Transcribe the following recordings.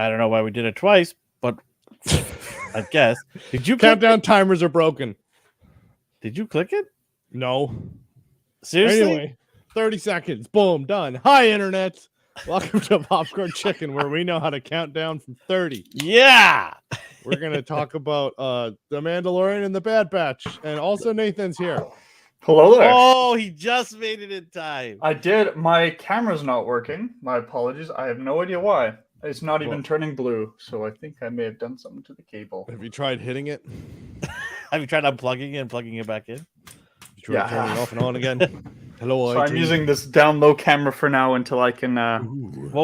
I don't know why we did it twice, but I guess. Did you Countdown timers are broken. Did you click it? No. Seriously? Anyway, 30 seconds. Boom, done. Hi, Internet. Welcome to Popcorn Chicken, where we know how to count down from 30. Yeah. We're going to talk about The Mandalorian and the Bad Batch. And also Nathan's here. Hello there. Oh, he just made it in time. I did. My camera's not working. My apologies. I have no idea why. It's not even turning blue, so I think I may have done something to the cable. Have you tried hitting it? Have you tried unplugging it and plugging it back in? You tried turning it off and on again? Hello, so I'm using this down low camera for now until I can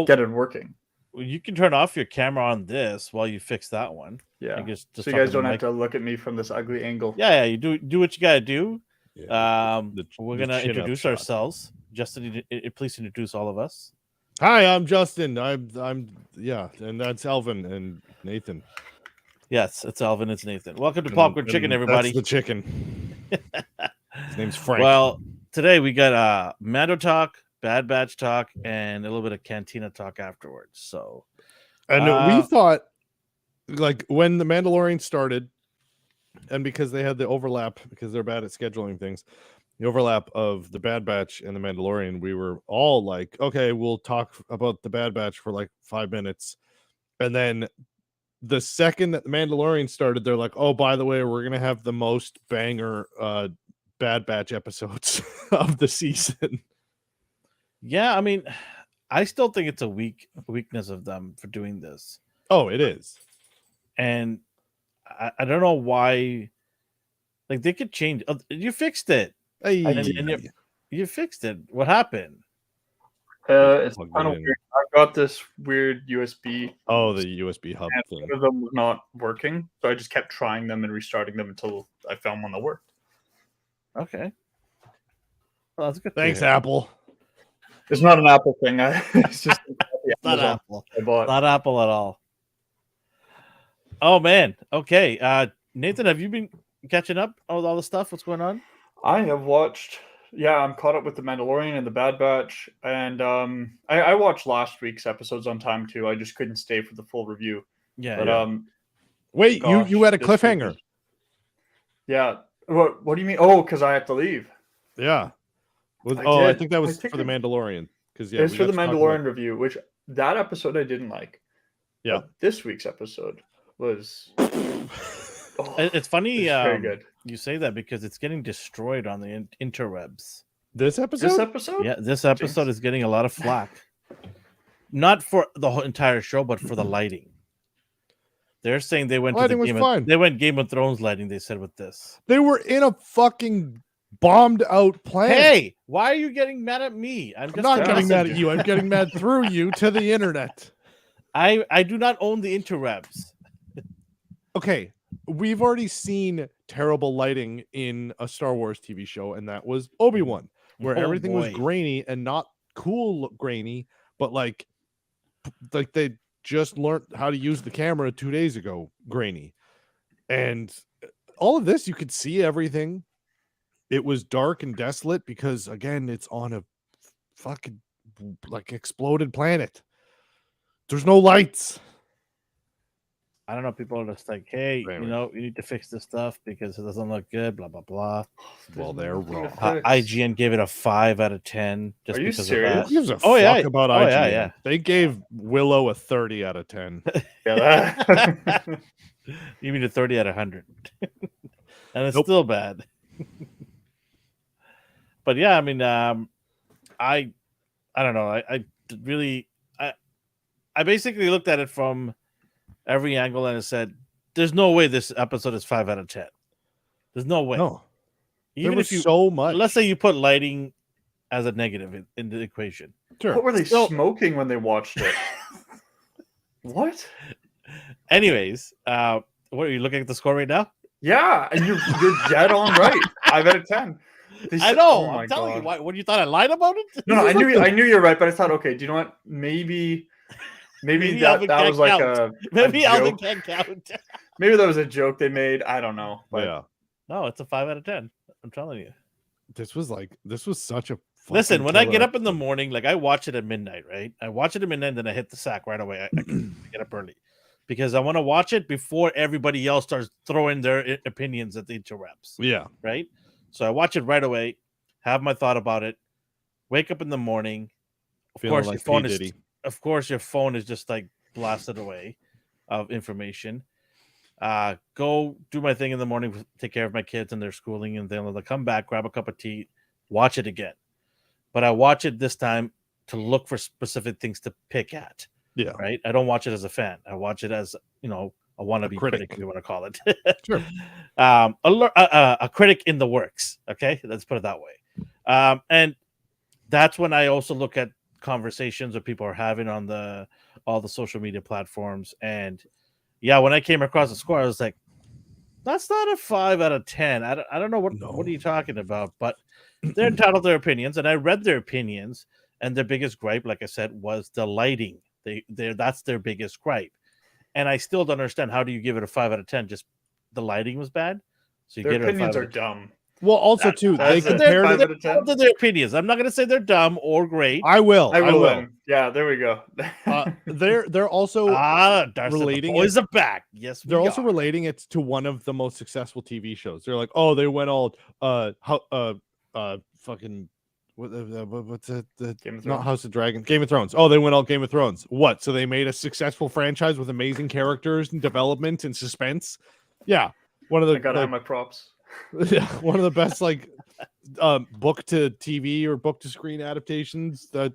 get it working. Well, you can turn off your camera on this while you fix that one. Yeah. Just so you guys don't have to look at me from this ugly angle. Yeah, you do what you gotta do. Yeah, we're gonna introduce ourselves. Justin, please introduce all of us. Hi, I'm Justin. I'm and that's Alvin and Nathan. Yes, it's Alvin. It's Nathan. Welcome to Popcorn Chicken, everybody. That's the chicken. His name's Frank. Well, today we got Mando talk, Bad Batch talk, and a little bit of Cantina talk afterwards. So, and we thought, like, when the Mandalorian started, and because they had the overlap, because they're bad at scheduling things, the overlap of the Bad Batch and the Mandalorian, we were all like, okay, we'll talk about the Bad Batch for like 5 minutes. And then the second that the Mandalorian started, they're like, oh, by the way, we're going to have the most banger Bad Batch episodes of the season. Yeah, I mean, I still think it's a weakness of them for doing this. Oh, it is. And I don't know why. Like, they could change. You fixed it. Hey. And you fixed it. What happened? It's kind of weird. I got this weird USB. Oh, the USB hub thing. One of them was not working, so I just kept trying them and restarting them until I found one that worked. Okay. Well, that's good. Thanks, Apple. It's not an Apple thing. It's just not Apple. Not Apple at all. Oh man. Okay. Nathan, have you been catching up on all the stuff? What's going on? I have watched. Yeah, I'm caught up with the Mandalorian and the Bad Batch, and I watched last week's episodes on time too. I just couldn't stay for the full review. Yeah. But wait, you had a cliffhanger. Yeah. What do you mean? Oh, because I have to leave. Yeah. I think that was for the Mandalorian. Because it's for the Mandalorian review, which that episode I didn't like. Yeah. But this week's episode was. It's funny. Very good. You say that because it's getting destroyed on the interwebs. This episode? Yeah, this episode is getting a lot of flack. Not for the whole entire show, but for the lighting. They're saying they went Game of Thrones lighting. They said with this, they were in a fucking bombed out planet. Hey, why are you getting mad at me? I'm not getting mad at you. I'm getting mad through you to the internet. I do not own the interwebs. Okay, we've already seen terrible lighting in a Star Wars TV show, and that was Obi-Wan, where everything was grainy and not cool grainy, but like they just learned how to use the camera 2 days ago, grainy. And all of this, you could see everything. It was dark and desolate because, again, it's on a fucking like exploded planet. There's no lights. I don't know. People are just like, hey, you need to fix this stuff because it doesn't look good, blah, blah, blah. Well, they're wrong. IGN gave it a 5 out of 10 just are you because serious? of that. Who gives a fuck about IGN? Yeah. They gave Willow a 30 out of 10. You mean a 30 out of 100. And it's still bad. But yeah, I mean, I don't know. I basically looked at it from every angle and I said, there's no way this episode is 5 out of 10. There's no way. No. Even if you so much. Let's say you put lighting as a negative in the equation. Sure. What were they smoking when they watched it? What? Anyways, what are you looking at the score right now? Yeah, and you're dead on right. 5 out of 10. I know. I'm telling you. What you thought I lied about it? No, I knew you're right, but I thought, okay, do you know what? Maybe that was like count. Maybe Alvin can't count. Maybe that was a joke they made. I don't know. But yeah. No, it's a 5 out of 10. I'm telling you. This was such a Listen, when I get up in the morning, like I watch it at midnight, right? I watch it at midnight, then I hit the sack right away. I get up early because I want to watch it before everybody else starts throwing their opinions at the interwebs. Yeah. Right? So I watch it right away, have my thought about it, wake up in the morning. Of course, your phone is just like blasted away of information. Go do my thing in the morning, take care of my kids and their schooling, and then I'll come back, grab a cup of tea, watch it again. But I watch it this time to look for specific things to pick at. Yeah. Right. I don't watch it as a fan. I watch it as, a wannabe critic, if you want to call it. Sure. A critic in the works. Okay. Let's put it that way. And that's when I also look at conversations that people are having on all the social media platforms. And yeah, when I came across the score, I was like, that's not a 5 out of 10. I don't know what are you talking about, but they're entitled to their opinions, and I read their opinions, and their biggest gripe, like I said, was the lighting. That's their biggest gripe, and I still don't understand how do you give it a 5 out of 10? Just the lighting was bad, so their opinions are dumb. Well, also too, they compared their opinions. I'm not going to say they're dumb or great. I will. Yeah, there we go. They're also relating. The boys are back. Yes, they're also relating it to one of the most successful TV shows. They're like, oh, they went all fucking what's it? Not House of Dragon, Game of Thrones. Oh, they went all Game of Thrones. What? So they made a successful franchise with amazing characters and development and suspense. Yeah, one of the. I gotta have my props. Yeah, one of the best book to TV or book to screen adaptations that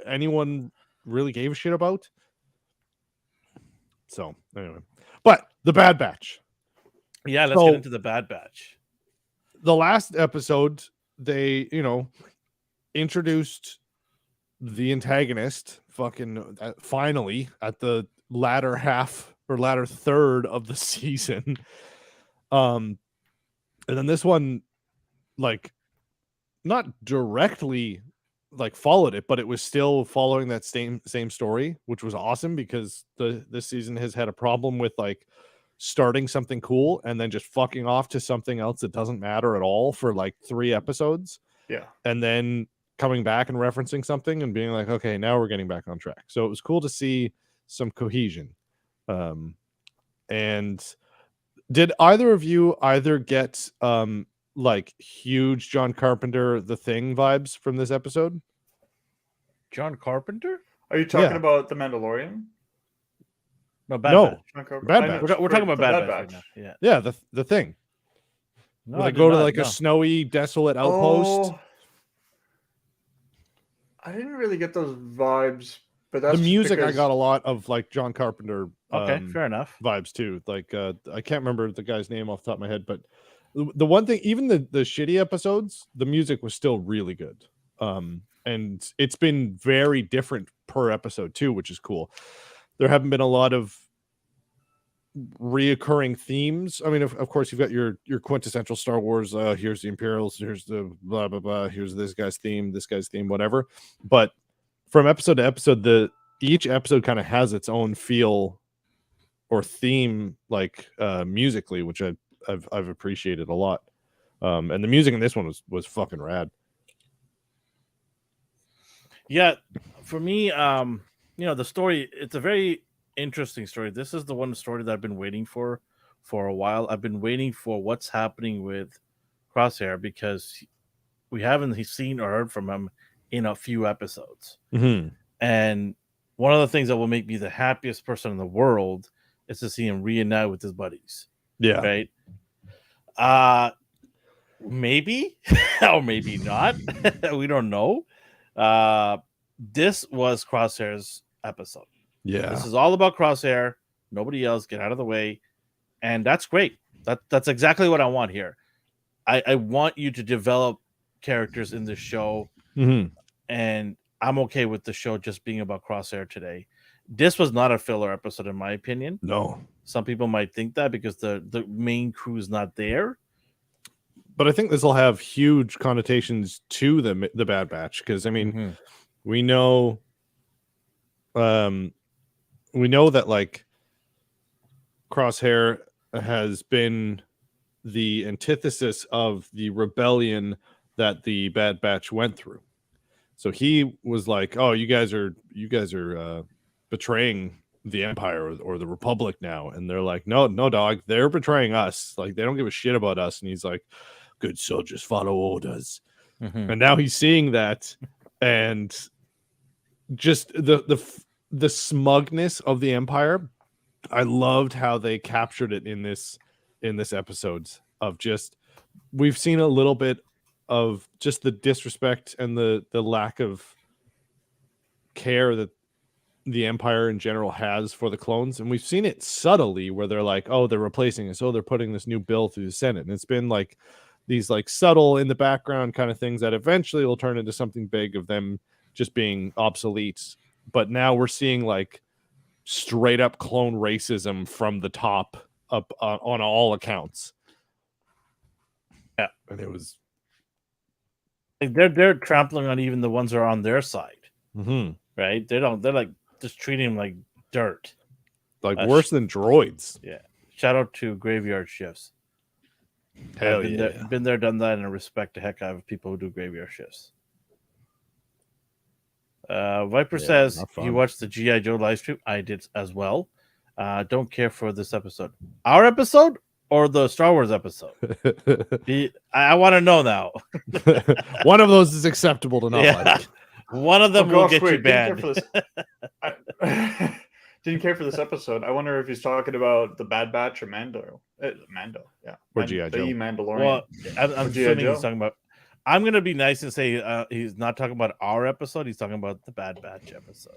anyone really gave a shit about. So anyway, but the Bad Batch. Yeah, let's get into the Bad Batch. The last episode, they introduced the antagonist. Fucking finally at the latter half or latter third of the season. And then this one, not directly followed it, but it was still following that same story, which was awesome because this season has had a problem with starting something cool and then just fucking off to something else that doesn't matter at all for 3 episodes. Yeah. And then coming back and referencing something and being like, okay, now we're getting back on track. So it was cool to see some cohesion. And did either of you get huge John Carpenter The Thing vibes from this episode? John Carpenter? Are you talking about The Mandalorian? No, Bad Batch. Bad Batch. We're talking about Bad Batch. Right now. Yeah, the Thing. No, they go to a snowy, desolate outpost. Oh, I didn't really get those vibes, but that's the music. I got a lot of John Carpenter. Okay, fair enough. Vibes too. I can't remember the guy's name off the top of my head, but the one thing, even the shitty episodes, the music was still really good. And it's been very different per episode too, which is cool. There haven't been a lot of reoccurring themes. I mean, of course, you've got your quintessential Star Wars. Here's the Imperials. Here's the blah blah blah. Here's this guy's theme. Whatever. But from episode to episode, each episode kind of has its own feel or theme, musically, which I've appreciated a lot. And the music in this one was fucking rad. Yeah, for me, the story, it's a very interesting story. This is the one story that I've been waiting for a while. I've been waiting for what's happening with Crosshair because we haven't seen or heard from him in a few episodes. Mm-hmm. And one of the things that will make me the happiest person in the world is to see him reunite with his buddies. Yeah. Right? Maybe or maybe not. We don't know. This was Crosshair's episode. Yeah. This is all about Crosshair. Nobody else. Get out of the way. And that's great. That's exactly what I want here. I want you to develop characters in this show. Mm-hmm. And I'm okay with the show just being about Crosshair today. This was not a filler episode, in my opinion. No. Some people might think that because the main crew is not there. But I think this will have huge connotations to the Bad Batch because I mean, we know that Crosshair has been the antithesis of the rebellion that the Bad Batch went through. So he was like, "Oh, you guys are betraying the Empire or the Republic now," and they're like, "No, no, dog, they're betraying us. Like they don't give a shit about us." And he's like, "Good soldiers follow orders." And now he's seeing that, and just the smugness of the Empire. I loved how they captured it in this episode of just we've seen a little bit of just the disrespect and the lack of care that the Empire in general has for the clones, and we've seen it subtly where they're like, oh, they're replacing us, oh, they're putting this new bill through the Senate, and it's been like these like subtle in the background kind of things that eventually will turn into something big of them just being obsolete. But now we're seeing like straight up clone racism from the top up on all accounts. Yeah, and it was like they're trampling on even the ones that are on their side, right? They're like just treating them like dirt, like worse than droids. Yeah. Shout out to graveyard shifts. Hell been there, done that, and I respect the heck out of people who do graveyard shifts. Viper says he watched the G.I. Joe live stream. I did as well. Don't care for this episode. Our episode or the Star Wars episode? I want to know now. One of those is acceptable to not like. One of them will get you banned. Didn't care for this episode. I wonder if he's talking about the Bad Batch or Mando. Mando, yeah. Or G.I. Joe. Mandalorian. Well, I'm assuming he's talking about. I'm going to be nice and say he's not talking about our episode. He's talking about the Bad Batch episode.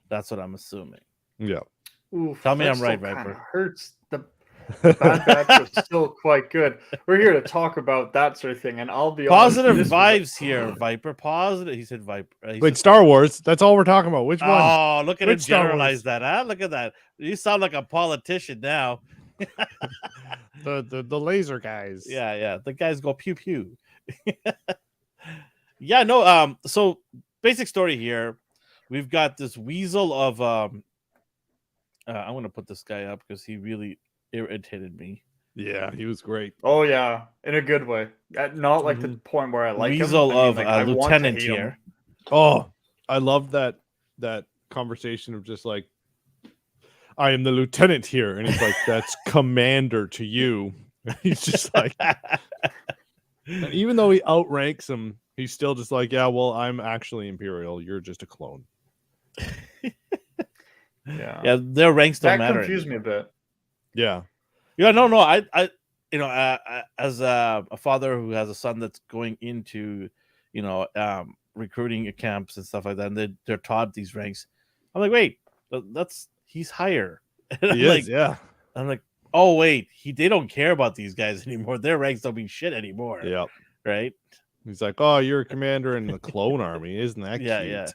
That's what I'm assuming. Yeah. Oof, tell me I'm right, Viper. Hurts. The Bad Batch was still quite good. We're here to talk about that sort of thing, and I'll be positive vibes here, Viper. Positive. He said Viper. Wait, Star Wars. That's all we're talking about. Which one? Oh, look at him generalize that. Huh? Look at that. You sound like a politician now. the laser guys. Yeah. The guys go pew pew. Yeah, no. So basic story here. We've got this weasel of I'm gonna put this guy up because he really irritated me. Yeah, he was great. Oh yeah, in a good way. Not like the point where I like weasel him. of like, lieutenant here. Oh, I love that conversation of just like, I am the lieutenant here, and he's like, that's commander to you. He's just like, and even though he outranks him, he's still just like, yeah, well, I'm actually Imperial. You're just a clone. Yeah, their ranks don't matter. That confused me a bit. Yeah. No. I as a father who has a son that's going into, recruiting camps and stuff like that, and they're taught these ranks. I'm like, wait, he's higher. He is, yeah. I'm like, oh wait, they don't care about these guys anymore. Their ranks don't mean shit anymore. Yeah. Right. He's like, oh, you're a commander in the clone army, isn't that cute? Yeah.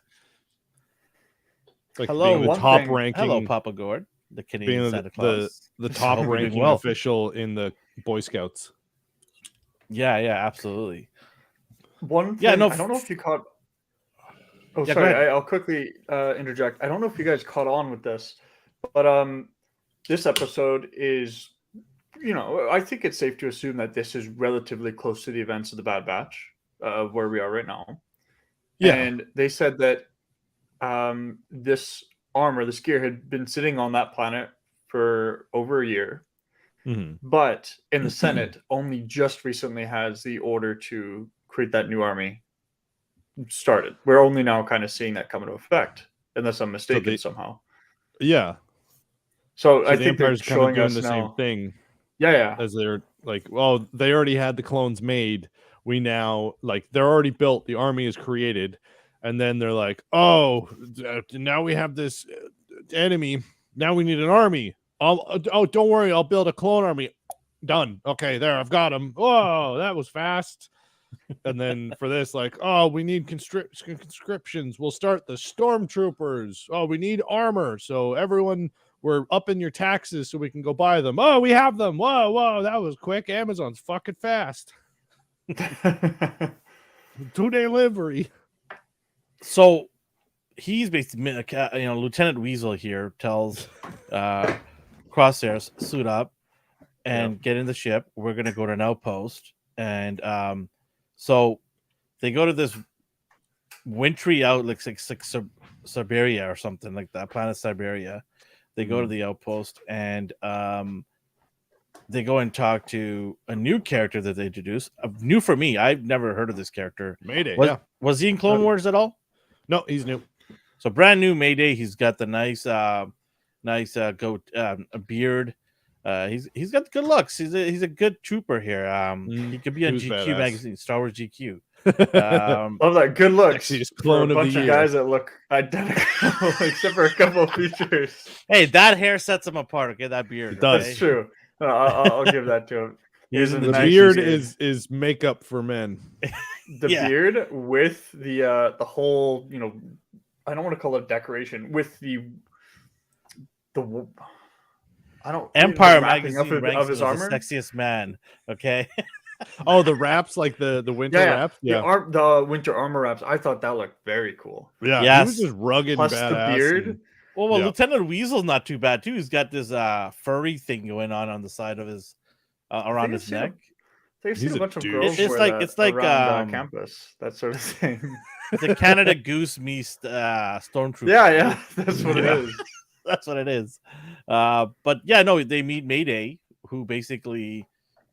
Like hello, the top ranking. Hello, Papa Gord, the Canadian Santa Claus. The top ranking official in the Boy Scouts. Yeah, absolutely. One thing, I don't know if you caught. Oh, sorry. I'll quickly interject. I don't know if you guys caught on with this, but this episode is, I think it's safe to assume that this is relatively close to the events of the Bad Batch, of where we are right now. Yeah, and they said that this armor, this gear, had been sitting on that planet for over a year. But in the Senate, only just recently has the order to create that new army started. We're only now kind of seeing that come into effect, unless I'm mistaken somehow. Yeah. So I think they're showing us the now. same thing. Yeah. As they're like, well, they already had the clones made. We now, like, they're already built. The army is created. And then they're like, oh, now we have this enemy. Now we need an army. Don't worry. I'll build a clone army. Done. Okay, there. I've got them. Whoa, that was fast. And then for this, like, oh, we need conscriptions. We'll start the stormtroopers. Oh, we need armor. So everyone, we're upping your taxes so we can go buy them. Oh, we have them. Whoa, that was quick. Amazon's fucking fast. 2-day delivery. So he's basically, Lieutenant Weasel here tells Crosshairs, suit up and get in the ship. We're going to go to an outpost and So they go to this wintry out, like Siberia or something like that, planet Siberia. They go to the outpost, and they go and talk to a new character that they introduced. New for me. I've never heard of this character. Mayday. Was he in Clone Wars at all? No, he's new. So brand new Mayday. He's got the nice goat, a beard. He's got good looks. He's a good trooper here. He could be on GQ magazine, Star Wars GQ. Love that. Good looks. He's clone a bunch of guys that look identical, except for a couple of features. Hey, that hair sets him apart. Okay, that beard. It does. That's true. I'll give that to him. The beard is makeup for men. The beard with the whole, I don't want to call it decoration, with the I don't Empire magazine of his armor. The sexiest man. Okay. Oh, the wraps, like the winter wraps. Yeah, the winter armor wraps. I thought that looked very cool. Yeah, yes. He was just rugged. Plus and the beard. Well, Lieutenant Weasel's not too bad too. He's got this furry thing going on the side of his around his neck. They've seen a bunch of girls. It's like around campus, that sort of thing. It's a Canada Goose meets Stormtrooper. Yeah, that's what it is. That's what it is. But yeah, no, they meet Mayday, who basically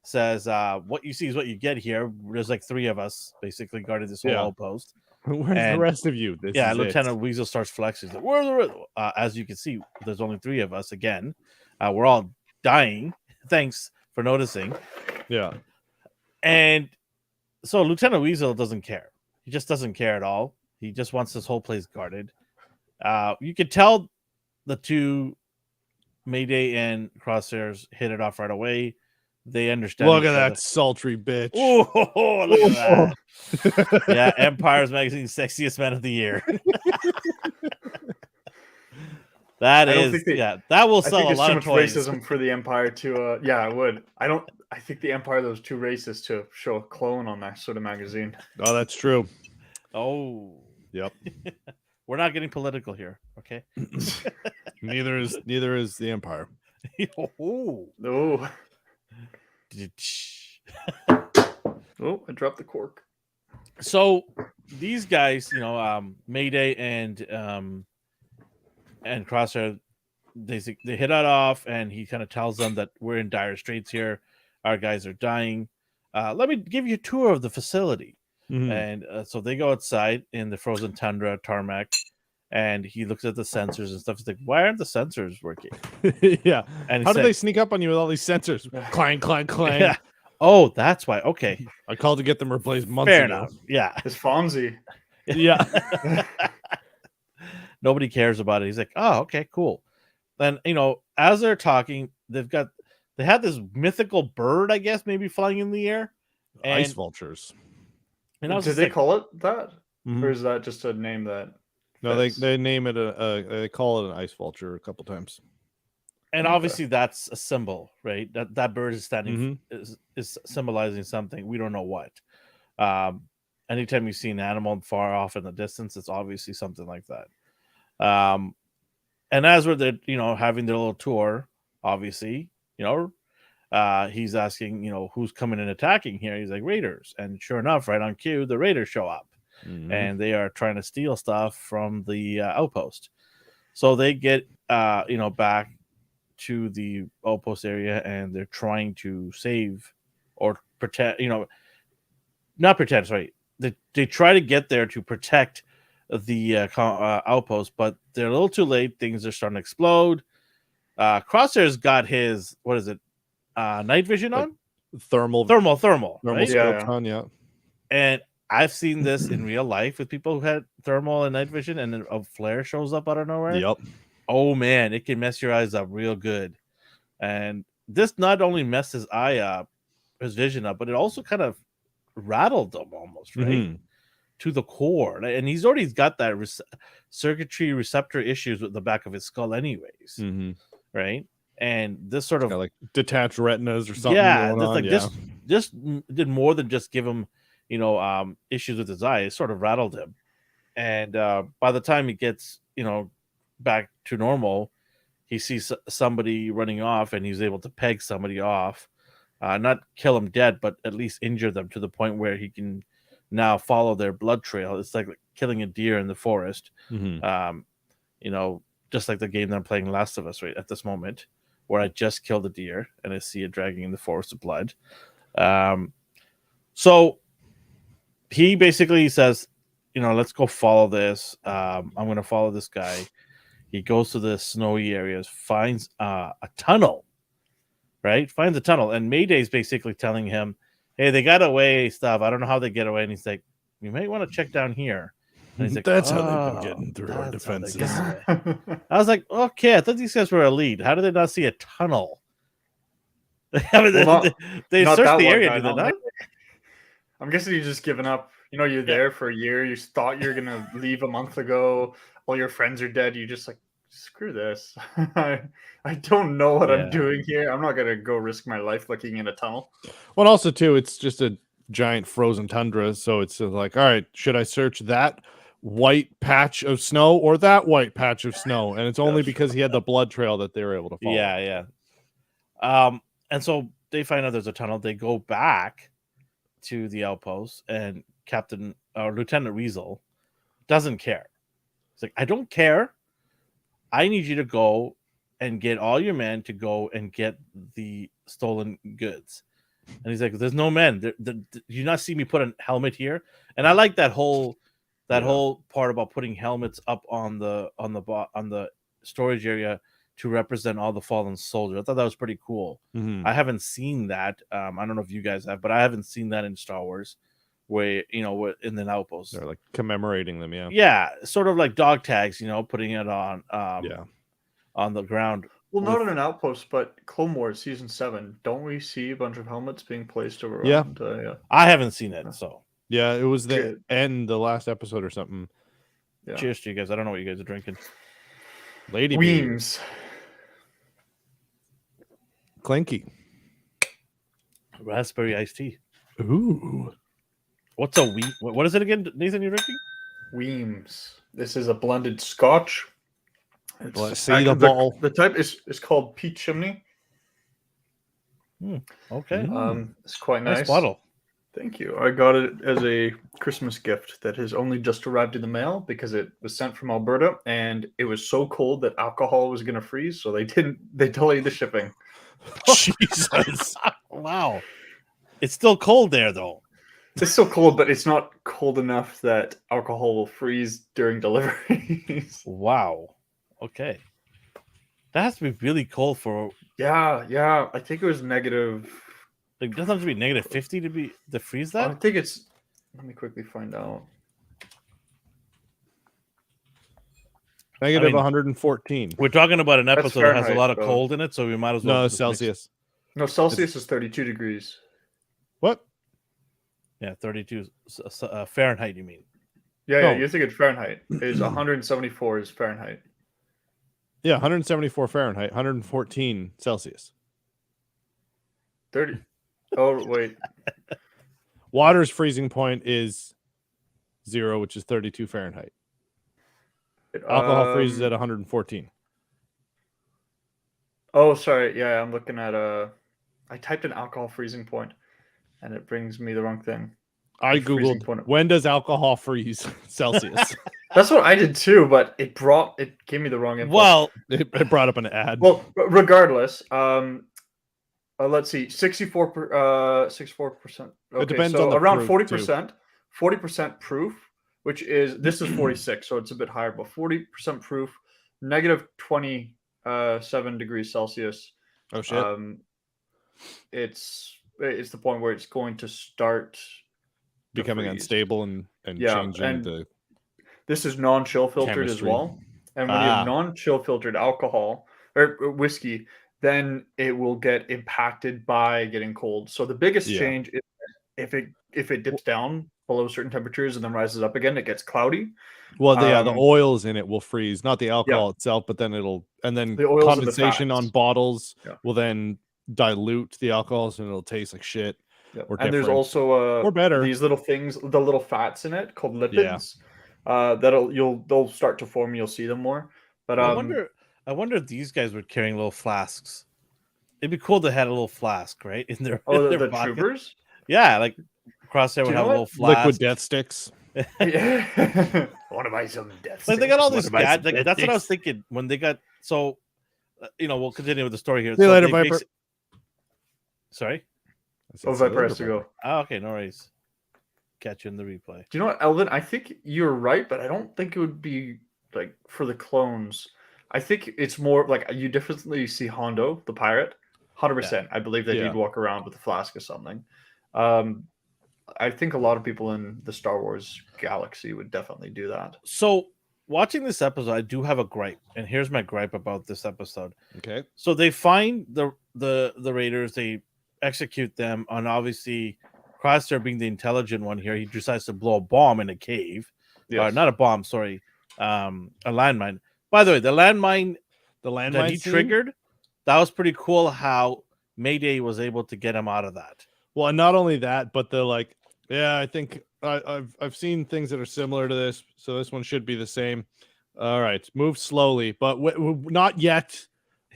says, "What you see is what you get here." There's like 3 of us basically guarding this whole outpost. Where's the rest of you? Lieutenant Weasel starts flexing. He's like, "Where's the rest?" As you can see, there's only 3 of us. Again, we're all dying. Thanks for noticing. Yeah. And so Lieutenant Weasel doesn't care. He just doesn't care at all. He just wants this whole place guarded. You could tell the 2, Mayday and Crosshairs, hit it off right away. They understand. Look at that sultry bitch. Oh, look at that. Yeah, Empire's magazine sexiest man of the year. That will sell a lot of toys. Racism for the Empire to yeah, it would. I think the Empire was too racist to show a clone on that sort of magazine. Oh, that's true. Oh. Yep. We're not getting political here, okay? Neither is the Empire. Oh. Oh, I dropped the cork. So these guys, Mayday and Crosshair, they hit it off, and he kind of tells them that we're in dire straits here. Our guys are dying. Let me give you a tour of the facility. Mm-hmm. And so they go outside in the frozen tundra tarmac, and he looks at the sensors and stuff. He's like, "Why aren't the sensors working?" Yeah. And how do they sneak up on you with all these sensors? Clang, clang, clang. Yeah. Oh, that's why. Okay. I called to get them replaced months Fair ago. enough. Yeah. It's Fonzie. Yeah. Nobody cares about it. He's like, "Oh, okay, cool." Then, as they're talking, they had this mythical bird, I guess, maybe flying in the air. Ice vultures. And did they call it that? Mm-hmm. Or is that just a name that... No, they name it they call it an ice vulture a couple times. And obviously that's a symbol, right? That bird is standing is symbolizing something. We don't know what. Anytime you see an animal far off in the distance, it's obviously something like that. And as we're having their little tour, obviously, he's asking, who's coming and attacking here? He's like, Raiders. And sure enough, right on cue, the Raiders show up. Mm-hmm. And they are trying to steal stuff from the outpost. So they get, back to the outpost area, and they're trying to save or protect, not pretend, sorry. They try to get there to protect the outpost, but they're a little too late. Things are starting to explode. Crosshair's got his, what is it? Night vision on? Thermal right? scopes on, yeah. And I've seen this in real life with people who had thermal and night vision, and then a flare shows up out of nowhere. Yep. Oh man, it can mess your eyes up real good. And this not only messed his eye up, his vision up, but it also kind of rattled him almost, right? Mm-hmm. To the core. And he's already got that circuitry receptor issues with the back of his skull anyways. Mm-hmm. Right? And this sort of like detached retinas or something. This did more than just give him, issues with his eye. It sort of rattled him. And by the time he gets, back to normal, he sees somebody running off, and he's able to peg somebody off, not kill him dead, but at least injure them to the point where he can now follow their blood trail. It's like killing a deer in the forest. Just like the game that I'm playing, Last of Us, right at this moment, where I just killed a deer and I see it dragging in the forest of blood. So he basically says, let's go follow this. I'm going to follow this guy. He goes to the snowy areas, finds a tunnel, right? Finds a tunnel. And Mayday's basically telling him, hey, they got away stuff. I don't know how they get away. And he's like, you might want to check down here. And he's like, that's how they've been getting through our defenses. I was like, okay, I thought these guys were elite. How did they not see a tunnel? I mean, they searched the area, did they not? I'm guessing you've just given up. You're there for a year. You thought you were going to leave a month ago. All your friends are dead. You just like, screw this. I don't know what I'm doing here. I'm not going to go risk my life looking in a tunnel. Well, also, too, it's just a giant frozen tundra. So it's like, all right, should I search that white patch of snow or that white patch of snow? And it's only because he had the blood trail that they were able to follow. Yeah. And so they find out there's a tunnel. They go back to the outpost, and Lieutenant Weasel doesn't care. He's like, I don't care. I need you to go and get all your men to go and get the stolen goods. And he's like, there's no men. Do you not see me put a helmet here? And I like that whole part about putting helmets up on the storage area to represent all the fallen soldiers. I thought that was pretty cool. I haven't seen that. I don't know if you guys have, but I haven't seen that in Star Wars, where in the outpost they're like commemorating them. Yeah, sort of like dog tags. Putting it on on the ground. Well, not in an outpost, but Clone Wars Season 7. Don't we see a bunch of helmets being placed around? Yeah. I haven't seen it, so. Yeah, it was the last episode or something. Yeah. Cheers to you guys. I don't know what you guys are drinking. Lady Weems. Clanky. Raspberry iced tea. Ooh. What's a wheat? What is it again, Nathan, you're drinking? Weems. This is a blended scotch. Let's see the ball. The type is called Peach Chimney. Okay. It's quite nice. Bottle. Thank you. I got it as a Christmas gift that has only just arrived in the mail because it was sent from Alberta and it was so cold that alcohol was going to freeze, so they delayed the shipping. Jesus. Wow. It's still cold there, though. It's still cold, but it's not cold enough that alcohol will freeze during deliveries. Wow. Okay. That has to be really cold for... Yeah. I think it was negative... Like, it doesn't have to be negative 50 to freeze that? I think it's... Let me quickly find out. Negative 114. We're talking about an episode that has a lot of cold in it, so we might as well... No, Celsius. No, Celsius is 32 degrees. What? Yeah, 32 Fahrenheit, you mean? Yeah, you're thinking Fahrenheit. Is 174 is Fahrenheit. Yeah, 174 Fahrenheit, 114 Celsius. 30. Oh, wait. Water's freezing point is 0, which is 32 Fahrenheit. Alcohol freezes at 114. Oh, sorry. Yeah, I'm looking at I typed in alcohol freezing point, and it brings me the wrong thing. I googled when does alcohol freeze Celsius. That's what I did too, but it gave me the wrong info. Well, it brought up an ad. Well, regardless, let's see, 64%. Okay, it depends so on the around proof 40%, 40% proof, which is this is 46, so it's a bit higher, but 40% proof, negative 27 degrees Celsius. Oh shit! It's the point where it's going to start becoming unstable and changing and the. This is non-chill filtered chemistry. as well, and when you have non-chill filtered alcohol or whiskey, then it will get impacted by getting cold. So the biggest change is if it dips down below certain temperatures and then rises up again, it gets cloudy. Well, the oils in it will freeze, not the alcohol itself, but then the condensation on bottles will then dilute the alcohols and it'll taste like shit. Yep. And there's also or better these little things, the little fats in it called lipids. They'll start to form. You'll see them more. But I wonder if these guys were carrying little flasks. It'd be cool to have a little flask, right? In their the troopers. Yeah, like Crosshair would have a little flask. Liquid death sticks. Yeah. Want to buy some death Like they got all these gadgets. gadgets. That's what I was thinking when they got. So, we'll continue with the story here. See you so later, Viper. Sorry? Oh, Viper has to go. Oh, okay, no worries. Catch you in the replay. Do you know what, Elvin? I think you're right, but I don't think it would be like for the clones. I think it's more like you definitely see Hondo, the pirate, 100%. Yeah. I believe that he'd walk around with a flask or something. I think a lot of people in the Star Wars galaxy would definitely do that. So, watching this episode, I do have a gripe, and here's my gripe about this episode. Okay. So they find the raiders, they execute them, on obviously Crosshair being the intelligent one here. He decides to blow a bomb in a cave. Yes. Not a bomb, sorry, a landmine. By the way, the landmine that he triggered, that was pretty cool. How Mayday was able to get him out of that. Well, and not only that, but they're like, yeah, I think I've seen things that are similar to this, so this one should be the same. All right, move slowly, but not yet.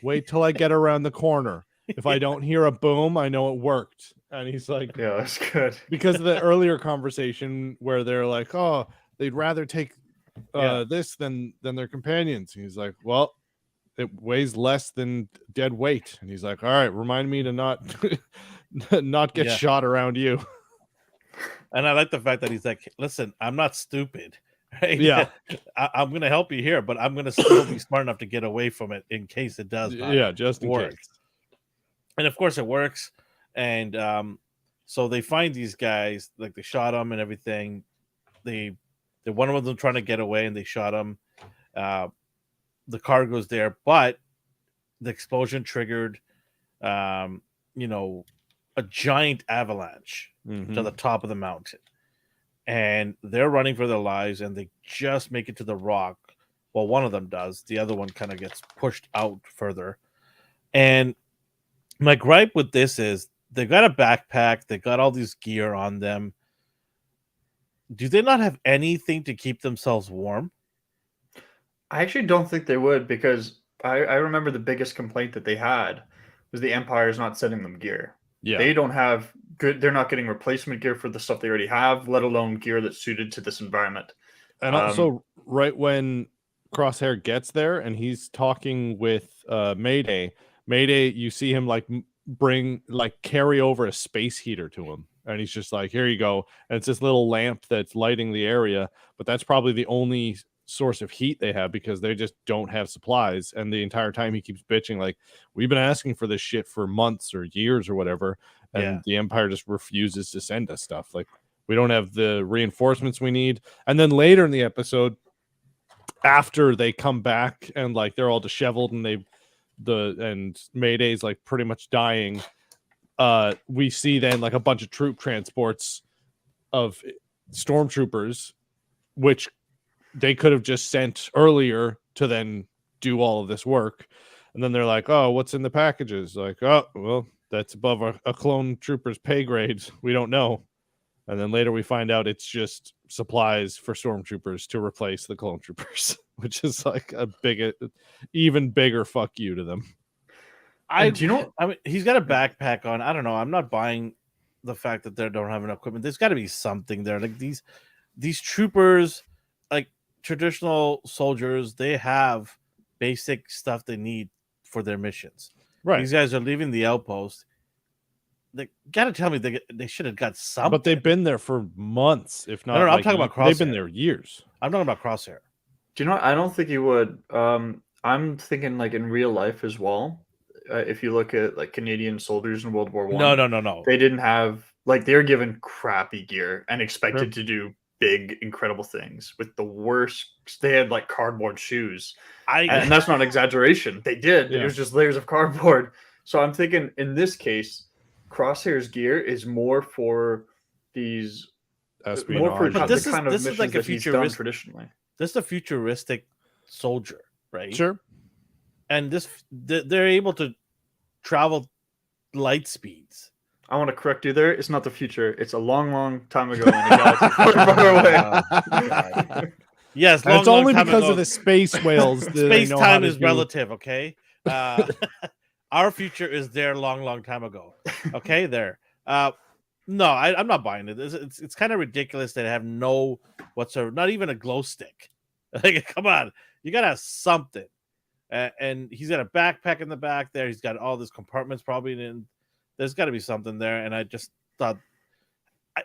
Wait till I get around the corner. If I don't hear a boom, I know it worked. And he's like, yeah, that's good. Because of the earlier conversation where they're like, oh, they'd rather take this than their companions. And he's like, well, it weighs less than dead weight. And he's like, all right, remind me to not get shot around you. And I like the fact that he's like, listen, I'm not stupid. Right? Yeah. I'm going to help you here, but I'm going to still be smart enough to get away from it in case it does not just in work. Case. And of course it works. And so they find these guys, like they shot them and everything. They one of them trying to get away and they shot him. The car goes there, but the explosion triggered, a giant avalanche to the top of the mountain. And they're running for their lives and they just make it to the rock. Well, one of them does. The other one kind of gets pushed out further. And my gripe with this is they got a backpack. They got all this gear on them. Do they not have anything to keep themselves warm? I actually don't think they would, because I remember the biggest complaint that they had was the Empire is not sending them gear. Yeah. They don't have they're not getting replacement gear for the stuff they already have, let alone gear that's suited to this environment. And also, right when Crosshair gets there and he's talking with Mayday, you see him carry over a space heater to him. And he's just like, here you go. And it's this little lamp that's lighting the area. But that's probably the only source of heat they have, because they just don't have supplies. And the entire time he keeps bitching, like, we've been asking for this shit for months or years or whatever. And the Empire just refuses to send us stuff. Like, we don't have the reinforcements we need. And then later in the episode, after they come back and like they're all disheveled and and Mayday's like pretty much dying, we see then like a bunch of troop transports of stormtroopers, which they could have just sent earlier to then do all of this work. And then they're like, oh, what's in the packages? Like, oh, well, that's above a clone trooper's pay grade. We don't know. And then later we find out it's just supplies for stormtroopers to replace the clone troopers, which is like even bigger fuck you to them. Do you know? I mean, he's got a backpack on. I don't know. I'm not buying the fact that they don't have enough equipment. There's got to be something there. Like these troopers, like traditional soldiers, they have basic stuff they need for their missions. Right. These guys are leaving the outpost. They gotta tell me they should have got something. But they've been there for months, if not. No, I'm talking about Crosshair. They've been there years. I'm talking about Crosshair. Do you know what? I don't think he would. I'm thinking like in real life as well. If you look at like Canadian soldiers in World War I, no, they didn't have they were given crappy gear and expected to do big, incredible things with the worst. They had like cardboard shoes, and that's not an exaggeration. They did. Yeah. It was just layers of cardboard. So I'm thinking in this case, Crosshair's gear is more for these espionage. More for but this is like a futuristic traditionally. This is a futuristic soldier, right? Sure. And they're able to travel light speeds. I want to correct you there. It's not the future. It's a long, long time ago in the galaxy far away. Yes, it's only because of the space whales. Space time is relative, okay? Our future is there long, long time ago. Okay, there. No, I'm not buying it. It's kind of ridiculous that they have no whatsoever, not even a glow stick. Like, come on, you gotta have something. And he's got a backpack in the back there. He's got all these compartments probably in. There's got to be something there. And I just thought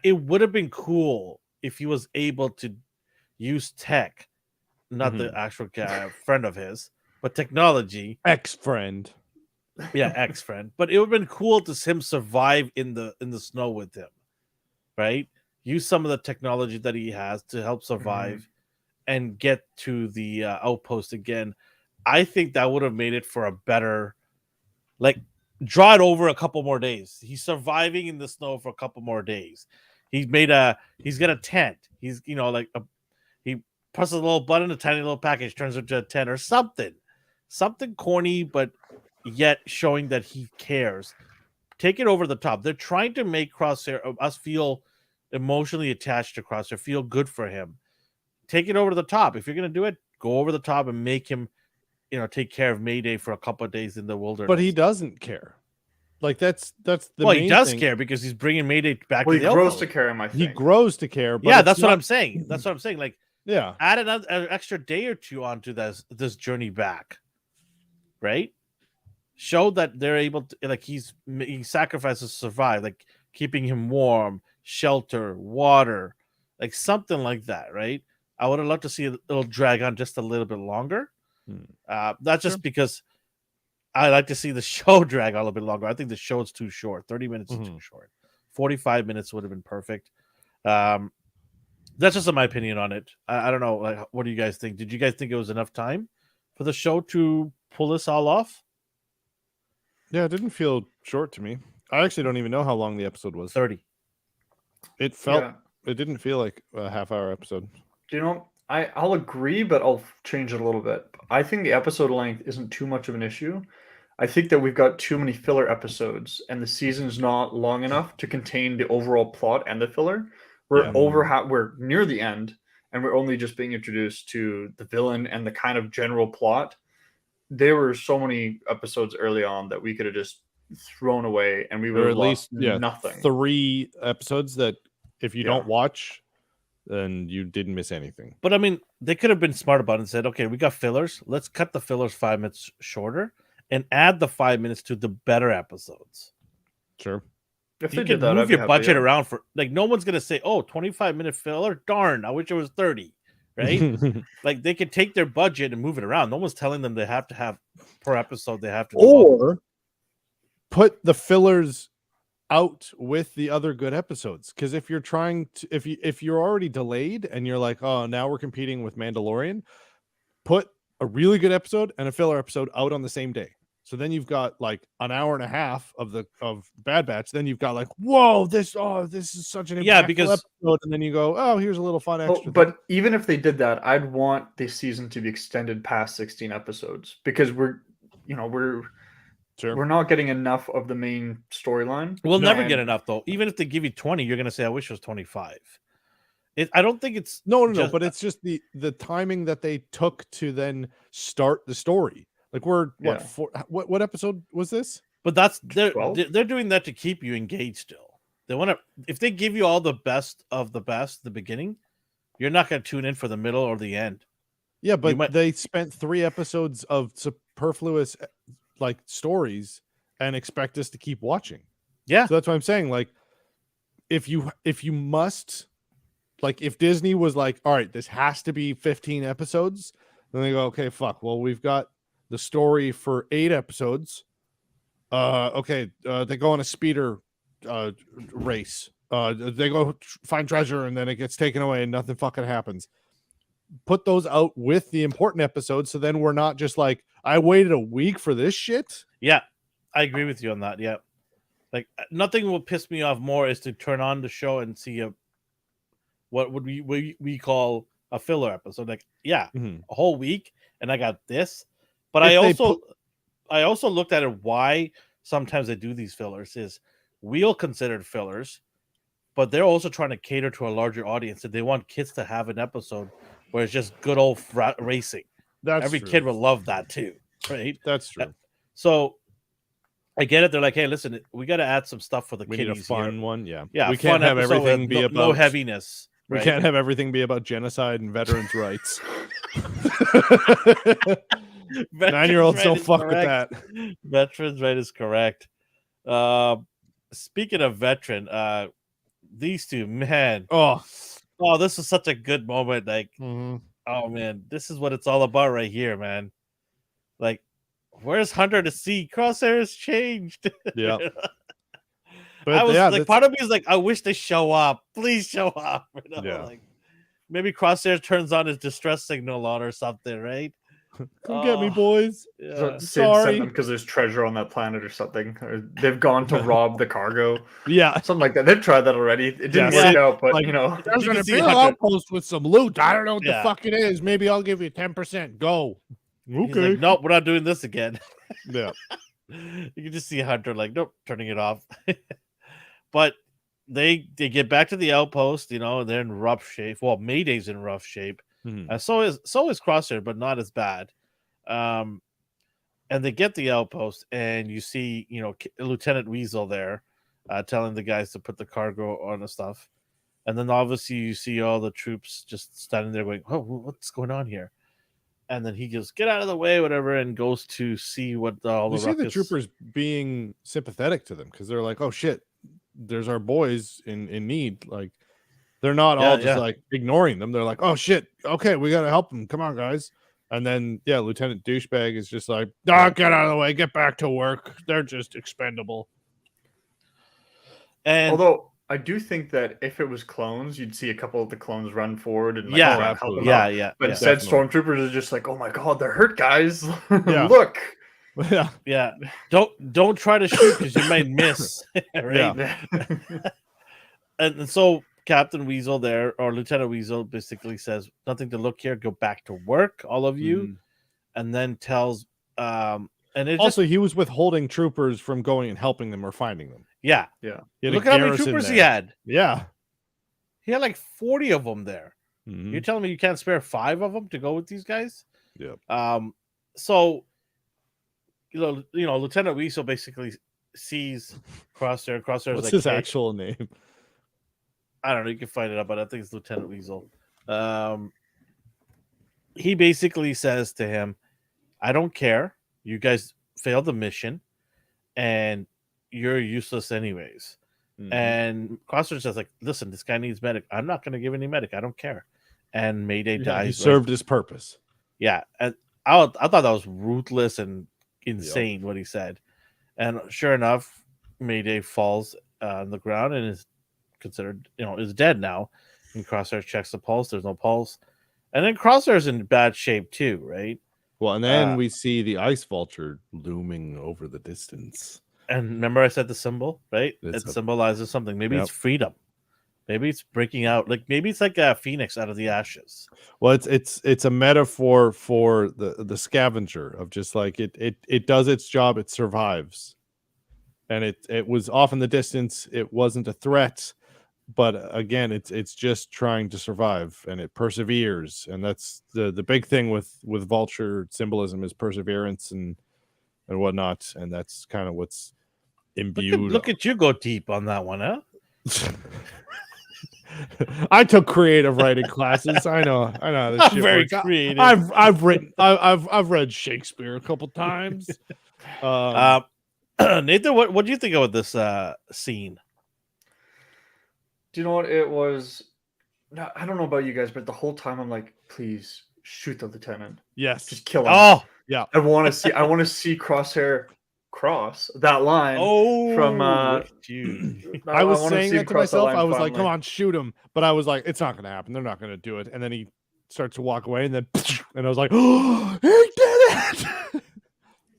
it would have been cool if he was able to use tech, not the actual friend of his, but technology. Ex-friend. Yeah, ex-friend. But it would have been cool to see him survive in the snow with him, right? Use some of the technology that he has to help survive and get to the outpost again. I think that would have made it for a better, like, draw it over a couple more days. He's surviving in the snow for a couple more days. He's got a tent. He's, he presses a little button, a tiny little package turns into a tent or something corny, but yet showing that he cares. Take it over the top. They're trying to make Crosshair, us feel emotionally attached to Crosshair, feel good for him. Take it over the top. If you're going to do it, go over the top and make him, take care of Mayday for a couple of days in the wilderness. But he doesn't care. Like that's the well, main he does thing. care because he's bringing Mayday back. Well, to the he grows outpost. to care him. I think he grows to care. But yeah, that's what I'm saying. That's what I'm saying. Like, yeah, add an extra day or two onto this journey back, right? Show that they're able to, like, he sacrifices to survive, like keeping him warm, shelter, water, like something like that, right? I would have loved to see it'll drag on just a little bit longer. That's just because I like to see the show drag on a little bit longer. I think the show is too short. 30 minutes is too short. 45 minutes would have been perfect. That's just my opinion on it. I don't know. Like, what do you guys think? Did you guys think it was enough time for the show to pull this all off? Yeah, it didn't feel short to me. I actually don't even know how long the episode was. 30. It felt. It didn't feel like a half-hour episode. I'll agree, but I'll change it a little bit. I think the episode length isn't too much of an issue. I think that we've got too many filler episodes, and the season's not long enough to contain the overall plot and the filler. We're near the end, and we're only just being introduced to the villain and the kind of general plot. There were so many episodes early on that we could have just thrown away, and we would have lost nothing. 3 episodes that if you don't watch, then you didn't miss anything. But I mean, they could have been smart about it and said, okay, we got fillers. Let's cut the fillers 5 minutes shorter and add the 5 minutes to the better episodes. Sure. If you they did can that, move your budget around for, like, no one's going to say, 25-minute filler. Darn, I wish it was 30. Right? Like, they could take their budget and move it around. No one's telling them they have to have per episode. They have to, or put the fillers out with the other good episodes. Because if you're trying to, if you're already delayed and you're like, oh, now we're competing with Mandalorian, put a really good episode and a filler episode out on the same day. So then you've got like an hour and a half of Bad Batch. Then you've got like, whoa, this is such an impactful episode. And then you go, oh, here's a little fun extra. But even if they did that, I'd want the season to be extended past 16 episodes because we're not getting enough of the main storyline. We'll never get enough, though. Even if they give you 20, you're going to say, I wish it was 25. I don't think it's no, but it's just the timing that they took to then start the story. Like what episode was this? But they're doing that to keep you engaged still. They want to, if they give you all the best of the best at the beginning, you're not going to tune in for the middle or the end. Yeah, but they spent 3 episodes of superfluous like stories and expect us to keep watching. Yeah. So that's what I'm saying. Like, if you must, like, if Disney was like, all right, this has to be 15 episodes, then they go, okay, fuck. Well, we've got the story for 8 episodes. They go on a speeder race. They go find treasure and then it gets taken away and nothing fucking happens. Put those out with the important episodes, so then we're not just like, I waited a week for this shit. Yeah, I agree with you on that. Yeah, like, nothing will piss me off more is to turn on the show and see what would we call a filler episode. Like, a whole week, and I got this. But I also looked at it. Why sometimes they do these fillers is we'll consider fillers, but they're also trying to cater to a larger audience, and they want kids to have an episode where it's just good old racing. That's every true. kid will love that too, right? That's true. So I get it. They're like, hey, listen, we got to add some stuff for the We kiddies need a fun here. one. Yeah. Yeah, We can't have everything be about no heaviness. We right? can't have everything be about genocide and veterans' rights. 9-year-olds don't fuck with that. Veterans' right is correct. Speaking of veteran, these two, man. Oh, this is such a good moment. Like, oh man, this is what it's all about right here, man. Like, where's Hunter to see Crosshair's changed? Yeah. But I was like, part of me is like, I wish they show up. Please show up. You know? Yeah. Like, maybe Crosshair turns on his distress signal on or something, right? Come get me, boys. Yeah. Sorry, because there's treasure on that planet or something. Or they've gone to rob the cargo. Yeah, something like that. They've tried that already. It didn't work out, but like, you know, there's an Imperial outpost with some loot. I don't know what the fuck it is. Maybe I'll give you 10%. Go. Okay. Like, nope, we're not doing this again. Yeah. You can just see Hunter like, nope, turning it off. But they get back to the outpost, you know, they're in rough shape. Well, Mayday's in rough shape. So is Crosshair, but not as bad. And they get the outpost, and you see, you know, Lieutenant Weasel there, telling the guys to put the cargo on the stuff. And then obviously you see all the troops just standing there going, oh, what's going on here? And then he just get out of the way, whatever, and goes to see what all the ruckus. You see the troopers being sympathetic to them because they're like, oh shit, there's our boys in need. Like, they're not all just like ignoring them. They're like, oh shit, okay, we gotta help them. Come on, guys. And then Lieutenant Douchebag is just like, get out of the way, get back to work. They're just expendable. And although I do think that if it was clones, you'd see a couple of the clones run forward and help them out. But instead, stormtroopers are just like, oh my god, they're hurt, guys. Look. Yeah. Don't try to shoot because you might miss. Right? Yeah. And so Captain Weasel there, or Lieutenant Weasel, basically says, nothing to look here, go back to work, all of you. And then tells and it also he was withholding troopers from going and helping them or finding them. Yeah. Look at how many troopers he had. Yeah. He had like 40 of them there. You're telling me you can't spare 5 of them to go with these guys? Yeah. So you know, Lieutenant Weasel basically sees Crosshair. Crosshair's what's like, his actual name? I don't know. You can find it out, but I think it's Lieutenant Weasel. He basically says to him, I don't care. You guys failed the mission, and you're useless anyways. And Crosshair says, like, listen, this guy needs medic. I'm not going to give any medic. I don't care. And Mayday dies. He served his purpose. Yeah. And I thought that was ruthless and insane what he said. And sure enough, Mayday falls on the ground and is considered, is dead now. And Crosshair checks the pulse. There's no pulse. And then Crosshair's in bad shape too, right? Well, and then we see the ice vulture looming over the distance. And remember I said the symbol, right? It symbolizes something. Maybe it's freedom. Maybe it's breaking out. Like maybe it's like a phoenix out of the ashes. Well, it's a metaphor for the scavenger of just like it does its job, it survives. And it was off in the distance. It wasn't a threat, but again, it's just trying to survive, and it perseveres. And that's the big thing with vulture symbolism is perseverance and whatnot. And that's kind of what's imbued. Look at you go deep on that one, huh? I took creative writing classes. I know. This I'm very creative. I've read Shakespeare a couple times. Nathan, what do you think about this scene? Do you know what it was? I don't know about you guys, but the whole time I'm like, please shoot the lieutenant. Yes, just kill him. Oh, yeah. I want to see Crosshair cross that line. From I was saying that to myself. I was like, come on, shoot him. But I was like, it's not going to happen. They're not going to do it. And then he starts to walk away, and then and I was like, oh, he did it.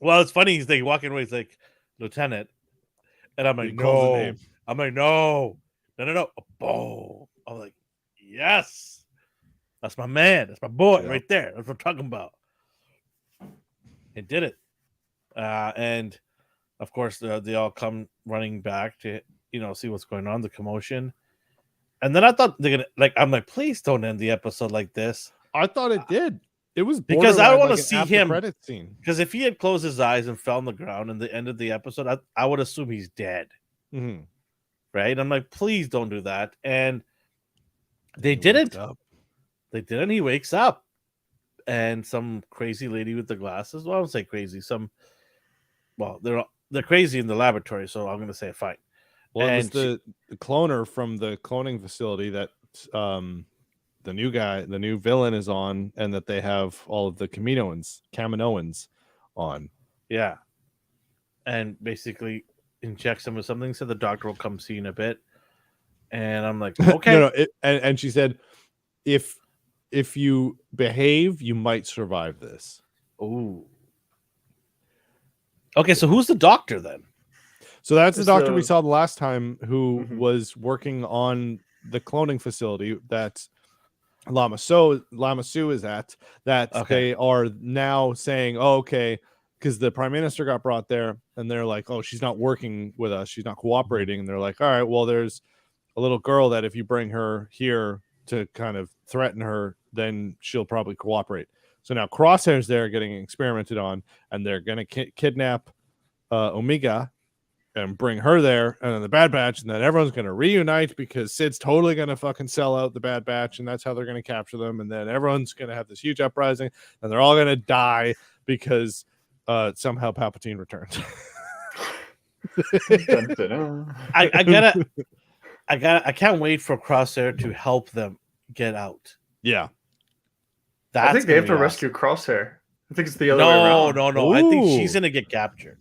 Well, it's funny. He's like walking away. He's like, Lieutenant, and I'm like, no. I'm like, no. Boom. I'm like, yes. That's my man. That's my boy right there. That's what I'm talking about. It did it. And of course, they all come running back to see what's going on, the commotion. And then I thought they're gonna I'm like, please don't end the episode like this. I thought it did. It was because I want to like see him. Credit scene. Because if he had closed his eyes and fell on the ground in the end of the episode, I would assume he's dead. Mm-hmm. Right? I'm like, please don't do that. And they didn't. They didn't. He wakes up, and some crazy lady with the glasses. Well, I don't say crazy. They're crazy in the laboratory, so I'm going to say fine. Well, and it was the cloner from the cloning facility that the new villain is on, and that they have all of the Kaminoans on. Yeah. And basically injects him with something, so the doctor will come see in a bit. And I'm like, okay. And she said, if you behave, you might survive this. Ooh. Okay, so who's the doctor then? So that's the doctor we saw the last time, who was working on the cloning facility that Lama Su is at. That they are now saying, oh, okay, because the prime minister got brought there, and they're like, oh, she's not working with us, she's not cooperating. And they're like, all right, well, there's a little girl that if you bring her here to kind of threaten her, then she'll probably cooperate. So now Crosshair's there getting experimented on, and they're going to kidnap Omega and bring her there, and then the Bad Batch, and then everyone's going to reunite because Sid's totally going to fucking sell out the Bad Batch, and that's how they're going to capture them. And then everyone's going to have this huge uprising, and they're all going to die because somehow Palpatine returned. I can't wait for Crosshair to help them get out. Yeah. I think they have to rescue Crosshair. I think it's the other way around. No. I think she's going to get captured.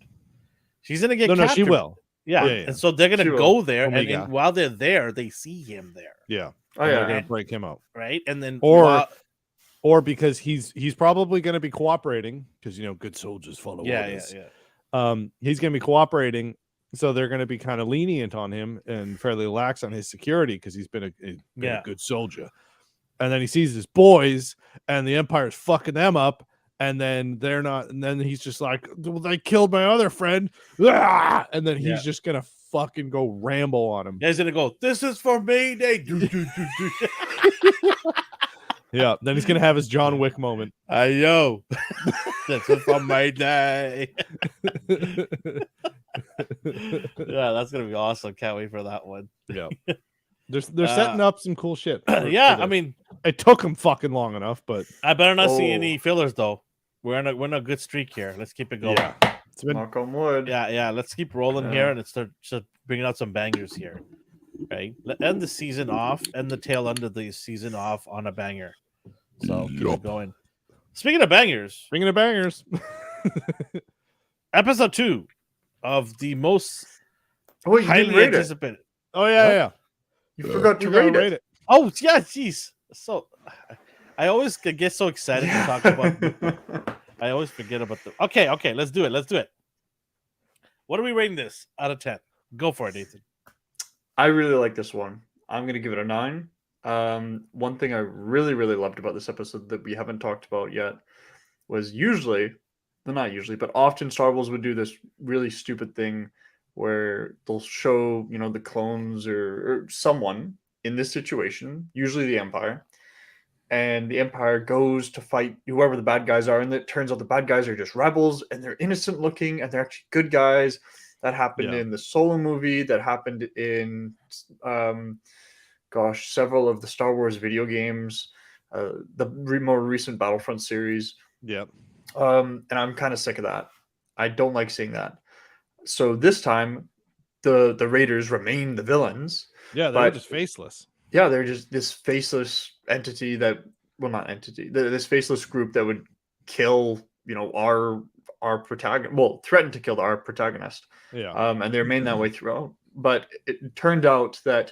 She's going to get captured. No, she will. Yeah. And so they're going to go there, and while they're there, they see him there. Yeah. Oh, yeah. They're going to break him out. Right? And then... Or because he's probably going to be cooperating, because, good soldiers follow orders. Yeah. He's going to be cooperating, so they're going to be kind of lenient on him and fairly lax on his security because he's been a good soldier. And then he sees his boys, and the Empire's fucking them up, and then they're not. And then he's just like, well, they killed my other friend, and then he's just gonna fucking go ramble on him. Yeah, he's gonna go, this is for me. Yeah, then he's gonna have his John Wick moment. Yo, this is for my day. Yeah, that's gonna be awesome. Can't wait for that one. Yeah. They're setting up some cool shit. I mean, it took them fucking long enough, but I better not see any fillers though. We're in a good streak here. Let's keep it going. Yeah. Knock on wood. Yeah. Let's keep rolling here, and start bringing out some bangers here. Right. End the season off, and the tail end of the season off on a banger. So keep it going. Speaking of bangers, episode 2 of the most highly anticipated. Oh yeah. You forgot to rate it. Oh yeah, jeez. So I always get so excited to talk about. I always forget about the. Okay. Let's do it. What are we rating this out of 10? Go for it, Nathan. I really like this one. I'm gonna give it a 9. One thing I really, really loved about this episode that we haven't talked about yet was but often Star Wars would do this really stupid thing where they'll show, the clones or someone in this situation, usually the Empire, and the Empire goes to fight whoever the bad guys are, and it turns out the bad guys are just rebels, and they're innocent looking, and they're actually good guys. That happened in the Solo movie. That happened in, several of the Star Wars video games, the more recent Battlefront series. Yep. And I'm kind of sick of that. I don't like seeing that. So this time, the Raiders remain the villains. Yeah, they're just faceless. Yeah, they're just this faceless entity this faceless group that would kill, our protagonist. Well, threaten to kill our protagonist. Yeah. And they remain that way throughout. But it turned out that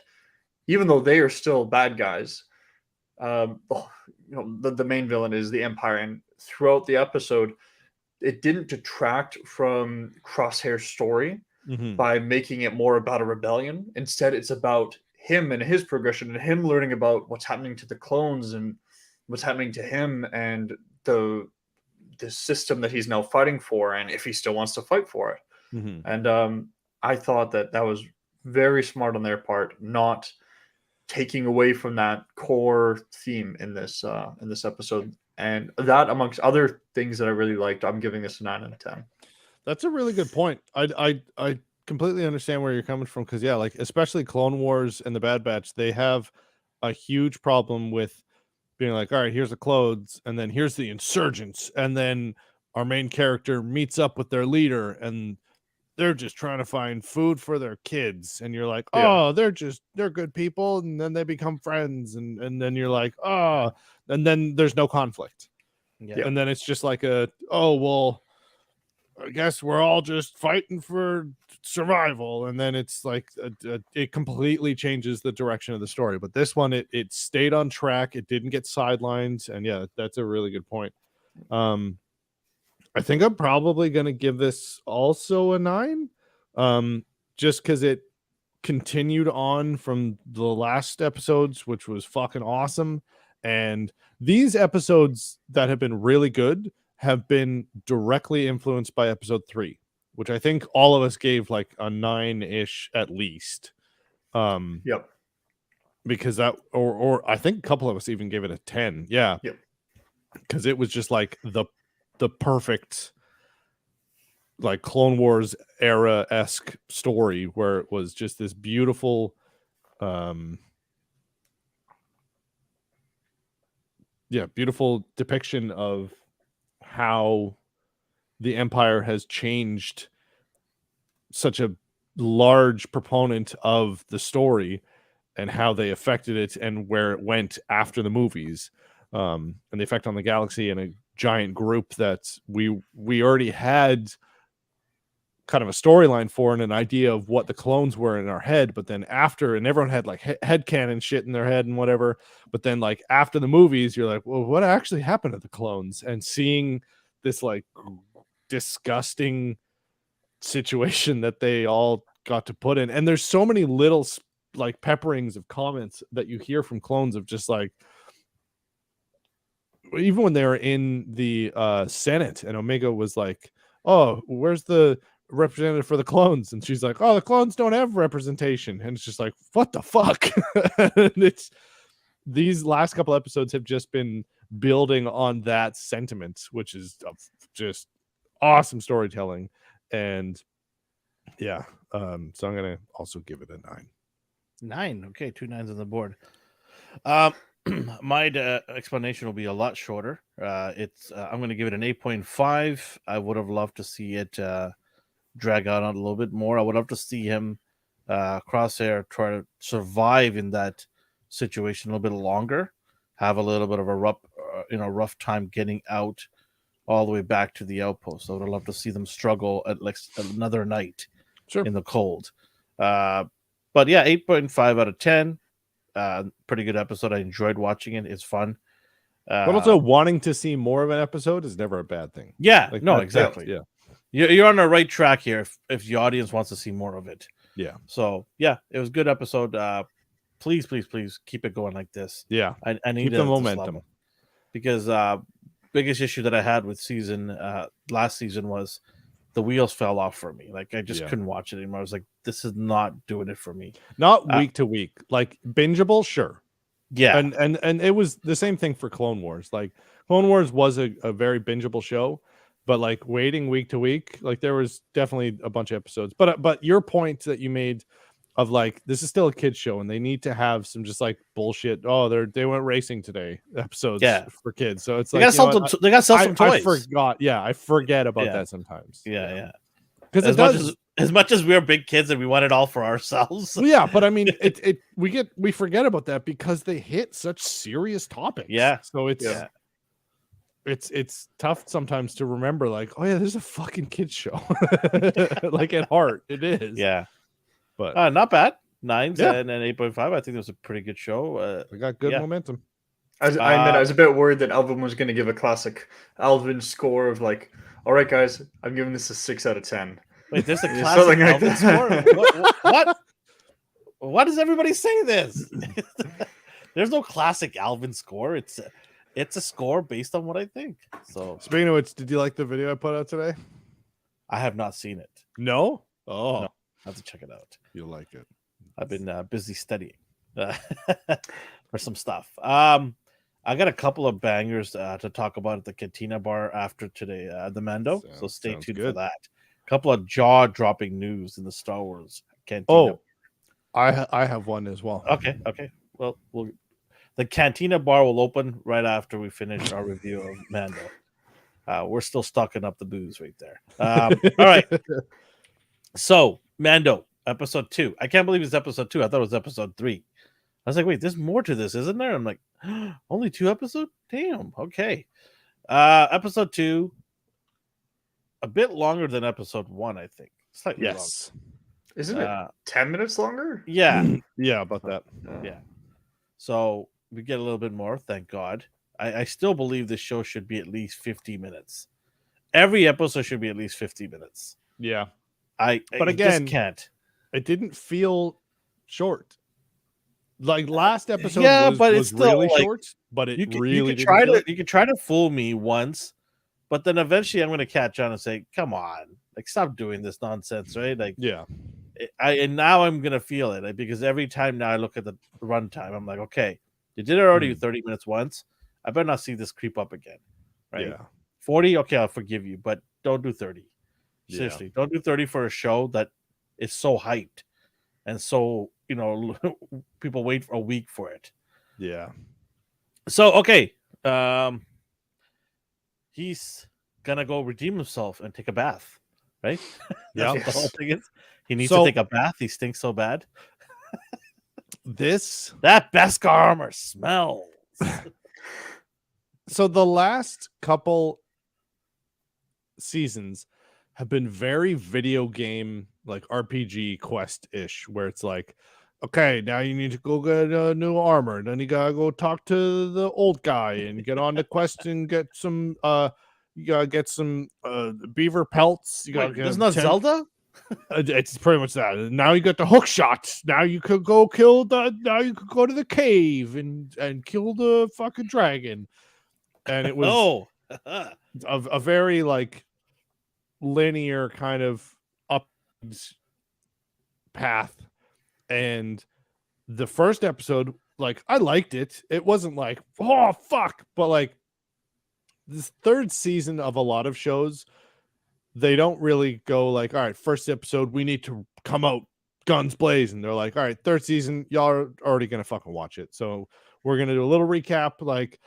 even though they are still bad guys, the main villain is the Empire, and throughout the episode, it didn't detract from Crosshair's story by making it more about a rebellion. Instead, it's about him and his progression, and him learning about what's happening to the clones and what's happening to him, and the system that he's now fighting for, and if he still wants to fight for it. And I thought that was very smart on their part, not taking away from that core theme in this episode. And that, amongst other things that I really liked, I'm giving this a 9 out of 10. That's a really good point. I completely understand where you're coming from, because yeah, like especially Clone Wars and the Bad Batch, they have a huge problem with being like, all right, here's the clothes, and then here's the insurgents, and then our main character meets up with their leader, and they're just trying to find food for their kids, and you're like, oh, they're good people, and then they become friends, and then you're like, oh, and then there's no conflict. And then it's just like oh well, I guess we're all just fighting for survival, and then it's like it completely changes the direction of the story. But this one, it stayed on track, it didn't get sidelined, and yeah, that's a really good point. I think I'm probably going to give this also a 9, just because it continued on from the last episodes, which was fucking awesome. And these episodes that have been really good have been directly influenced by episode 3, which I think all of us gave like a 9-ish at least. Because that, or I think a couple of us even gave it a 10. Yeah. Because it was just like the perfect like Clone Wars era-esque story where it was just this beautiful beautiful depiction of how the Empire has changed such a large proponent of the story and how they affected it and where it went after the movies, and the effect on the galaxy and a giant group that we already had kind of a storyline for and an idea of what the clones were in our head, but then after, and everyone had like headcanon shit in their head and whatever, but then like after the movies you're like, well, what actually happened to the clones? And seeing this like disgusting situation that they all got to put in, and there's so many little like pepperings of comments that you hear from clones of just like, even when they were in the Senate and Omega was like, oh, where's the representative for the clones? And she's like, oh, the clones don't have representation. And it's just like, what the fuck? And it's, these last couple episodes have just been building on that sentiment, which is just awesome storytelling. And yeah, so I'm gonna also give it a 9. Okay, 2 9s on the board. My explanation will be a lot shorter. It's I'm going to give it an 8.5. I would have loved to see it drag out on a little bit more. I would love to see him Crosshair try to survive in that situation a little bit longer, have a little bit of a rough time getting out all the way back to the outpost. I would love to see them struggle at like another night in the cold. But yeah, 8.5 out of 10. Pretty good episode. I enjoyed watching it. It's fun. But also wanting to see more of an episode is never a bad thing. Yeah, like exactly. Yeah. You're on the right track here if the audience wants to see more of it. Yeah. So yeah, it was a good episode. Please keep it going like this. Yeah. I need keep the momentum. Because biggest issue that I had with last season was the wheels fell off for me. Like I just couldn't watch it anymore. I was like, this is not doing it for me. Not week to week. Like bingeable, sure. Yeah. And it was the same thing for Clone Wars. Like Clone Wars was a very bingeable show, but like waiting week to week, like there was definitely a bunch of episodes. But your point that you made of like, this is still a kid's show and they need to have some just like bullshit. Oh, they went racing today episodes for kids. So it's they like, they got some toys. I forgot. Yeah. I forget about that sometimes. Yeah. Because as much as we're big kids and we want it all for ourselves. Yeah. But I mean, we forget about that because they hit such serious topics. Yeah. So it's tough sometimes to remember like, oh yeah, this is a fucking kid's show. Like at heart it is. Yeah. But not bad. 9s and an 8.5. I think it was a pretty good show. We got good momentum. I admit I was a bit worried that Alvin was going to give a classic Alvin score of like, all right, guys, I'm giving this a 6 out of 10. Wait, there's a classic Alvin score? What? Why does everybody say this? There's no classic Alvin score. It's a score based on what I think. So speaking of which, did you like the video I put out today? I have not seen it. No? Oh. No. I have to check it out. You'll like it. I've been busy studying for some stuff. I I got a couple of bangers to talk about at the Cantina bar after today, the Mando. So stay tuned for that. A couple of jaw-dropping news in the Star Wars Cantina. Oh, I have one as well. Okay. Well, the Cantina bar will open right after we finish our review of Mando. We're still stocking up the booze right there. All right. So, Mando, episode 2. I can't believe it's episode 2. I thought it was episode 3. I was like, wait, there's more to this, isn't there? I'm like, only 2 episodes? Damn. Okay. Episode 2, a bit longer than episode 1, I think. Slightly longer. Isn't it 10 minutes longer? Yeah. Yeah, about that. Yeah. So we get a little bit more, thank God. I still believe this show should be at least 50 minutes. Every episode should be at least 50 minutes. Yeah. But again, just can't. It didn't feel short. Like last episode was still really short, but it really didn't. You could try to fool me once, but then eventually I'm going to catch on and say, "Come on, like stop doing this nonsense, right?" Like, yeah. And now I'm going to feel it because every time now I look at the runtime, I'm like, okay, you did it already 30 minutes once. I better not see this creep up again, right? Yeah. 40, okay, I'll forgive you, but don't do 30. Seriously, don't do 30 for a show that is so hyped and so people wait for a week for it. Yeah. So okay, he's gonna go redeem himself and take a bath, right? Yeah. The whole thing is he needs to take a bath. He stinks so bad. That Beskar armor smells. So the last couple seasons have been very video game, like RPG quest-ish, where it's like, okay, now you need to go get a new armor. Then you gotta go talk to the old guy and get on the quest and get some you gotta get some beaver pelts. You gotta there's no Zelda? It's pretty much that. Now you got the hook shot. Now you could go now you could go to the cave and kill the fucking dragon. And it was a very like linear kind of up path. And the first episode, like, I liked it. It wasn't like, oh fuck, but like this third season of a lot of shows, they don't really go like, all right, first episode, we need to come out guns blazing. They're like, all right, third season, y'all are already gonna fucking watch it. So we're gonna do a little recap, like,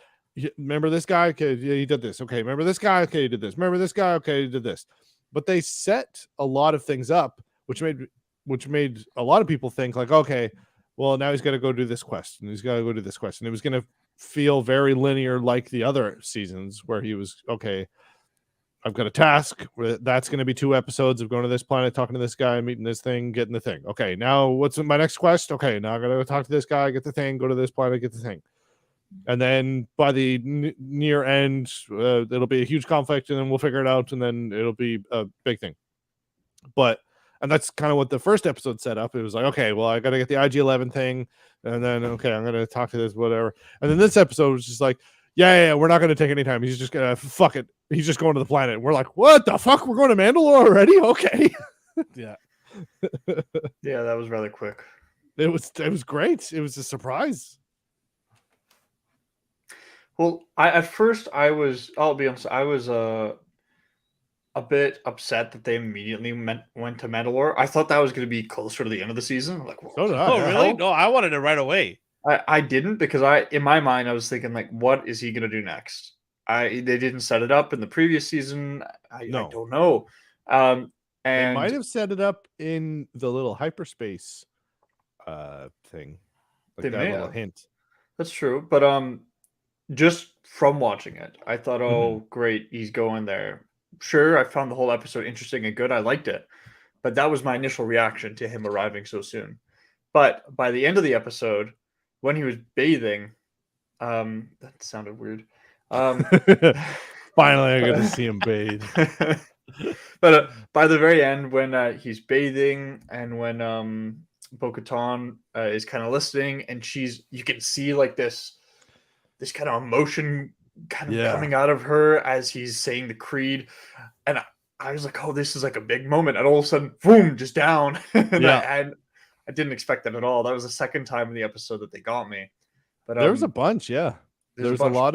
remember this guy? Okay, yeah, he did this. Okay, remember this guy? Okay, he did this. Remember this guy? Okay, he did this. But they set a lot of things up, which made a lot of people think like, okay, well, now he's got to go do this quest, and he's got to go do this quest, and it was going to feel very linear like the other seasons where he was, okay, I've got a task. That's going to be 2 episodes of going to this planet, talking to this guy, meeting this thing, getting the thing. Okay, now what's my next quest? Okay, now I got to go talk to this guy, get the thing, go to this planet, get the thing. And then by the near end, it'll be a huge conflict, and then we'll figure it out, and then it'll be a big thing. And that's kind of what the first episode set up. It was like, okay, well, I got to get the IG-11 thing, and then, okay, I'm going to talk to this, whatever. And then this episode was just like, yeah, we're not going to take any time. He's just going to, fuck it. He's just going to the planet. We're like, what the fuck? We're going to Mandalore already? Okay. Yeah. Yeah, that was rather quick. It was great. It was a surprise. Well, I'll be honest, I was a bit upset that they immediately went to Mandalore. I thought that was going to be closer to the end of the season. Like, really? No, I wanted it right away. I didn't, because in my mind I was thinking like, what is he going to do next? They didn't set it up in the previous season. I don't know. And they might have set it up in the little hyperspace thing. Like that little hint. That's true, but just from watching it, I thought, oh, great, he's going there. Sure, I found the whole episode interesting and good. I liked it. But that was my initial reaction to him arriving so soon. But by the end of the episode, when he was bathing, that sounded weird. Finally, I got to see him bathe. But by the very end, when he's bathing and when Bo-Katan is kind of listening, and you can see like this kind of emotion kind of coming out of her as he's saying the creed, and I was like, oh, this is like a big moment, and all of a sudden, boom, just down. And I didn't expect that at all. That was the second time in the episode that they got me. But there was a bunch, yeah. there's a lot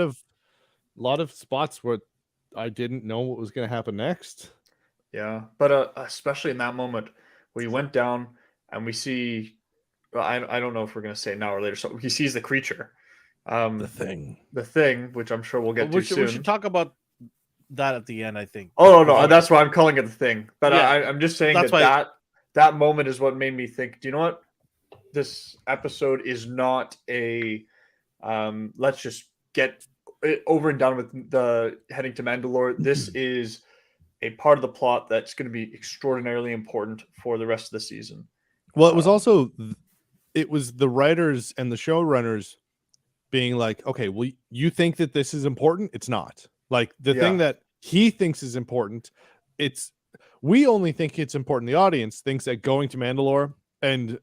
of spots where I didn't know what was going to happen next. Yeah, but especially in that moment, we went down and we see. Well, I don't know if we're going to say it now or later. So he sees the creature, The thing, which I'm sure we'll get to soon. We should talk about that at the end, I think. Oh no, that's why I'm calling it the thing. But Yeah, I'm just saying that moment is what made me think. Do you know what? This episode is not a let's just get it over and done with the heading to Mandalore. This is a part of the plot that's going to be extraordinarily important for the rest of the season. Well, it was also it was the writers and the showrunners being like, okay, well, you think that this is important? It's not. Like the thing that he thinks is important, we only think it's important. The audience thinks that going to Mandalore and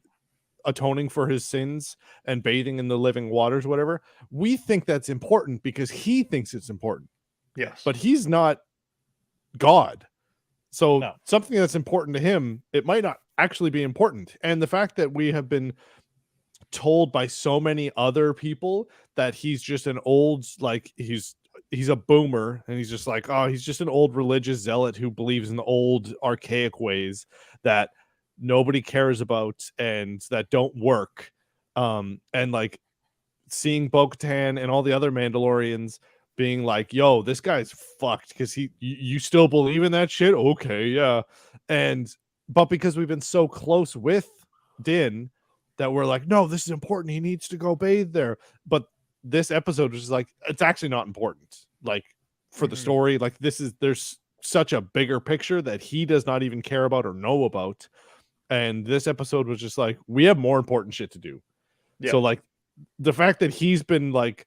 atoning for his sins and bathing in the living waters, whatever, we think that's important because he thinks it's important. Yes. But he's not God. So something that's important to him, it might not actually be important. And the fact that we have been told by so many other people that he's just an old, like he's a boomer and he's just like, oh, he's just an old religious zealot who believes in the old archaic ways that nobody cares about and that don't work. And like seeing Bo-Katan and all the other Mandalorians being like, yo, this guy's fucked because you still believe in that shit? Okay, yeah. But because we've been so close with Din that we're like, no, this is important. He needs to go bathe there. But this episode was just like, it's actually not important. Like for the story, like there's such a bigger picture that he does not even care about or know about. And this episode was just like, we have more important shit to do. Yeah. So like the fact that he's been like,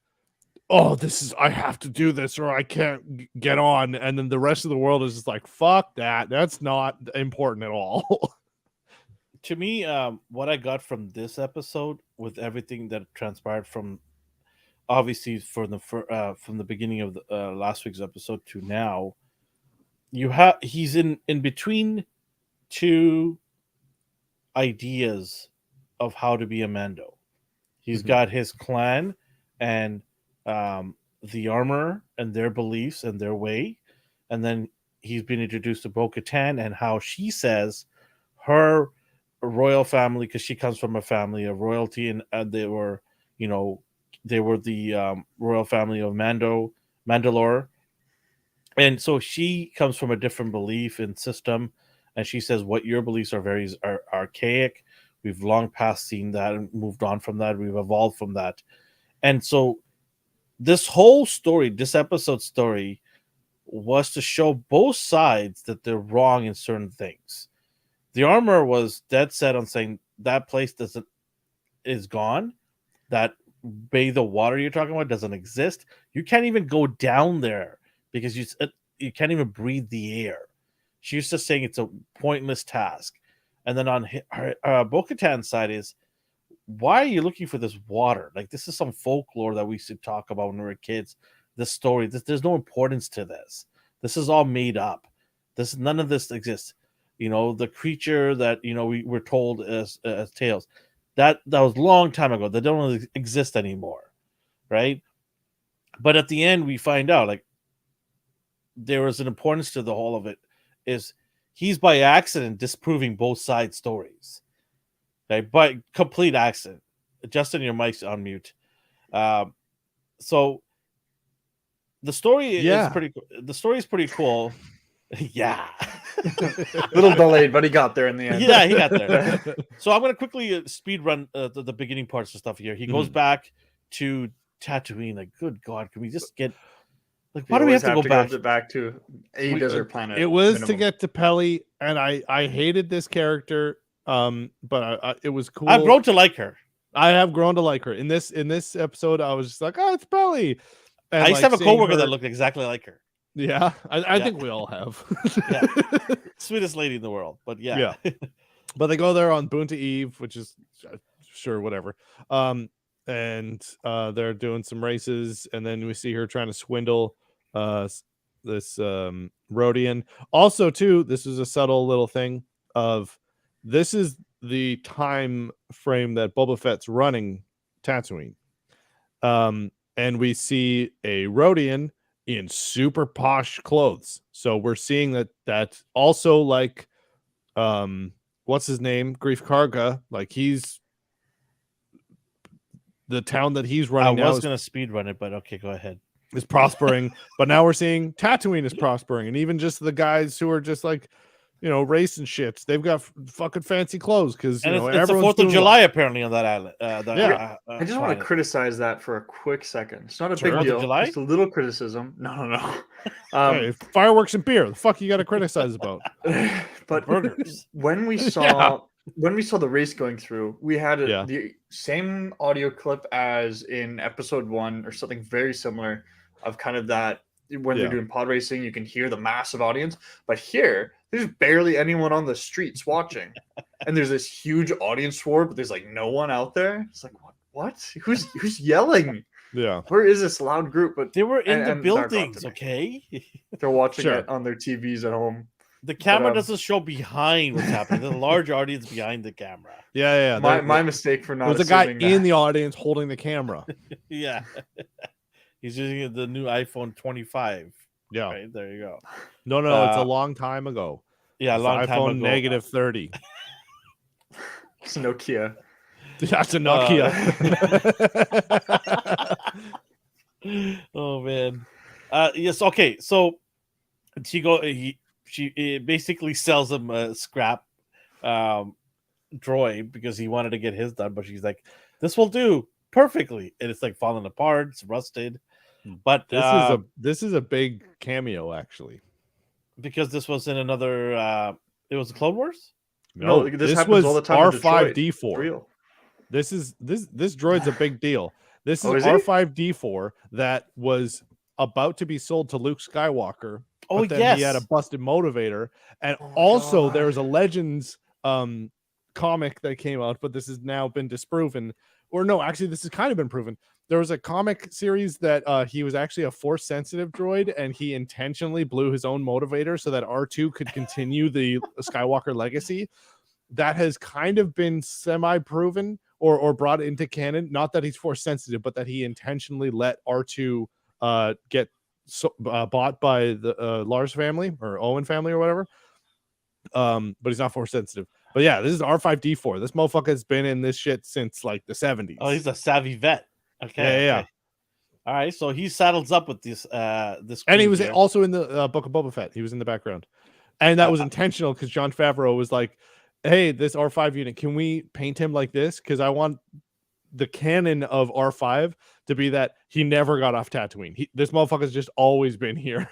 oh, I have to do this or I can't get on. And then the rest of the world is just like, fuck that. That's not important at all. To me, what I got from this episode with everything that transpired from obviously from the beginning of the last week's episode to now, he's in between two ideas of how to be a Mando. He's got his clan and the armor and their beliefs and their way, and then he's been introduced to Bo-Katan and how she says her royal family, because she comes from a family of royalty, and they were the royal family of Mandalore, and so she comes from a different belief and system, and she says what your beliefs are very archaic. We've long past seen that and moved on from that. We've evolved from that. And so this whole story, this episode story, was to show both sides that they're wrong in certain things. The armor was dead set on saying that place is gone. That bay the water you're talking about doesn't exist. You can't even go down there because you can't even breathe the air. She's just saying it's a pointless task. And then on Bo-Katan's side is, why are you looking for this water? Like, this is some folklore that we used to talk about when we were kids. This story, there's no importance to this. This is all made up. None of this exists. The creature that we were told as tales, that was a long time ago. They don't really exist anymore, right? But at the end, we find out like there was an importance to the whole of it. Is he's by accident disproving both sides' stories, okay? By complete accident. Justin, your mic's on mute. So the story is pretty. The story is pretty cool. Yeah. Little delayed, but he got there in the end. Yeah, he got there. So I'm going to quickly speed run the beginning parts of stuff here. He goes back to Tatooine. Like, good God, can we just get... Like, why do we have to go back to a desert planet? It was to get to Peli, and I hated this character, but it was cool. I've grown to like her. I have grown to like her. In this episode, I was just like, oh, it's Peli. And I used to have a coworker that looked exactly like her. Yeah, I think we all have. Yeah. Sweetest lady in the world, but yeah. But they go there on Boonta Eve, which is sure whatever. And they're doing some races, and then we see her trying to swindle this Rodian. Also, too, this is a subtle little thing of this is the time frame that Boba Fett's running Tatooine. and we see a Rhodian in super posh clothes. So we're seeing that also like what's his name? Grief Karga, like he's the town that he's running now. I was gonna speed run it, but okay, go ahead. Is prospering, but now we're seeing Tatooine is prospering, and even just the guys who are just like, race and shits, they've got fucking fancy clothes because it's the 4th of July apparently on that island. I just want to criticize that for a quick second. It's not a big deal. Just a little criticism. No. Hey, fireworks and beer. The fuck you got to criticize about? But when we saw the race going through, we had the same audio clip as in episode 1 or something very similar of kind of that when they're doing pod racing, you can hear the massive audience. But here, there's barely anyone on the streets watching. And there's this huge audience war, but there's like no one out there. It's like, what? Who's yelling? Yeah. Where is this loud group? But they were in the buildings, okay? They're watching it on their TVs at home. The camera doesn't show behind what's happening. There's a large audience behind the camera. Yeah. My mistake for not. There's a guy in the audience holding the camera. Yeah. He's using the new iPhone 25. Yeah. Right, there you go. No, it's a long time ago. Yeah, a long time ago. iPhone -30. It's a Nokia. That's a Nokia. Oh man. Yes. Okay. So she basically sells him a scrap droid because he wanted to get his done, but she's like, "This will do perfectly," and it's like falling apart. It's rusted. But this is a big cameo actually, because this was in another. It was the Clone Wars. No, this happens all the time. R5D4. This droid's a big deal. This is R5D4 that was about to be sold to Luke Skywalker. But then he had a busted motivator, and also there's a Legends comic that came out, but this has now been disproven. Or no, actually, this has kind of been proven. There was a comic series that he was actually a force-sensitive droid, and he intentionally blew his own motivator so that R2 could continue the Skywalker legacy. That has kind of been semi-proven or brought into canon. Not that he's force-sensitive, but that he intentionally let R2 get bought by the Lars family or Owen family or whatever. But he's not force-sensitive. But yeah, this is R5D4. This motherfucker has been in this shit since like the 70s. Oh, he's a savvy vet. Okay. Yeah. All right, so he saddles up with this. And he was also in the Book of Boba Fett. He was in the background, and that was intentional because Jon Favreau was like, "Hey, this R5 unit, can we paint him like this? Because I want the canon of R5 to be that he never got off Tatooine. This motherfucker's just always been here."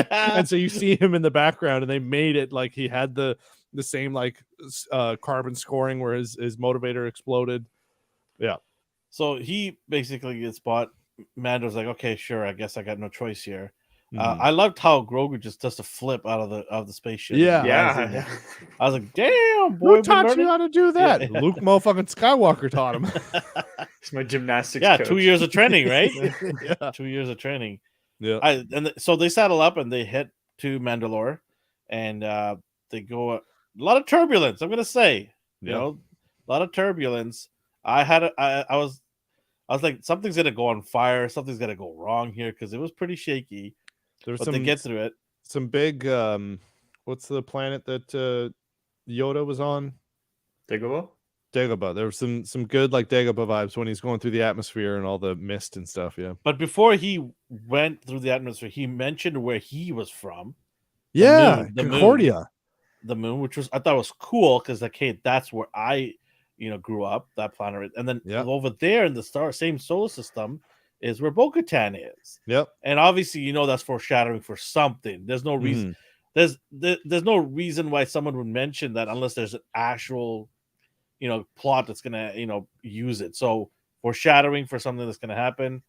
And so you see him in the background, and they made it like he had the same like carbon scoring where his motivator exploded. Yeah. So he basically gets bought. Mando's like, okay, sure, I guess I got no choice here. I loved how Grogu just does a flip out of the spaceship. Yeah. I was like, damn, boy, who taught you how to do that? Yeah. Luke motherfucking Skywalker taught him. It's my gymnastics. Yeah, coach. 2 years of training, right? Yeah. 2 years of training. Yeah. So they saddle up and they head to Mandalore, and they go a lot of turbulence. I'm gonna say, a lot of turbulence. I was like, something's gonna go on fire. Something's gonna go wrong here because it was pretty shaky. But they get through it. Some big, what's the planet that Yoda was on? Dagobah. There was some good like Dagobah vibes when he's going through the atmosphere and all the mist and stuff. Yeah. But before he went through the atmosphere, he mentioned where he was from. The Concordia. The moon, which I thought was cool because like, hey, that's where I grew up, that planet. And then over there in the same solar system is where Bo-Katan is. Yep. And obviously, that's foreshadowing for something. There's no reason. There's no reason why someone would mention that unless there's an actual, plot that's gonna, use it. So foreshadowing for something that's gonna happen.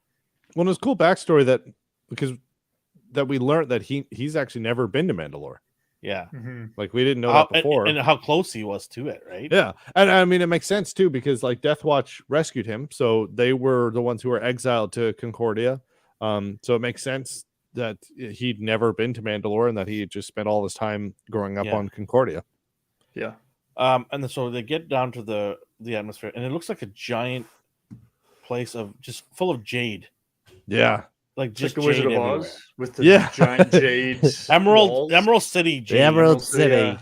Well, there's cool backstory that we learned that he's actually never been to Mandalore. Yeah. Mm-hmm. Like we didn't know that before. And how close he was to it, right? Yeah. And I mean, it makes sense too, because like Death Watch rescued him. So they were the ones who were exiled to Concordia. So it makes sense that he'd never been to Mandalore and that he had just spent all his time growing up on Concordia. Yeah. And then so they get down to the atmosphere, and it looks like a giant place of just full of jade. Yeah. Like just the Wizard of everywhere. Oz with the giant jade Emerald City jade. Emerald City.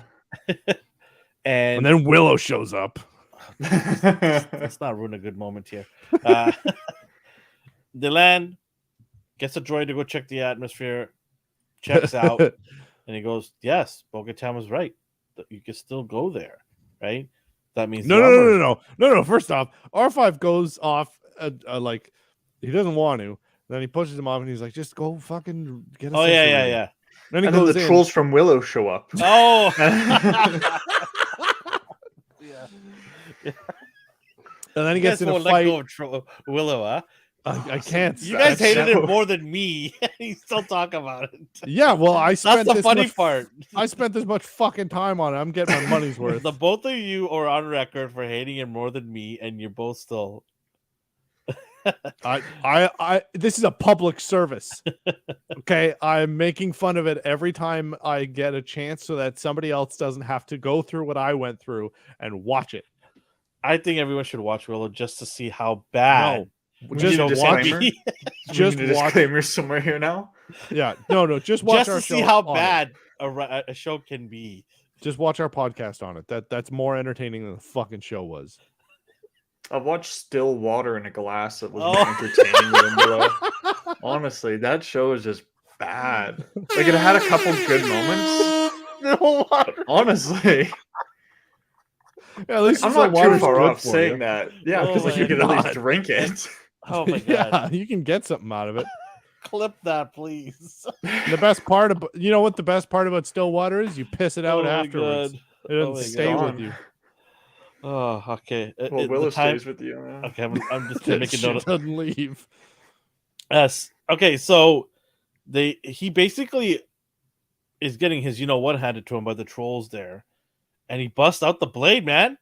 And then Willow shows up. Let's not ruin a good moment here. They land, gets a droid to go check the atmosphere, checks out, and he goes, "Yes, Bo-Katan was right. You can still go there, right? That means no. First off, R5 goes off like he doesn't want to. Then he pushes him off, and he's like, "Just go, fucking get a." Oh yeah. Then he and goes then the in. trolls from Willow show up. Oh. And then he gets in a fight. Let go of Willow, huh? I can't. You guys hated it more than me. You still talk about it. Yeah, well, That's the funny part. I spent this much fucking time on it. I'm getting my money's worth. The both of you are on record for hating it more than me, and you're both still. This is a public service. Okay, I'm making fun of it every time I get a chance, so that somebody else doesn't have to go through what I went through and watch it. I think everyone should watch Willow just to see how bad. No, just watch. Just watch. Disclaimer somewhere here now. Yeah, no. Just watch just our to show see how bad a show can be. Just watch our podcast on it. That's more entertaining than the fucking show was. I've watched still water in a glass that was more entertaining than Willow. Honestly, that show is just bad. Like it had a couple good moments. No water. Honestly. Yeah, at least I'm not too far off saying that. Yeah, because like you can at least drink it. Oh my god. Yeah, you can get something out of it. Clip that, please. The best part about the best part about still water is you piss it out afterwards. God. It doesn't stay with you. Oh, okay. Well, Willow stays with you. Okay, I'm just gonna make a note. Doesn't leave. Yes. Okay, so he basically is getting his handed to him by the trolls there, and he busts out the blade, man.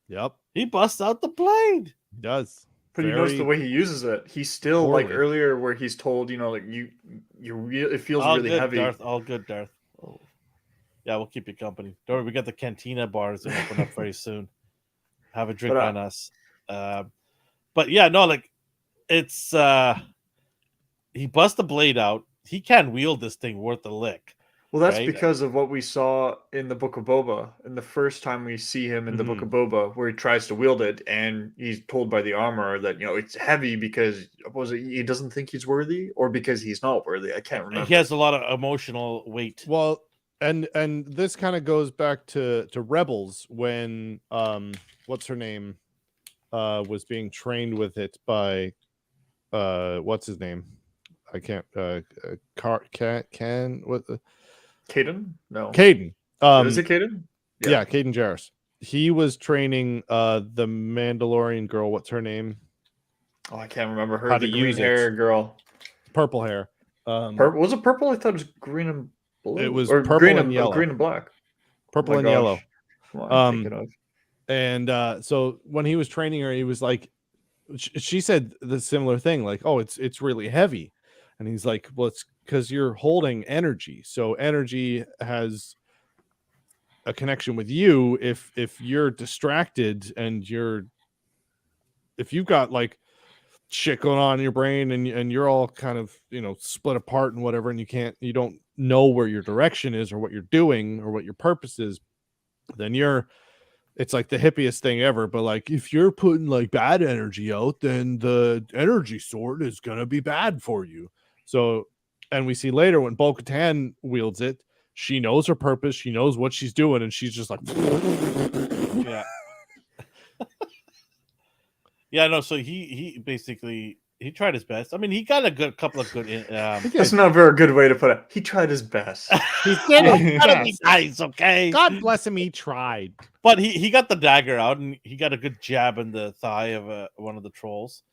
Yep. He busts out the blade. He does. But you notice the way he uses it. He's still poorly. Like earlier, where he's told, like it feels all really good, heavy. Darth, all good, Darth. Oh. Yeah, we'll keep you company. Don't worry, we got the Cantina bars that open up very soon. Have a drink on us. But yeah, no, like it's he busts the blade out. He can't wield this thing worth a lick. Well, that's because of what we saw in the Book of Boba. And the first time we see him in the Book of Boba, where he tries to wield it, and he's told by the armorer that it's heavy because he doesn't think he's worthy, or because he's not worthy. I can't remember. He has a lot of emotional weight. Well, and this kind of goes back to Rebels when what's her name was being trained with it by what's his name? I can't what the Caden? No. Caden. Is it Caden? Yeah, Caden Jarrus. He was training the Mandalorian girl. What's her name? Oh, I can't remember her. The green hair girl. Purple hair. Purple. Was it purple? I thought it was green and blue. It was purple green and yellow. Green and black. Purple and yellow. What am I thinking of? And so when he was training her, he was like, she said the similar thing, like, "Oh, it's really heavy," and he's like, "Well, it's because you're holding energy. So energy has a connection with you. If you're distracted and if you've got like shit going on in your brain and you're all kind of split apart and whatever, and you don't know where your direction is or what you're doing or what your purpose is, then it's like the hippiest thing ever. But like if you're putting like bad energy out, then the energy sword is gonna be bad for you." So, and we see later when Bo-Katan wields it, she knows her purpose, she knows what she's doing, and she's just like, yeah. Yeah, no. So he basically he tried his best. I mean, he got a couple of good. That's not a very good way to put it. He tried his best. He did it. Nice, okay. God bless him. He tried, but he got the dagger out and he got a good jab in the thigh of one of the trolls.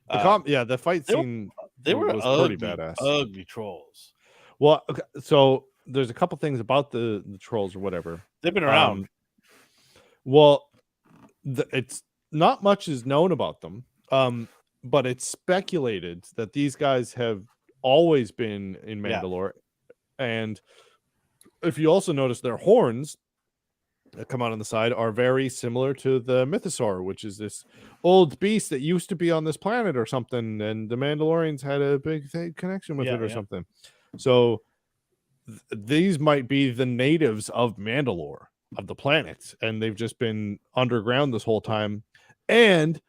The fight scene. They were was ugly, pretty badass. Ugly trolls. Well, okay, so there's a couple things about the trolls or whatever. They've been around. It's not much is known about them. But it's speculated that these guys have always been in Mandalore. Yeah. And if you also notice their horns that come out on the side are very similar to the Mythosaur, which is this old beast that used to be on this planet or something, and the Mandalorians had a big connection with it or something. So these might be the natives of Mandalore, of the planet, and they've just been underground this whole time. And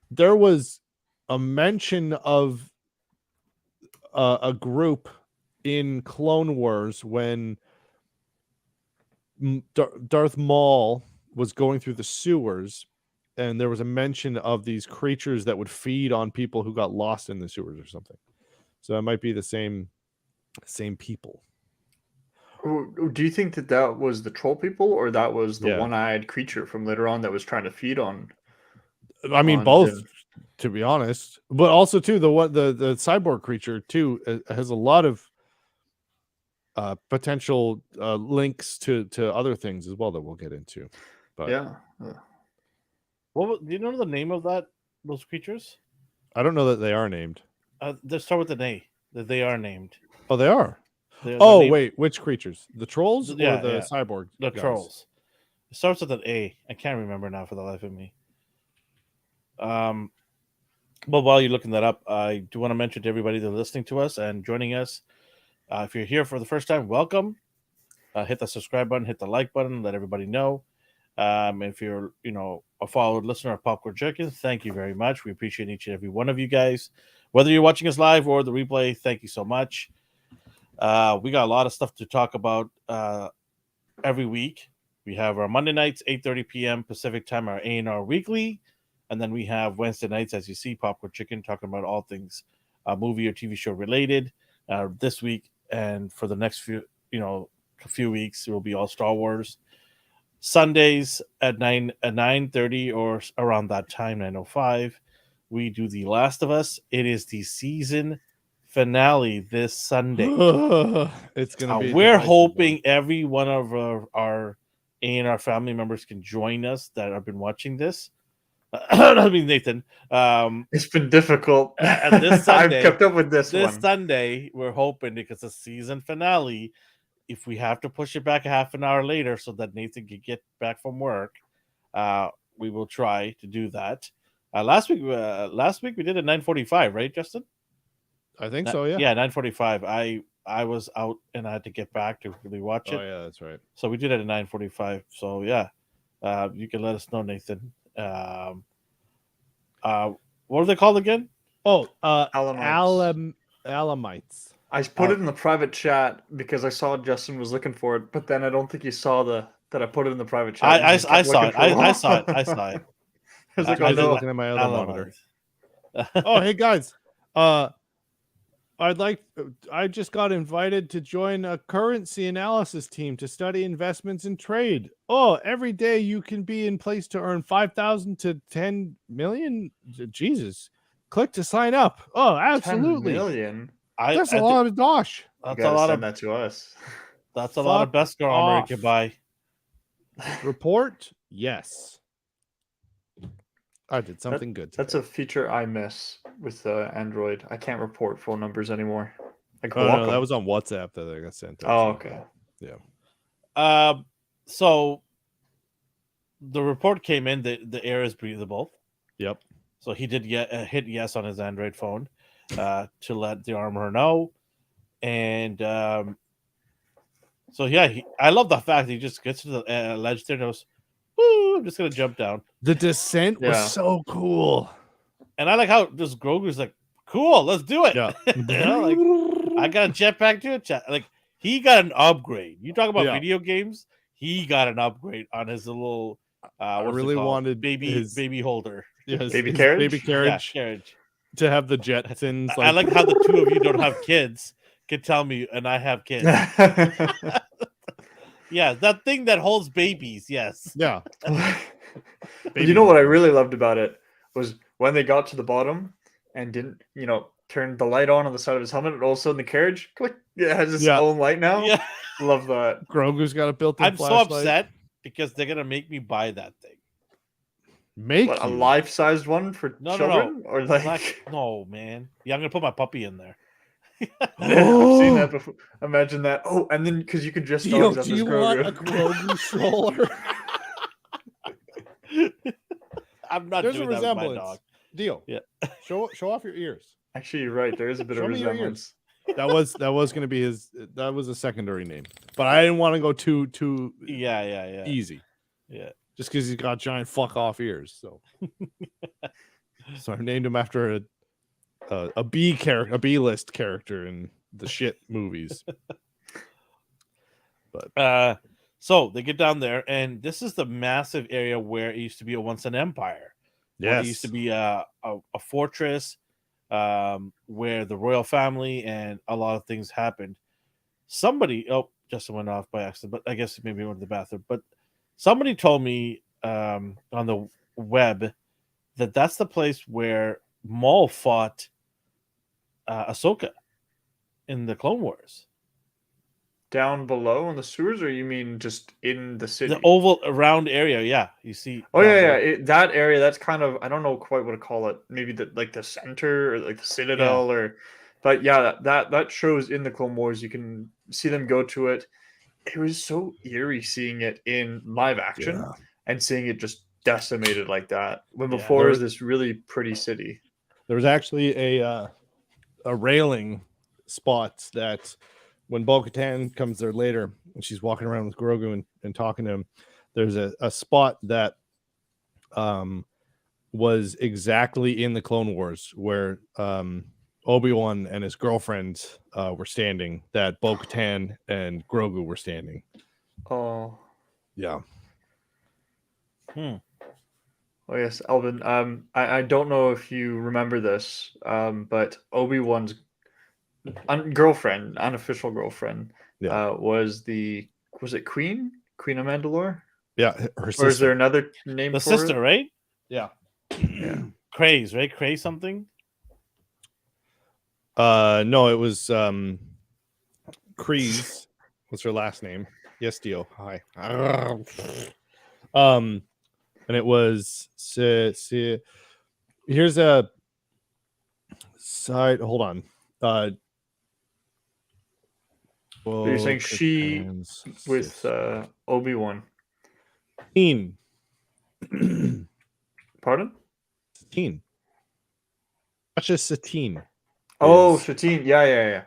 there was a mention of a group in Clone Wars when Darth Maul was going through the sewers, and there was a mention of these creatures that would feed on people who got lost in the sewers or something. So it might be the same people. Do you think that was the troll people, or that was the one-eyed creature from later on that was trying to feed on? I mean, both, to be honest. But also too, the cyborg creature too has a lot of potential links to other things as well that we'll get into. But do you know the name of those creatures? I don't know that they are named. They start with an A. That they are named. Oh, they are. Wait, which creatures? The trolls or the cyborg? The guys? Trolls. It starts with an A. I can't remember now for the life of me. But while you're looking that up, I do want to mention to everybody that's listening to us and joining us. If you're here for the first time, welcome. Hit the subscribe button, hit the like button, let everybody know. If you're, a followed listener of Popcorn Chicken, thank you very much. We appreciate each and every one of you guys. Whether you're watching us live or the replay, thank you so much. We got a lot of stuff to talk about every week. We have our Monday nights, 8:30 p.m. Pacific time, our A&R Weekly. And then we have Wednesday nights, as you see, Popcorn Chicken, talking about all things movie or TV show related. This week and for the next few weeks, it will be all Star Wars. Sundays at 9:30 or around that time, 9:05, we do The Last of Us. It is the season finale this Sunday. It's gonna be. We're hoping every one of our family members can join us that have been watching this. I mean, Nathan. It's been difficult. And this Sunday, I've kept up with this one. This Sunday, we're hoping, because the season finale, if we have to push it back a half an hour later so that Nathan can get back from work, we will try to do that. Last week we did at 9:45, right, Justin? I think so. Yeah. Yeah, 9:45. I was out and I had to get back to really watch it. Oh yeah, that's right. So we did it at 9:45. So yeah, you can let us know, Nathan. What are they called again? Alamites. I put it in the private chat because I saw Justin was looking for it, but then I don't think he saw that I put it in the private chat. I saw it. I saw it. I saw it. I was like, I was looking at my other monitor. Oh, hey guys. I just got invited to join a currency analysis team to study investments and trade. Oh, every day you can be in place to earn 5,000 to 10 million. Jesus. Click to sign up. Oh, absolutely. 10 million. That's a lot of dosh. That's a lot of that to us. That's a lot of Beskar armor you can buy. Report? Yes. I did something good today. That's a feature I miss with Android. I can't report phone numbers anymore. No, that was on WhatsApp that I got sent. Oh, okay. Yeah. So the report came in that the air is breathable. Yep. So he did hit yes on his Android phone to let the armor know. And so yeah, I love the fact that he just gets to the ledge there and goes, "Woo, I'm just gonna jump down." The descent was so cool. And I like how this Grogu's like, "Cool, let's do it." Yeah. Like, I got a jetpack to it. Like, he got an upgrade. You talk about video games, he got an upgrade on his little I really wanted baby holder. Yes, baby carriage? Baby carriage. Yeah, carriage. To have the Jetsons. I like how the two of you don't have kids can tell me, and I have kids. Yeah, that thing that holds babies. Yes. Yeah. You know what I really loved about it was when they got to the bottom and didn't, turn the light on the side of his helmet, and all of a sudden the carriage, click, it has its own light now. Yeah. Love that. Grogu's got a built-in flashlight. I'm so upset because they're gonna make me buy that thing. A life-sized one for children? No. Or like... No, man. Yeah, I'm gonna put my puppy in there. I've seen that before. Imagine that. Oh, and then because you could dress dogs up do as you Grogu. want a Grogu stroller? I'm not There's doing a that with my resemblance. dog. Deal. Yeah. Show off your ears. Actually, you're right. There is a bit of resemblance. That was going to be his. That was a secondary name, but I didn't want to go too Yeah. easy. Yeah. Just because he's got giant fuck off ears, so so I named him after a B character, a B list character in the shit movies. But so they get down there, and this is the massive area where it used to be once an empire. Yes, it used to be a fortress where the royal family and a lot of things happened. Justin went off by accident, but I guess maybe he went to the bathroom. But somebody told me on the web that that's the place where Maul fought Ahsoka in the Clone Wars. Down below in the sewers, or you mean just in the city? The oval round area, yeah. You see. Oh yeah. That area. That's kind of, I don't know quite what to call it. Maybe the center or like the citadel, but yeah, that shows in the Clone Wars. You can see them go to it. It was so eerie seeing it in live action and seeing it just decimated like that. When before it was this really pretty city. There was actually a railing spot that when Bo-Katan comes there later and she's walking around with Grogu and talking to him, there's a spot that was exactly in the Clone Wars where Obi-Wan and his girlfriend were standing, that Bo-Katan and Grogu were standing. Oh. Yeah. Oh yes, Elvin. I don't know if you remember this, but Obi-Wan's girlfriend, unofficial girlfriend, was it Queen of Mandalore? Yeah, her sister. Or is there another name? The for sister, it? right? Yeah. Craze, right? Craze something. No, it was Kreese. What's her last name? Yes, Dio. Hi. And it was here's a side. Hold on. So you're saying she with Obi-Wan? Satine. Pardon? Satine. That's just Satine. Oh, Satine. Yeah.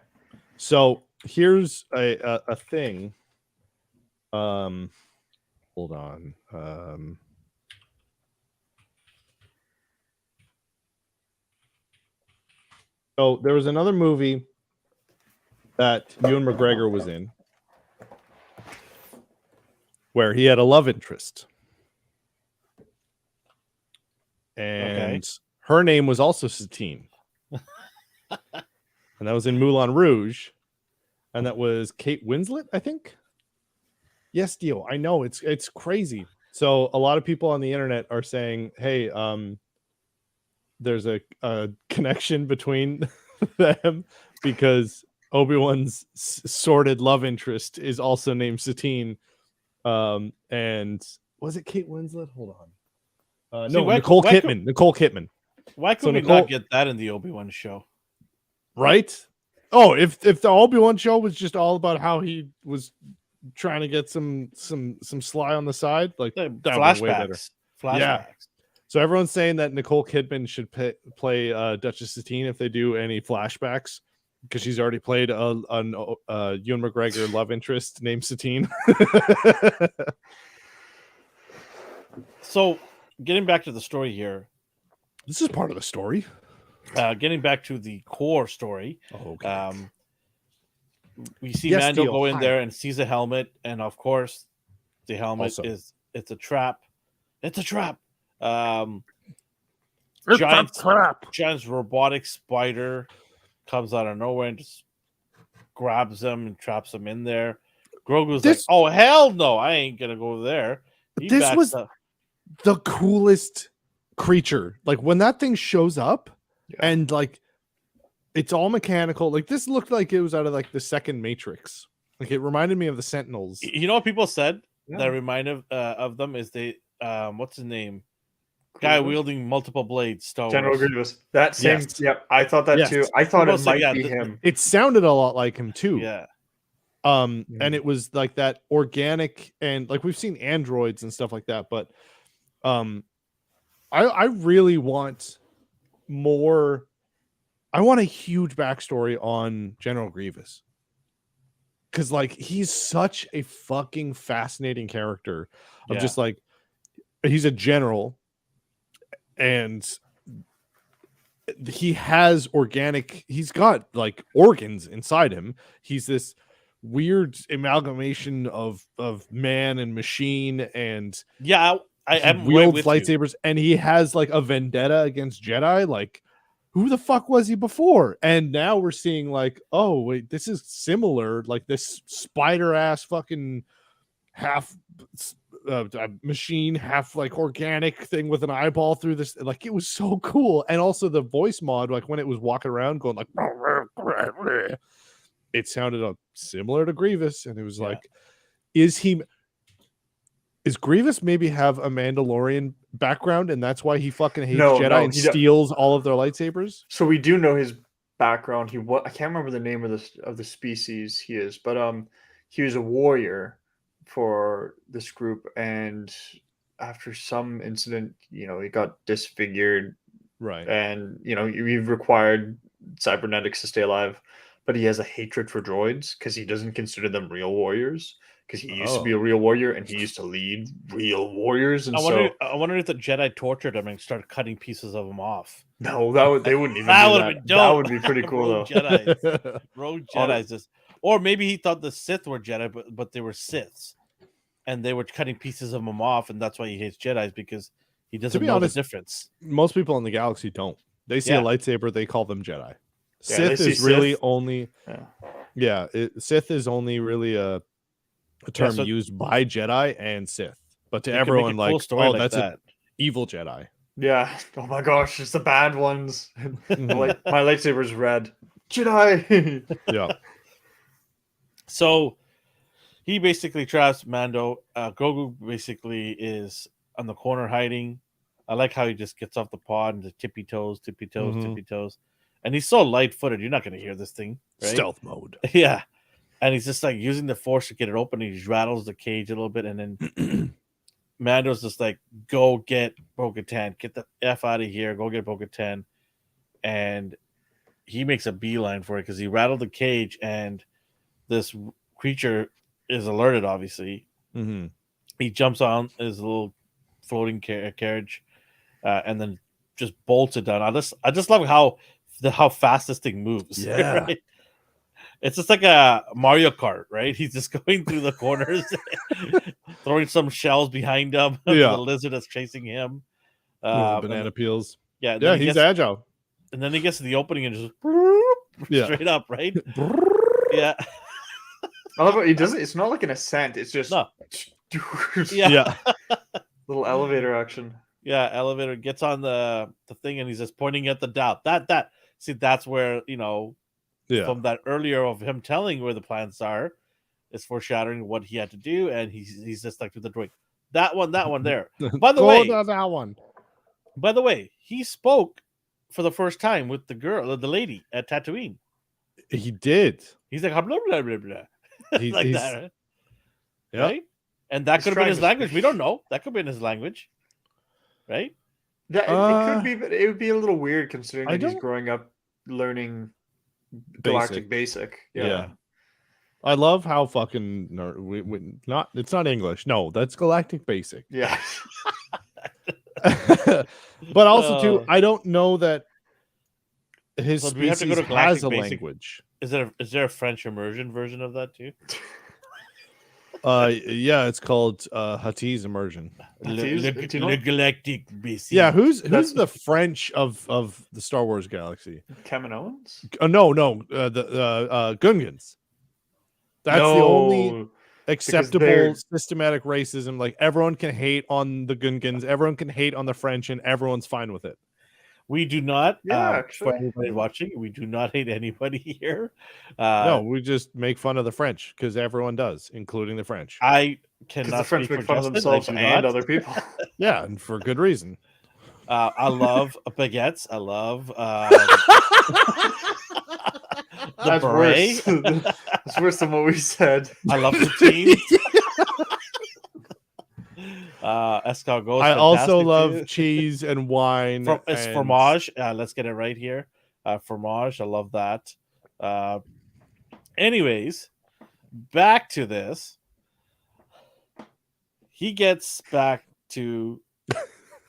So here's a thing. Hold on. So there was another movie that Ewan McGregor was in where he had a love interest. And her name was also Satine. And that was in Moulin Rouge. And that was Kate Winslet, I think. Yes, Dio. I know it's crazy. So a lot of people on the internet are saying, hey, there's a connection between them because Obi-Wan's sordid love interest is also named Satine. And was it Kate Winslet? Hold on. No, Nicole Kidman. Nicole Kidman. Why could we not get that in the Obi-Wan show? Right? Oh, if the Obi-Wan show was just all about how he was trying to get some sly on the side, like flashbacks. Yeah. So everyone's saying that Nicole Kidman should play Duchess Satine if they do any flashbacks, because she's already played a Ewan McGregor love interest named Satine. So, getting back to the story here. This is part of the story. Getting back to the core story. Okay. We see Mando go in there and sees a helmet, and of course, the helmet it's a trap. It's a trap. Giant robotic spider comes out of nowhere and just grabs him and traps him in there. Grogu's like, "Oh hell no, I ain't gonna go there." This was the coolest creature. Like when that thing shows up, and like it's all mechanical. Like this looked like it was out of like the second Matrix. Like it reminded me of the Sentinels. You know what people said that reminded of them is they what's his name? guy wielding multiple blades. Star Wars. General Grievous. That same. Yes. Yep, I thought that too. I thought it might be him. It sounded a lot like him too. Yeah. And it was like that organic, and like we've seen androids and stuff like that, but I really want more. I want a huge backstory on General Grievous, because like he's such a fucking fascinating character of just like, he's a general and he's got like organs inside him. He's this weird amalgamation of man and machine, and I wields lightsabers, and he has like a vendetta against Jedi. Like, who the fuck was he before? And now we're seeing like, oh wait, this is similar. Like this spider ass fucking half machine, half like organic thing with an eyeball through this. Like, it was so cool. And also the voice mod, like when it was walking around going like, it sounded similar to Grievous, and it was like, is Grievous maybe have a Mandalorian background, and that's why he fucking hates Jedi and steals all of their lightsabers? So we do know his background. I can't remember the name of the species he is, but he was a warrior for this group, and after some incident, he got disfigured, right? And he required cybernetics to stay alive, but he has a hatred for droids because he doesn't consider them real warriors. Because he used to be a real warrior, and he used to lead real warriors. And I wonder if the Jedi tortured him and started cutting pieces of him off. No, they wouldn't even. That do would that. have been dope. That would be pretty cool, though. Rogue Jedi's or maybe he thought the Sith were Jedi, but they were Siths, and they were cutting pieces of him off, and that's why he hates Jedi's, because he doesn't know the difference. Most people in the galaxy don't. They see a lightsaber, they call them Jedi. Sith is Sith. really only. Sith is only really a term used by Jedi and Sith, but to everyone, like, oh, that's an evil Jedi. Yeah. Oh my gosh, it's the bad ones. My lightsaber's red. Jedi. Yeah. So he basically traps Mando. Grogu basically is on the corner hiding. I like how he just gets off the pod and the tippy toes, and he's so light-footed. You're not going to hear this thing, right? Stealth mode. Yeah. And he's just like using the force to get it open. He rattles the cage a little bit, and then Mando's just like, "Go get Bo-Katan. Get the F out of here. Go get Bo-Katan." And he makes a beeline for it because he rattled the cage, and this creature is alerted. Obviously, he jumps on his little floating carriage, and then just bolts it down. I just love how fast this thing moves. Yeah. Right? It's just like a Mario Kart, right? He's just going through the corners, throwing some shells behind him. The lizard that's chasing him. Banana peels. Yeah, he's agile. And then he gets to the opening and just straight up, right? Yeah. I love it. He doesn't. It's not like an ascent. It's just little elevator action. Yeah, elevator gets on the thing, and he's just pointing at the doubt. That's where from that earlier of him telling where the plants are, is foreshadowing what he had to do, and he's just like to the droid. That one there. By the way, that one. By the way, he spoke for the first time with the girl, the lady at Tatooine. He did. He's like blah blah blah blah, like that, right? Yeah. Right? And that could have been his language. We don't know. That could be in his language, right? Yeah, it could be, but it would be a little weird considering that he's growing up learning Galactic Basic. Yeah. I love how fucking it's not English. No, that's Galactic Basic. Yeah. But also too, I don't know that his species has a language. Is there a French immersion version of that too? Yeah, it's called Huttese immersion. Le Galactic Basic. Yeah, who's the French of the Star Wars galaxy? Kaminoans? No, the Gungans. That's the only acceptable systematic racism. Like, everyone can hate on the Gungans, everyone can hate on the French, and everyone's fine with it. We do not. For anybody watching, we do not hate anybody here. No, we just make fun of the French because everyone does, including the French. I cannot. The French make fun of themselves and other people. Yeah, and for good reason. I love baguettes. I love the That's beret. worse. That's worse than what we said. I love poutine. Escargot. I also love too. cheese and wine. It's and... fromage. Let's get it right here. Fromage. I love that. Anyways, back to this. He gets back to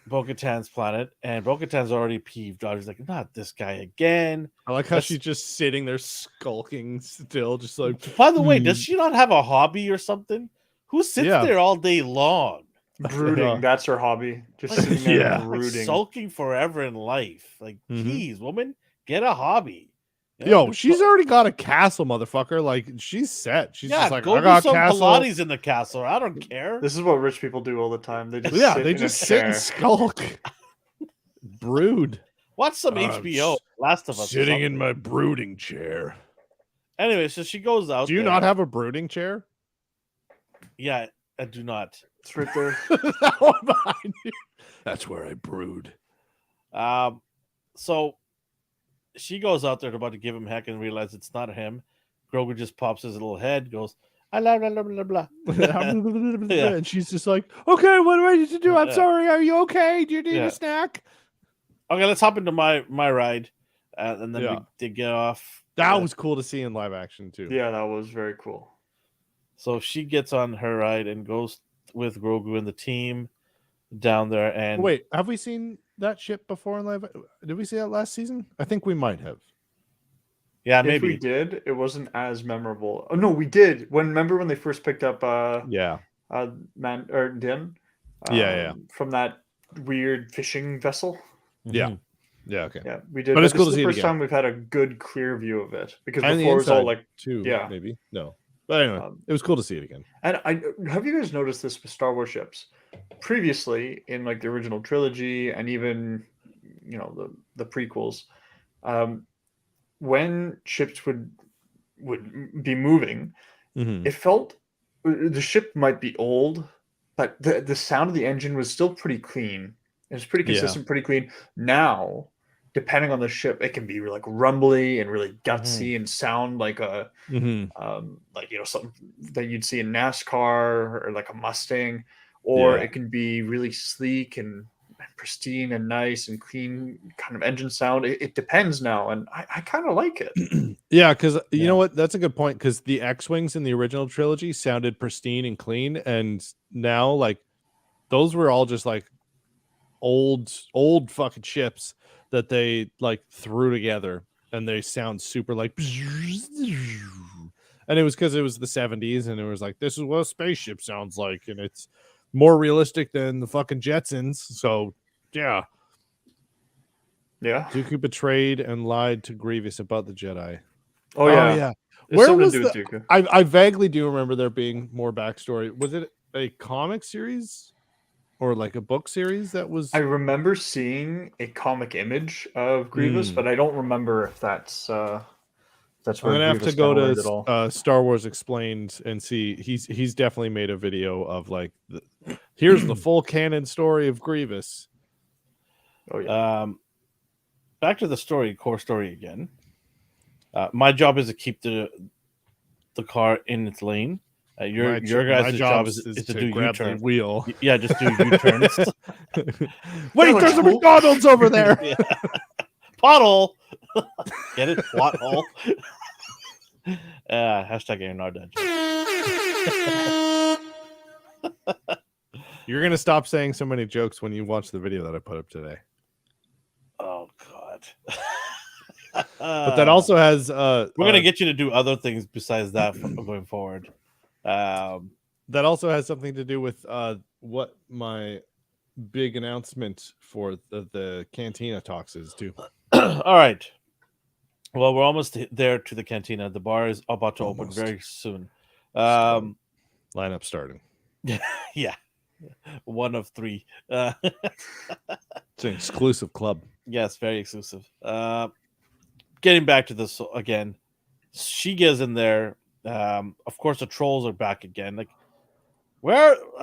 Bo-Katan's planet, and Bo-Katan's already peeved. I was like, not this guy again. I like how she's just sitting there skulking still, just like. By the way, does she not have a hobby or something? Who sits there all day long? Brooding. That's her hobby. Just sitting there brooding. Like sulking forever in life. Like, geez, woman, get a hobby. Yo, she's already got a castle, motherfucker. Like, she's set. She's just like, go I got do some castle. Pilates in the castle. I don't care. This is what rich people do all the time. They just sit and skulk. Brood. Watch some HBO. Last of Us. Sitting in my brooding chair. Anyway, so she goes out. Do you not have a brooding chair? Yeah, I do not. It's right there. That one behind you. That's where I brood. So she goes out there about to give him heck and realize it's not him. Grogu just pops his little head, goes, blah, blah, blah, blah, blah. And she's just like, okay, what do I need to do? I'm sorry. Are you okay? Do you need a snack? Okay, let's hop into my ride. And then we did get off. That was cool to see in live action, too. Yeah, that was very cool. So she gets on her ride and goes with Grogu and the team down there. And wait, have we seen that ship before in live? Did we see that last season? I think we might have. Yeah, maybe if we did. It wasn't as memorable. Oh no, we did. Remember when they first picked up Man or Din? From that weird fishing vessel. Yeah. Yeah. Okay. Yeah, we did. But it's cool to see the it first again. time we've had a good clear view of it, because and before it was all like maybe no. But anyway, it was cool to see it again. And have you guys noticed this with Star Wars ships? Previously, in like the original trilogy and even the prequels, when ships would be moving, it felt the ship might be old, but the sound of the engine was still pretty clean. It was pretty consistent, pretty clean. Now, depending on the ship, it can be like rumbly and really gutsy and sound like a something that you'd see in NASCAR or like a Mustang, or it can be really sleek and pristine and nice and clean kind of engine sound. It depends now, and I kind of like it. Yeah, because you know what? That's a good point, because the X-Wings in the original trilogy sounded pristine and clean, and now like those were all just like old fucking ships that they like threw together, and they sound super like, and it was because it was the 70s, and it was like, this is what a spaceship sounds like, and it's more realistic than the fucking Jetsons. So yeah. Dooku betrayed and lied to Grievous about the Jedi. Oh yeah. Where was Dooku? I vaguely do remember there being more backstory. Was it a comic series or like a book series that was? I remember seeing a comic image of Grievous, but I don't remember if that's where I'm gonna have to go to Star Wars Explained and see. He's definitely made a video of like, here's the full canon story of Grievous. Oh yeah. Back to the core story again. My job is to keep the car in its lane. Your guys' job is to do U-turns. Wheel. Yeah, just do U-turns. Wait, there's a McDonald's over there. Pothole. Get it? Pothole. Hashtag A&R Dungeon. You're gonna stop saying so many jokes when you watch the video that I put up today. Oh God. But that also has we're gonna get you to do other things besides that going forward. That also has something to do with what my big announcement for the Cantina talks is too. All right. Well, we're almost there to the Cantina. The bar is about to open very soon. Lineup starting. Yeah. One of 3. It's an exclusive club. Yes, very exclusive. Getting back to this again, she gets in there. Of course, the trolls are back again. Like,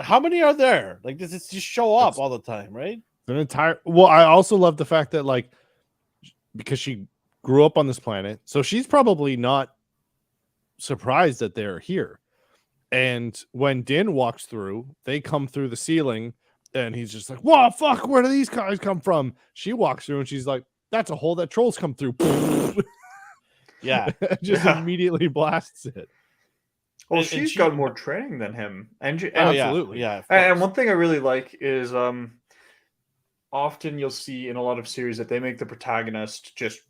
how many are there? Like, this is just show up all the time, right? an entire. Well, I also love the fact that like because she grew up on this planet, so she's probably not surprised that they're here. And when Din walks through, they come through the ceiling, and he's just like, "Whoa, fuck! Where do these guys come from?" She walks through, and she's like, "That's a hole that trolls come through." Yeah, just immediately blasts it. Well, she's got more training than him, and absolutely, yeah. And one thing I really like is often you'll see in a lot of series that they make the protagonist just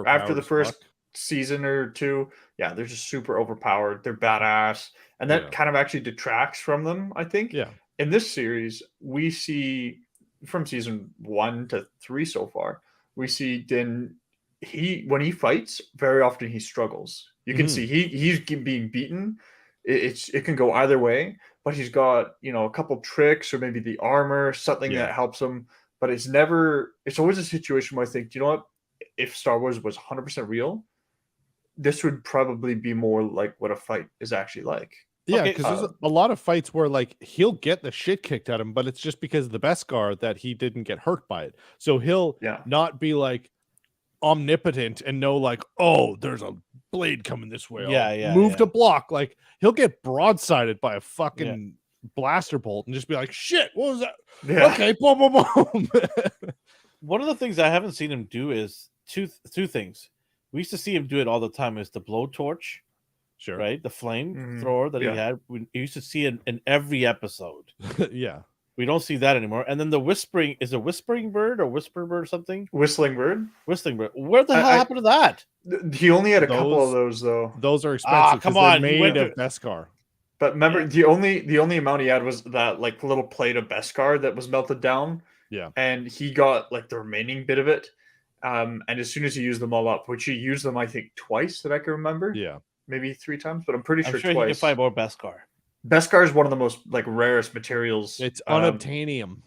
after the first season or two, they're just super overpowered. They're badass, and that kind of actually detracts from them, I think. Yeah. In this series, we see from season 1 to 3 so far, we see Din. When he fights, very often he struggles. You can see he's being beaten. It can go either way, but he's got a couple tricks or maybe the armor, something that helps him. But it's always a situation where I think, you know what? If Star Wars was 100% real, this would probably be more like what a fight is actually like. Yeah, because there's a lot of fights where like he'll get the shit kicked at him, but it's just because of the Beskar that he didn't get hurt by it. So he'll not be like omnipotent and know like, oh, there's a blade coming this way. Move to block. Like he'll get broadsided by a fucking blaster bolt and just be like, shit, what was that? Okay, boom, boom, boom. One of the things I haven't seen him do is two things. We used to see him do it all the time. Is the blowtorch, right? The flame thrower that he had. We used to see it in every episode. We don't see that anymore. And then the whispering is a whispering bird or whisper bird or something. Whistling bird. Where the hell happened to that? He only had a couple of those though. Those are expensive. Come on, they're made of Beskar. But remember, the only amount he had was that like little plate of Beskar that was melted down. Yeah, and he got like the remaining bit of it. And as soon as he used them all up, which he used them, I think twice that I can remember. Yeah, maybe 3 times, but I'm pretty sure twice. He can find more Beskar. Beskar is one of the most like rarest materials. It's unobtainium.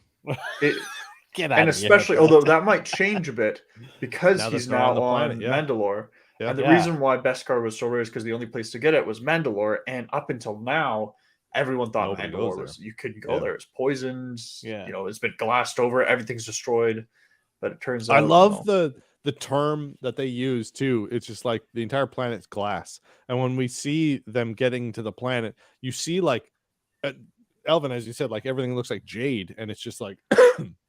Get out and of especially, here. although that might change a bit because he's now on Mandalore. Yeah. And the reason why Beskar was so rare is because the only place to get it was Mandalore, and up until now, everyone thought Mandalore was you couldn't go there. It's poisoned. It's been glassed over. Everything's destroyed. But it turns out I love the term that they use too. It's just like the entire planet's glass, and when we see them getting to the planet, you see like Elvin, as you said, like everything looks like jade, and it's just like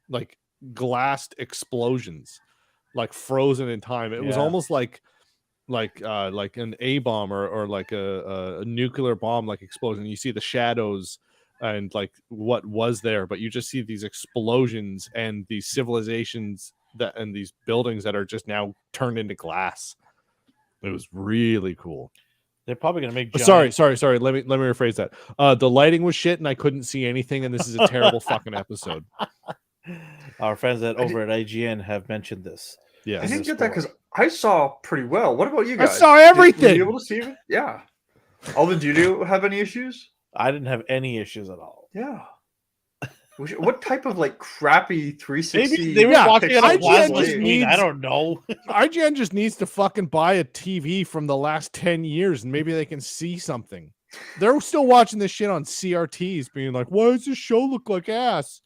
like glassed explosions, like frozen in time. It was almost like an A bomb or like a nuclear bomb like explosion. You see the shadows and like what was there, but you just see these explosions and these civilizations and these buildings that are just now turned into glass. It was really cool. They're probably gonna make sorry. Let me rephrase that. The lighting was shit and I couldn't see anything, and this is a terrible fucking episode. Our friends over at IGN have mentioned this. Yeah, I didn't get that because I saw pretty well. What about you guys? I saw everything. Were you able to see it? Yeah. Alvin, do you have any issues? I didn't have any issues at all. Yeah. What type of like crappy 360? Maybe they were watching on IGN I don't know. IGN just needs to fucking buy a TV from the last 10 years and maybe they can see something. They're still watching this shit on CRTs, being like, "Why does this show look like ass?"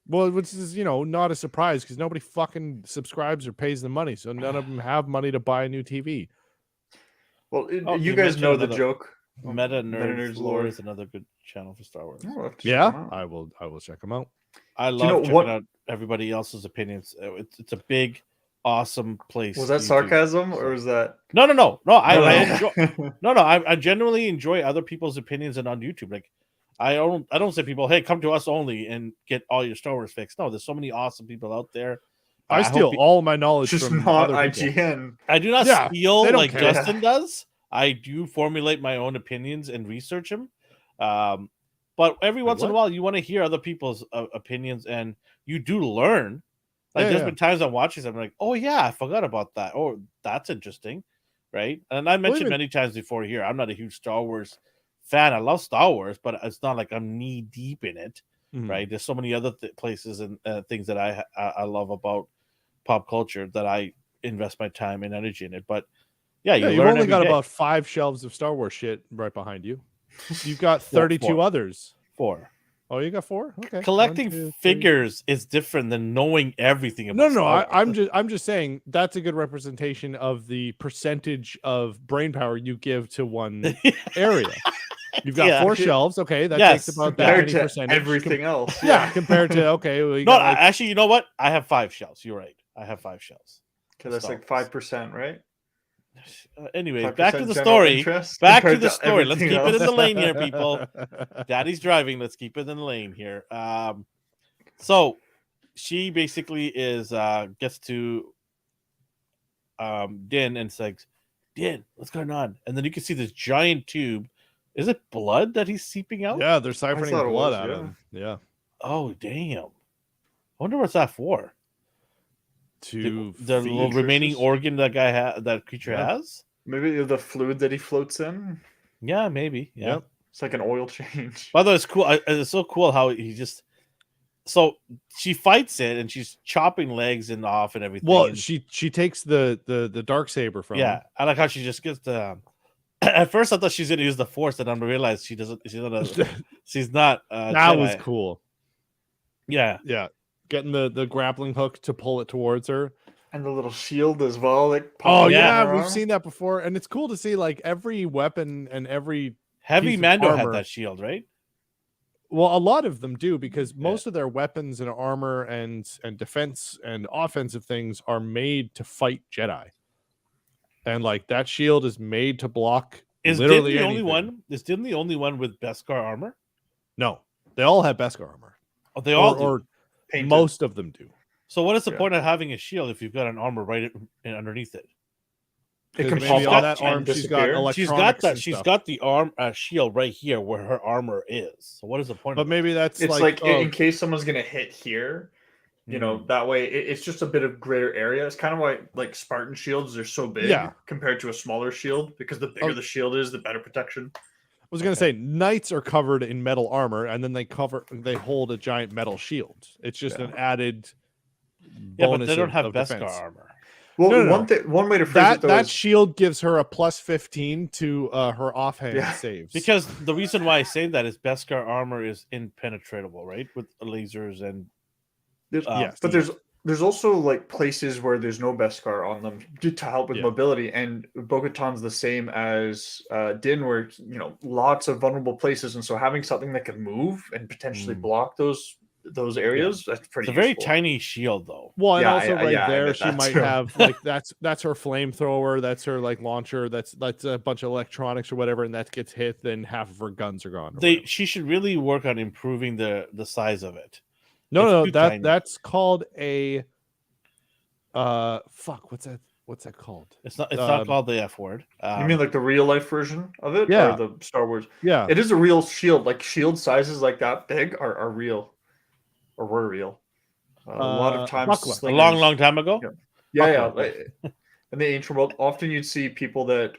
Well, which is, not a surprise because nobody fucking subscribes or pays the money, so none of them have money to buy a new TV. Well, you guys know the joke. Meta Nerds Lore is another good channel for Star Wars. Yeah, I will check them out. I love checking out everybody else's opinions. It's a big, awesome place. Was that sarcasm or was that? No. I genuinely enjoy other people's opinions and on YouTube. Like, I don't say people, hey, come to us only and get all your Star Wars fixed. No, there's so many awesome people out there. I steal all my knowledge just from not other IGN. I do not steal like Justin does. I do formulate my own opinions and research them. But every once in a while, you want to hear other people's opinions, and you do learn. Like there's been times I'm watching something like, oh yeah, I forgot about that. Oh, that's interesting, right? And I mentioned many times before here, I'm not a huge Star Wars fan. I love Star Wars, but it's not like I'm knee deep in it, right? There's so many other places and things that I love about pop culture that I invest my time and energy in it. But yeah, you've only got about 5 shelves of Star Wars shit right behind you. You've got 32 others. 4. Oh, you got 4? Okay. Collecting 1, 2, 3. figures is different than knowing everything about No. Star Wars. I'm just saying that's a good representation of the percentage of brain power you give to one area. You've got 4 shelves. Okay, that takes about that many percentage. Everything else. Yeah, compared to we no, like, actually, you know what? I have 5 shelves. You're right. I have 5 shelves. Okay, that's like 5%, right? Anyway, back to the story. Back to the story. Let's keep it in the lane here, people. Daddy's driving. Let's keep it in the lane here. So she basically is gets to Din and says, Din, what's going on? And then you can see this giant tube. Is it blood that he's seeping out? Yeah, they're siphoning blood out of him. Yeah. Oh, damn. I wonder what's that for. To the little remaining organ that creature has? Maybe the fluid that he floats in. Yeah, maybe. Yeah. Yep. It's like an oil change. By the way, it's cool. It's so cool how he just. So she fights it and she's chopping legs and off and everything. Well, she takes the dark saber from him. I like how she just gets the. At first, I thought she's gonna use the force, and then I realized she doesn't. She's not. That Jedi. Was cool. Yeah. Getting the grappling hook to pull it towards her. And the little shield as well. Like we've seen that before. And it's cool to see like every weapon and every heavy Mando had that shield, right? Well, a lot of them do because most of their weapons and armor and defense and offensive things are made to fight Jedi. And like that shield is made to block literally anything. Only one? Is Din the only one with Beskar armor? No. They all have Beskar armor. Oh, they all do. Or most of them do. So what is the point of having a shield if you've got an armor right underneath it? It can pop on that arm. She's got electronics. She's got the arm shield right here where her armor is. So what is the point? But maybe that's it's like in case someone's gonna hit here, you know, that way it's just a bit of greater area. It's kind of why like Spartan shields are so big compared to a smaller shield because the bigger the shield is, the better protection. I was gonna say knights are covered in metal armor, and then they hold a giant metal shield. It's just an added bonus. But they don't have Beskar defense. armor. Well, one way to phrase it, though, that shield gives her a +15 to her offhand saves. Because the reason why I say that is Beskar armor is impenetrable, right? With lasers and yes, but there's also like places where there's no Beskar on them to help with mobility, and Bo-Katan's the same as Din, where lots of vulnerable places, and so having something that can move and potentially block those areas, that's pretty. It's a very tiny shield, though. Well, and also there, she might have like that's her flamethrower, that's her like launcher, that's a bunch of electronics or whatever, and that gets hit, then half of her guns are gone. She should really work on improving the size of it. No, that's called a what's that called? It's not called the F word. You mean like the real life version of it? Yeah. Or the Star Wars? Yeah. It is a real shield. Like shield sizes like that big are real. Or were real. A lot of times a long time ago. Yeah. In the ancient world, often you'd see people that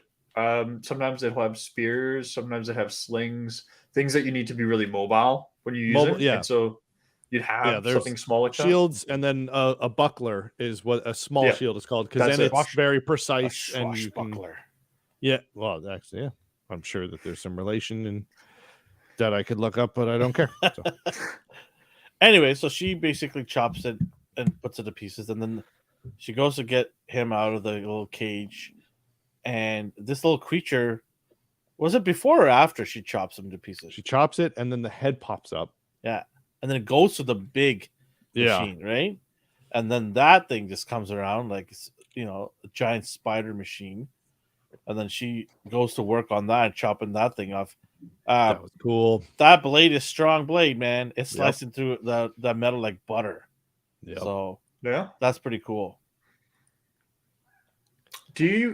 sometimes they'll have spears, sometimes they have slings, things that you need to be really mobile when you use it. Yeah. And so you'd have something small like shields, and then a buckler is what a small shield is called, because then it's very precise and you can. Yeah, well, actually, I'm sure that there's some relation in that I could look up, but I don't care. So. Anyway, so she basically chops it and puts it to pieces, and then she goes to get him out of the little cage, and this little creature. Was it before or after she chops him to pieces? She chops it, and then the head pops up. Yeah. And then it goes to the big machine, right? And then that thing just comes around like, a giant spider machine. And then she goes to work on that, chopping that thing off. That was cool. That blade is strong blade, man. It's slicing through the metal like butter. Yep. So that's pretty cool.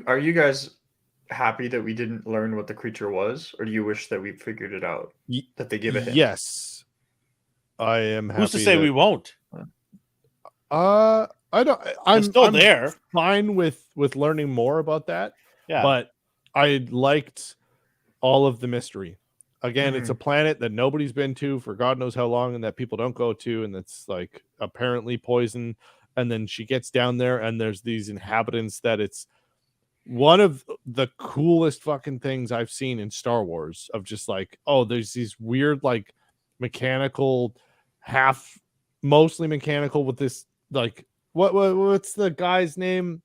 Are you guys happy that we didn't learn what the creature was, or do you wish that we figured it out? That they give a hint? Yes. I am happy. Who's to say we won't? I don't. I'm still there. Fine with learning more about that. Yeah. But I liked all of the mystery. Again, it's a planet that nobody's been to for God knows how long, and that people don't go to, and it's like apparently poison. And then she gets down there, and there's these inhabitants that it's one of the coolest fucking things I've seen in Star Wars, of just like, oh, there's these weird like mechanical, mostly mechanical with this like what's the guy's name?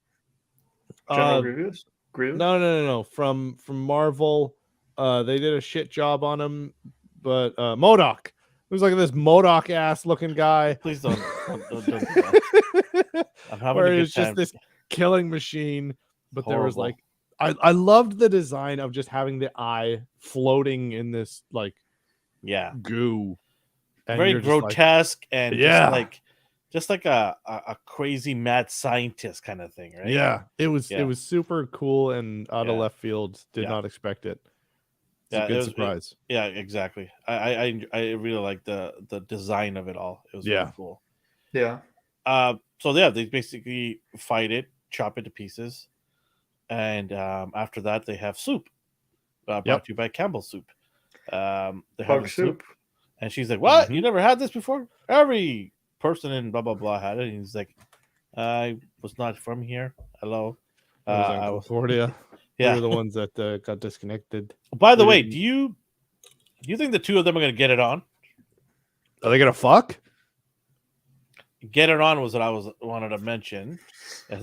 General Grievous? No. From Marvel, they did a shit job on him, but MODOK. It was like this MODOK ass looking guy. Please don't. I'm having where a good it's just time. this killing machine, but Horrible. there was like I loved the design of just having the eye floating in this like goo. And very grotesque and just like a crazy mad scientist kind of thing, right? Yeah, it was super cool and out of left field. Did not expect it. It's a good surprise. Exactly. I really like the design of it all. It was really cool. Yeah. So they basically fight it, chop it to pieces, and after that they have soup. Brought to you by Campbell's Soup. They have soup. And she's like, "What? You never had this before? Every person in blah blah blah had it." And he's like, "I was not from here. Hello, I was California. We were the ones that got disconnected." By the way, do you think the two of them are gonna get it on? Are they gonna fuck? Get it on was what I wanted to mention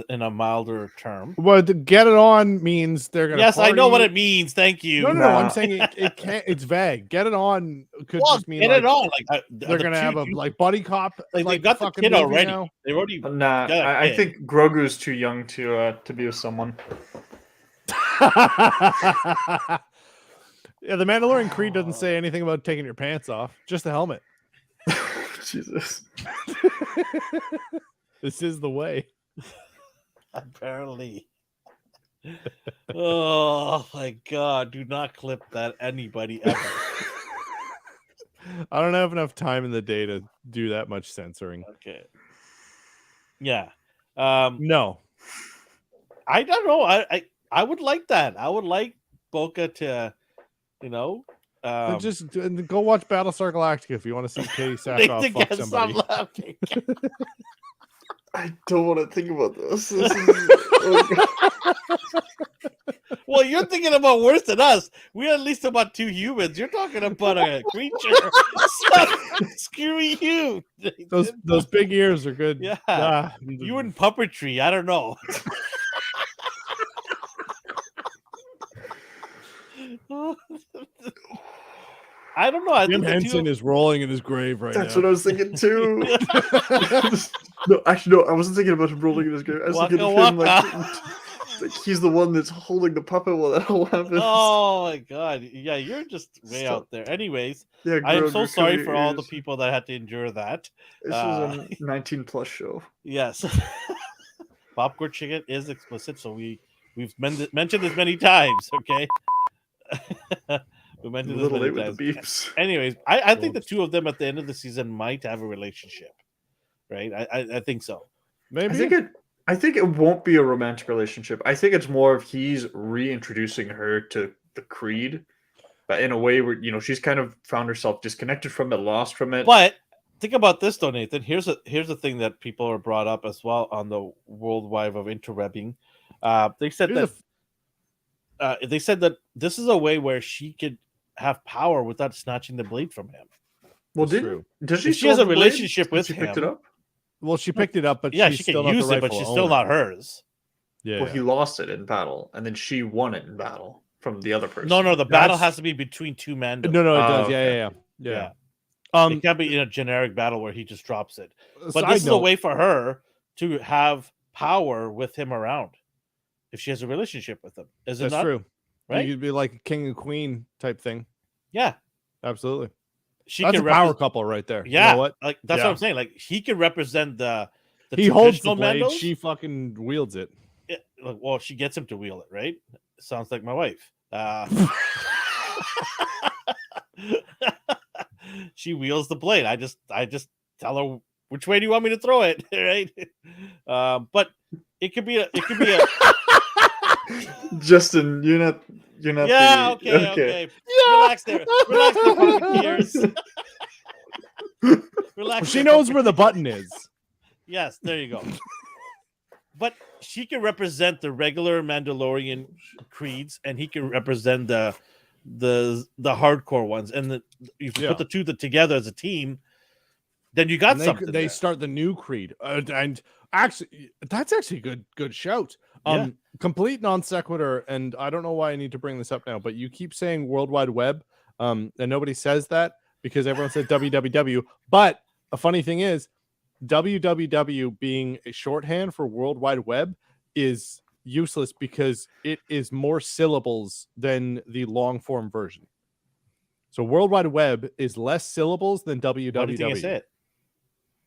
in a milder term. Well, to get it on means they're gonna. Yes, I know what it means. Thank you. No. I'm saying it can't. It's vague. Get it on could just mean get it on. Like they're gonna have a like buddy cop. Like they got the kid already. Now. They already. Nah, I think Grogu's too young to be with someone. Yeah, the Mandalorian Creed doesn't say anything about taking your pants off. Just the helmet. Jesus. This is the way. Apparently. Oh my god, do not clip that, anybody ever. I don't have enough time in the day to do that much censoring. Okay. Yeah. No. I don't know. I would like that. I would like Boca to, just go watch Battlestar Galactica if you want to see Katie Sackhoff fuck somebody. I don't want to think about this. Well, you're thinking about worse than us. We're at least about two humans. You're talking about a creature. Screw you. Those big ears are good. Yeah. You in puppetry. I don't know. I don't know. Jim Henson is rolling in his grave right now. That's what I was thinking too. No, actually, no. I wasn't thinking about him rolling in his grave. I was thinking of him like he's the one that's holding the puppet while that all happens. Oh my god! Yeah, you're just way out there. Anyways, I am so sorry for all the people that had to endure that. This is a 19+ show. Yes, popcorn chicken is explicit, so we've mentioned this many times. Okay. We mentioned this many times. The beeps. Anyways, I think the two of them at the end of the season might have a relationship, right? I think so. Maybe. I think it won't be a romantic relationship. I think it's more of he's reintroducing her to the Creed, but in a way where she's kind of found herself disconnected from it, lost from it. But think about this, though, Nathan. Here's the thing that people are brought up as well on the worldwide of interwebbing. They said that this is a way where she could have power without snatching the blade from him. Well, does she has a relationship with him? Picked it up? Well, she picked it up, but she can use it, but she's still not hers. Yeah. Well, he lost it in battle, and then she won it in battle from the other person. No, the battle has to be between two men. No, it does. Okay. Yeah. It can't be in a generic battle where he just drops it. But this is a way for her to have power with him around if she has a relationship with him. Is it not? That's true. Right? You could be like a king and queen type thing. Yeah. Absolutely. That's a power couple right there. Yeah. You know what? Like that's what I'm saying. Like he can represent the he holds the blade. Mandos. She fucking wields it. Well, she gets him to wield it, right? Sounds like my wife. She wields the blade. I just tell her which way do you want me to throw it, right? But it could be a Justin, you're not. Yeah. Okay. Yeah. Relax there. Relax there, ears. Relax. She knows where the button is. Yes, there you go. But she can represent the regular Mandalorian creeds, and he can represent the hardcore ones, and if you put the two together as a team, then you got something. They start the new creed, and actually, that's actually a good shout. Complete non sequitur, and I don't know why I need to bring this up now, but you keep saying World Wide Web, and nobody says that because everyone said www. But a funny thing is, www being a shorthand for World Wide Web is useless because it is more syllables than the long form version. So World Wide Web is less syllables than www. Why do you think I say it?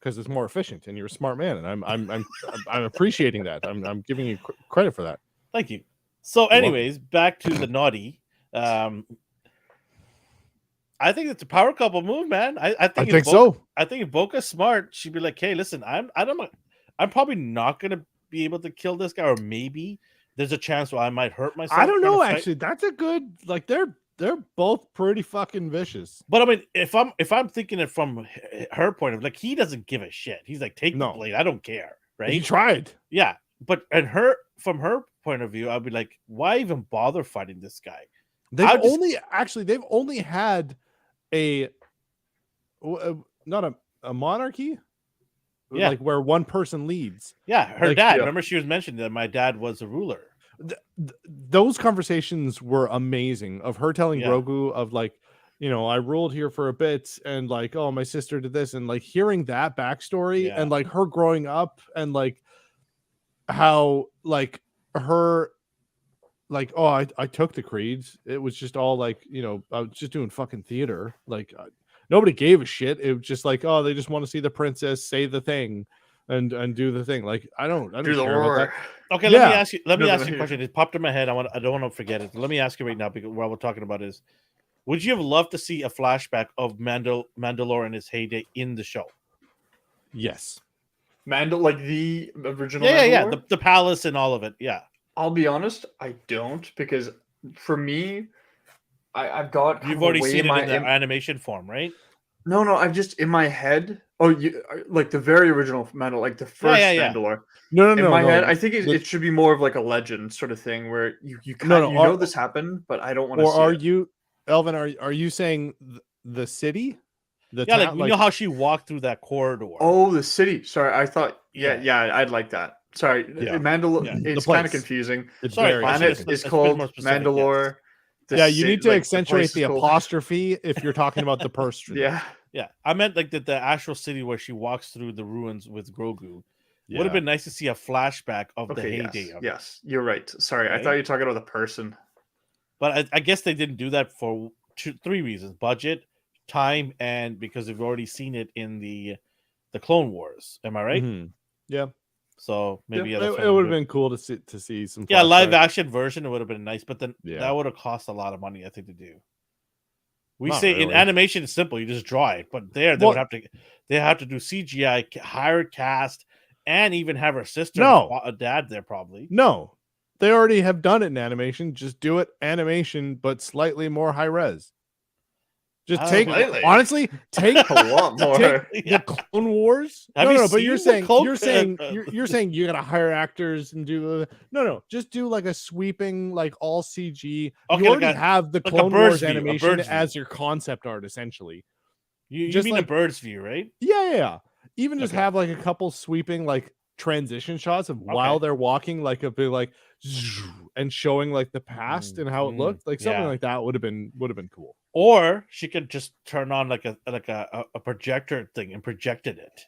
Because it's more efficient, and you're a smart man, and I'm appreciating that. I'm giving you credit for that. Thank you. So, anyways, back to the naughty. I think it's a power couple move, man. I think so. I think if Boca's smart, she'd be like, "Hey, listen, I'm probably not gonna be able to kill this guy, or maybe there's a chance where I might hurt myself." I don't know. Actually, that's a good like they're both pretty fucking vicious. But I mean, if I'm thinking it from her point of like, he doesn't give a shit. He's like, take the blade. I don't care. Right? He tried. Yeah. But from her point of view, I'd be like, why even bother fighting this guy? They've only had not a monarchy. Yeah. Like where one person leads. Yeah. Her dad. Remember she was mentioning that my dad was a ruler. Those conversations were amazing of her telling Grogu of like, I ruled here for a bit and like, oh, my sister did this, and like hearing that backstory and like her growing up and like how like her like, oh, I took the creeds. It was just all like, I was just doing fucking theater. Like nobody gave a shit. It was just like, oh, they just want to see the princess say the thing and do the thing. Like I don't care about that. Okay, let me ask you a question. It popped in my head. I don't want to forget it. Let me ask you right now, because what we're talking about is, would you have loved to see a flashback of Mandalore in his heyday in the show? Yes. Mando, like the original Mandalore? The palace and all of it. Yeah. I'll be honest, I don't, because for me, I've got you've already seen it in the animation form, right? No, I've just in my head. Oh, you like the very original Mando, like the first Mandalore. No. In my head, I think it should be more of like a legend sort of thing where you know this happened, but I don't want to. Or are you, Elvin? Are you saying the city? Like you know how she walked through that corridor. Oh, the city. Sorry, I thought. Yeah, I'd like that. Sorry, Mandalore. It's kind of confusing. Sorry, planet is called Mandalore. You need to accentuate the apostrophe if you're talking about the person. Yeah. I meant like the actual city where she walks through the ruins with Grogu. Would have been nice to see a flashback of the heyday. Yes, you're right. Sorry, I thought you were talking about the person. But I guess they didn't do that for 3 reasons: budget, time, and because we've already seen it in the Clone Wars. Am I right? Mm-hmm. Yeah. So maybe it would have been cool to see some. Live action version. It would have been nice, but then that would have cost a lot of money, I think, to do. In animation, it's simple; you just draw it. But they would have to do CGI, hire a cast, and even have her sister, a dad there probably. No, they already have done it in animation. Just do it animation, but slightly more high res. Just take a lot more. The Clone Wars. But you're saying you gotta hire actors and do just do like a sweeping like all CG. You already have the Clone Wars animation as your concept art essentially. You mean like a bird's view, right? Yeah. Even just have like a couple sweeping like transition shots of while they're walking, like a bit like and showing like the past and how it looked, like something like that would have been cool. Or she could just turn on like a projector thing and projected it.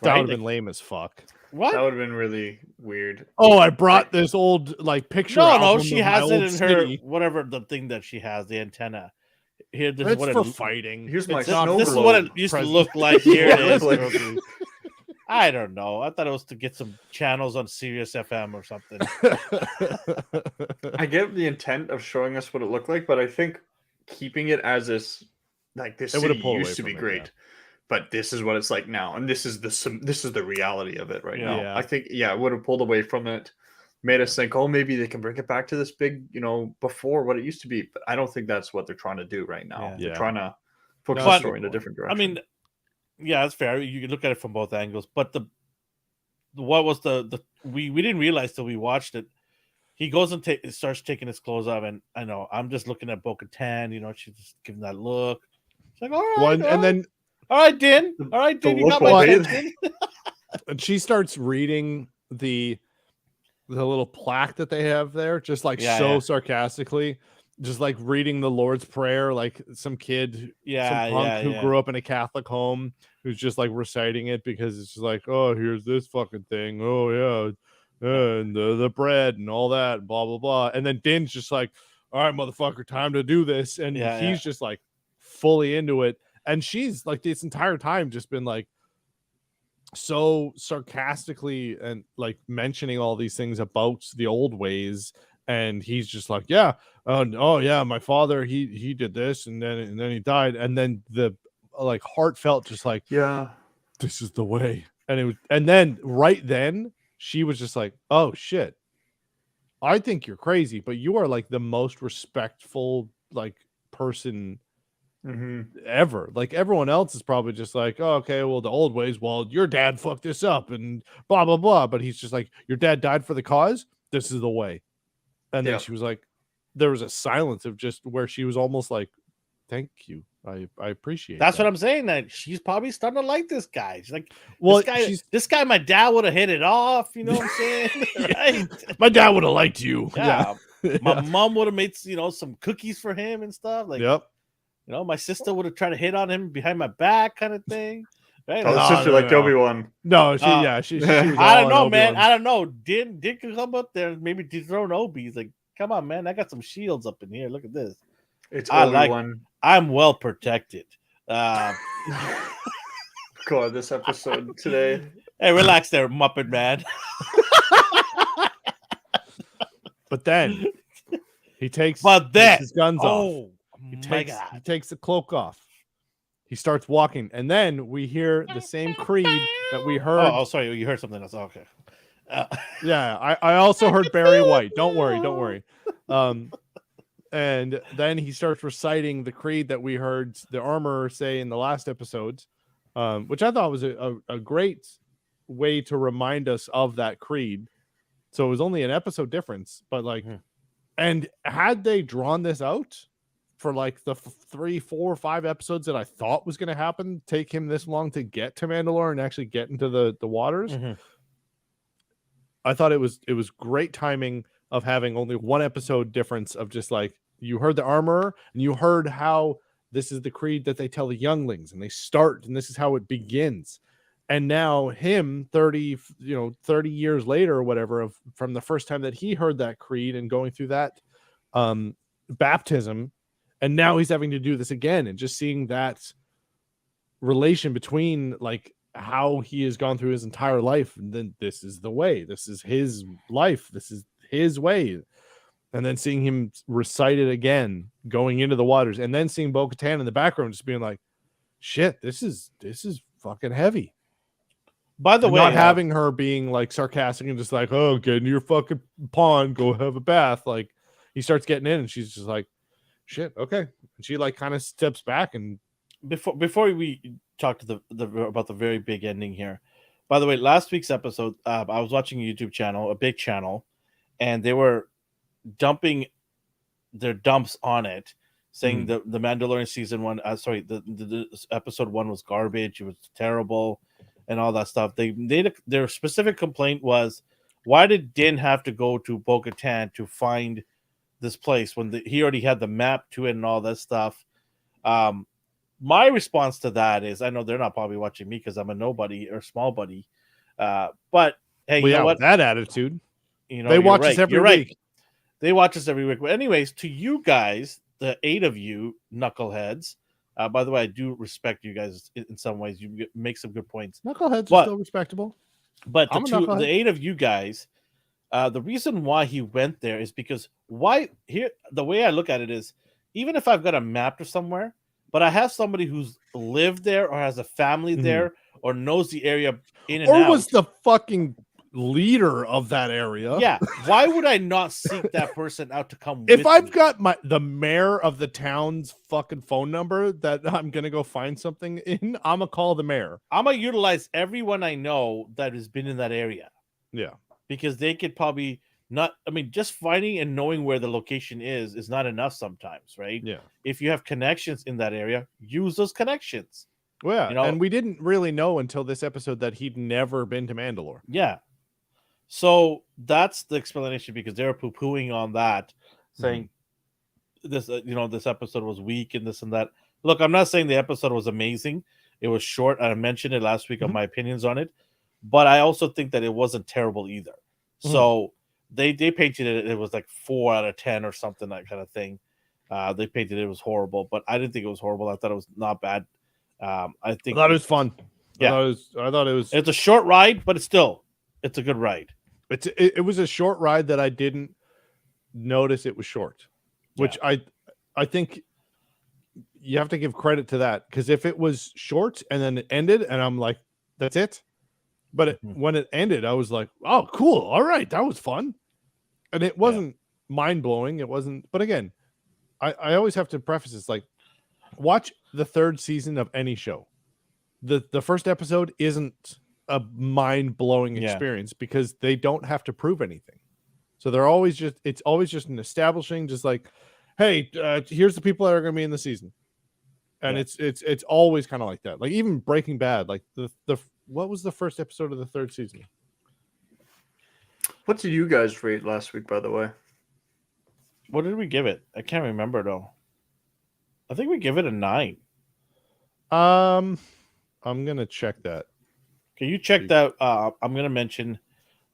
That would have been lame as fuck. What? That would have been really weird. Oh, I brought this old like picture. No, she has it in her whatever the thing that she has, the antenna. Here, this is what for fighting. Here's my this is what it used to look like. Here it is. I don't know. I thought it was to get some channels on Sirius FM or something. I get the intent of showing us what it looked like, but I think keeping it as this city used to be great, but this is what it's like now, and this is the reality of it right now. I think it would have pulled away from it, made us think, oh, maybe they can bring it back to this big, before what it used to be. But I don't think that's what they're trying to do right now. They're trying to focus the story in a different direction. I mean, yeah, that's fair. You can look at it from both angles, but what was we didn't realize till we watched it. he goes and starts taking his clothes off, and I know I'm just looking at Bo-Katan. She's just giving that look. She's like, all right, and then all right, Din, you got my attention. And she starts reading the little plaque that they have there, just like sarcastically, just like reading the Lord's Prayer, like some kid, some punk who grew up in a Catholic home, who's just like reciting it because it's just like, oh, here's this fucking thing. Oh yeah. And the bread and all that, blah blah blah. And then Din's just like, all right, motherfucker, time to do this. And he's just like fully into it. And she's like this entire time just been like so sarcastically and like mentioning all these things about the old ways. And he's just like, yeah, oh yeah, my father, he did this, and then he died. And then the like heartfelt, just like, yeah, this is the way. And then right then she was just like, oh shit, I think you're crazy, but you are like the most respectful like person ever. Like everyone else is probably just like, oh, okay, well, the old ways, well, your dad fucked this up and blah blah blah. But he's just like, your dad died for the cause, this is the way. And then she was like, there was a silence of just where she was almost like, thank you, I appreciate that's what I'm saying. That she's probably starting to like this guy. She's like, well, this guy, my dad would have hit it off. You know what I'm saying? Right? My dad would have liked you. Yeah. My mom would have made some cookies for him and stuff. Like, my sister would have tried to hit on him behind my back, kind of thing. Right? Oh, sister like Obi-Wan. No, she I don't know, man. I don't know. Din could come up there and maybe dethrone Obi. He's like, come on, man. I got some shields up in here. Look at this. It's Obi-Wan. I'm well protected. God, this episode today. Hey, relax there, Muppet man. But then he takes his guns off. He takes the cloak off. He starts walking, and then we hear the same creed that we heard. Oh, sorry, you heard something else. Okay. Yeah, I also heard Barry White. Don't worry. And then he starts reciting the creed that we heard the armorer say in the last episodes, which I thought was a great way to remind us of that creed. So it was only an episode difference, but like, and had they drawn this out for like the 3, 4, 5 episodes that I thought was going to happen, take him this long to get to Mandalore and actually get into the waters. I thought it was great timing of having only one episode difference of just like, you heard the armorer and you heard how this is the creed that they tell the younglings and they start, and this is how it begins. And now him 30 years later or whatever, from the first time that he heard that creed and going through that baptism, and now he's having to do this again, and just seeing that relation between like how he has gone through his entire life, and then this is the way, this is his life, this is his way, and then seeing him recite it again going into the waters, and then seeing Bo-Katan in the background just being like, shit, this is fucking heavy. By the way, not having her being like sarcastic and just like, oh, get into your fucking pond, go have a bath. Like, he starts getting in and she's just like, shit, okay. And she like kind of steps back. And before we talk to about the very big ending here, by the way, last week's episode, I was watching a YouTube channel, a big channel, and they were dumping their dumps on it, saying the Mandalorian season 1, the episode 1 was garbage, it was terrible, and all that stuff. Their specific complaint was, why did Din have to go to Bo-Katan to find this place when he already had the map to it and all that stuff? My response to that is, I know they're not probably watching me because I'm a nobody or small buddy, but hey, you know what? With that attitude, they watch us every week. They watch us every week. But anyways, to you guys, the 8 of you knuckleheads. By the way, I do respect you guys in some ways. You make some good points. Knuckleheads are still respectable. But the 8 of you guys, the reason why he went there is because the way I look at it is, even if I've got a map to somewhere, but I have somebody who's lived there or has a family there or knows the area in and out. Or was the fucking leader of that area. Yeah. Why would I not seek that person out to come if I've got the mayor of the town's fucking phone number that I'm gonna go find something in, I'm gonna call the mayor. I'm gonna utilize everyone I know that has been in that area. Yeah. Because they could probably just finding and knowing where the location is not enough sometimes, right? Yeah. If you have connections in that area, use those connections. Well, yeah, and we didn't really know until this episode that he'd never been to Mandalore. Yeah. So that's the explanation, because they were poo-pooing on that, saying this, this episode was weak and this and that. Look, I'm not saying the episode was amazing. It was short. I mentioned it last week on my opinions on it, but I also think that it wasn't terrible either. So they painted it was like 4 out of 10 or something, that kind of thing. They painted it was horrible, but I didn't think it was horrible. I thought it was not bad. I thought it was fun. Yeah, I thought it was. It's a short ride, but it's a good ride. It was a short ride that I didn't notice it was short, which I think you have to give credit to that, because if it was short and then it ended and I'm like, that's it. But when it ended, I was like, oh, cool. All right. That was fun. And it wasn't mind blowing. It wasn't. But again, I always have to preface this, like, watch the 3rd season of any show. The first episode isn't a mind blowing experience because they don't have to prove anything. So they're always just, it's always just an establishing, just like, hey, here's the people that are going to be in the season. And it's always kind of like that. Like even Breaking Bad, like the what was the first episode of the 3rd season? What did you guys rate last week, by the way? What did we give it? I can't remember though. I think we give it a 9. I'm gonna check that. Can you check that? I'm gonna mention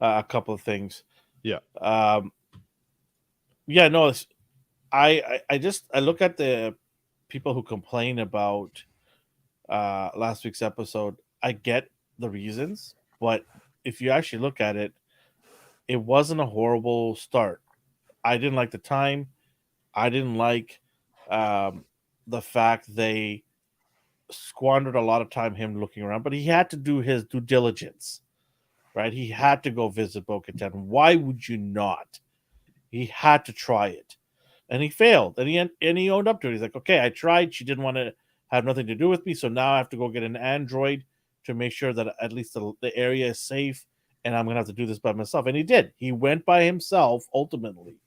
a couple of things. Yeah. Yeah. No. I look at the people who complain about last week's episode. I get the reasons, but if you actually look at it, it wasn't a horrible start. I didn't like the time. I didn't like the fact they squandered a lot of time him looking around, but he had to do his due diligence, right? He had to go visit Bo-Katan. Why would you not? He had to try it, and he failed, and he owned up to it. He's like, okay, I tried. She didn't want to have nothing to do with me, so now I have to go get an android to make sure that at least the area is safe, and I'm gonna have to do this by myself. And he did. He went by himself ultimately,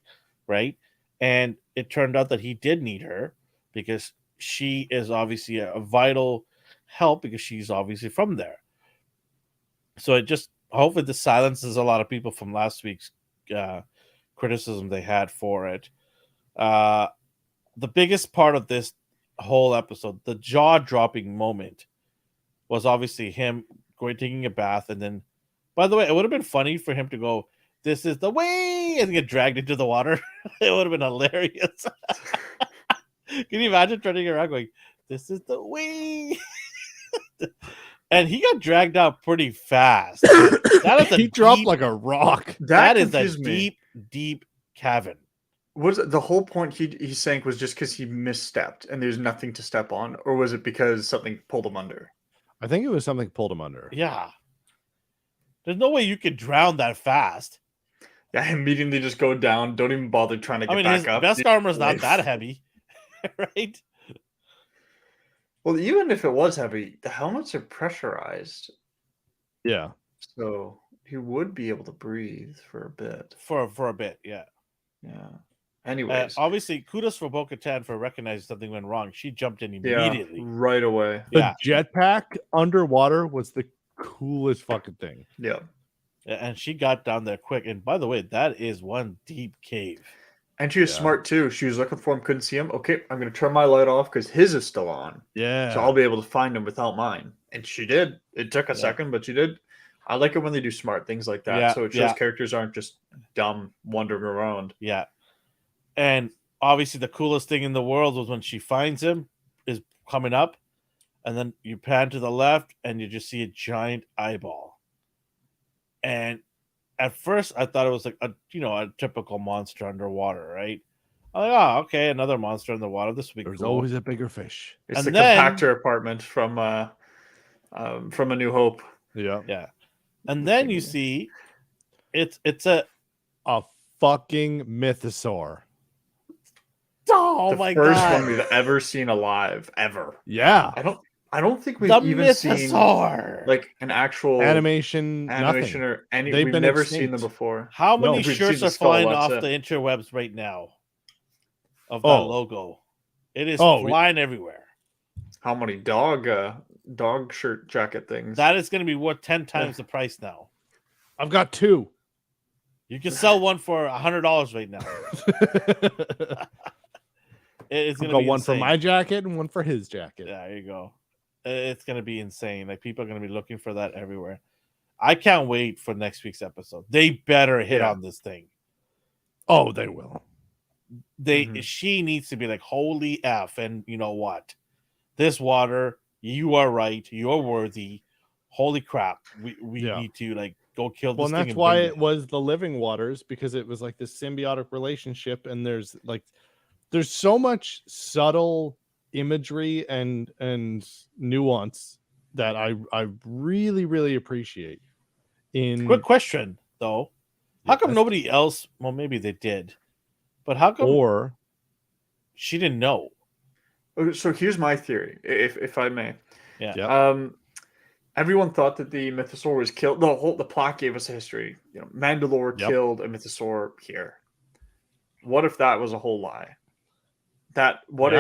right? And it turned out that he did need her because she is obviously a vital help, because she's obviously from there. So it just, hopefully this silences a lot of people from last week's criticism they had for it. The biggest part of this whole episode, the jaw-dropping moment, was obviously him taking a bath, and then, by the way, it would have been funny for him to go, "This is the way," and get dragged into the water. It would have been hilarious. Can you imagine turning around going, "This is the way"? And he got dragged out pretty fast. He dropped like a rock. That is a deep cavern. Was it the whole point he sank was just because he misstepped and there's nothing to step on, or was it because something pulled him under? I think it was something pulled him under. Yeah. There's no way you could drown that fast. Yeah, immediately just go down. Don't even bother trying to get back up. His vest armor is not that heavy, right? Well, even if it was heavy, the helmets are pressurized. Yeah. So he would be able to breathe for a bit. For a bit, yeah. Yeah. Anyways. Obviously, kudos for Bo-Katan for recognizing something went wrong. She jumped in immediately. Yeah, right away. The jetpack underwater was the coolest fucking thing. Yeah. And she got down there quick. And by the way, that is one deep cave. And she was smart too. She was looking for him, couldn't see him. Okay, I'm going to turn my light off because his is still on. Yeah. So I'll be able to find him without mine. And she did. It took a second, but she did. I like it when they do smart things like that. Yeah, so it shows characters aren't just dumb wandering around. Yeah. And obviously the coolest thing in the world was when she finds him, is coming up, and then you pan to the left and you just see a giant eyeball. And at first I thought it was like a typical monster underwater, right? I'm like, oh, okay, another monster in the water. This will be There's cool. always a bigger fish. It's the compactor apartment from A New Hope. Yeah. Yeah. And then you see it's a fucking mythosaur. Oh my god. The first one we've ever seen alive, ever. Yeah. I don't think we've even seen like an actual animation nothing. or any. They've We've been never extinct. seen them before. How many We've shirts seen the are skull, flying that's off it. the interwebs right now of that logo? It is flying everywhere. How many dog shirt jacket things? That is going to be worth 10 times the price now. I've got 2. You can sell one for $100 right now. It's going to be one insane. for my jacket and one for his jacket. There you go. It's going to be insane. Like, people are going to be looking for that everywhere. I can't wait for next week's episode. They better hit on this thing. Oh, they will. She needs to be like, holy F, and you know what? This water, you are right. You're worthy. Holy crap. We need to like go kill this thing. Well, that's why it was the living waters, because it was like this symbiotic relationship, and there's so much subtle imagery and nuance that I really, really appreciate. Quick question though. How come nobody else, well, maybe they did, but how come she didn't know? So here's my theory, if I may. Yeah. Everyone thought that the mythosaur was killed. The plot gave us a history. You know, Mandalore killed a mythosaur here. What if that was a whole lie? What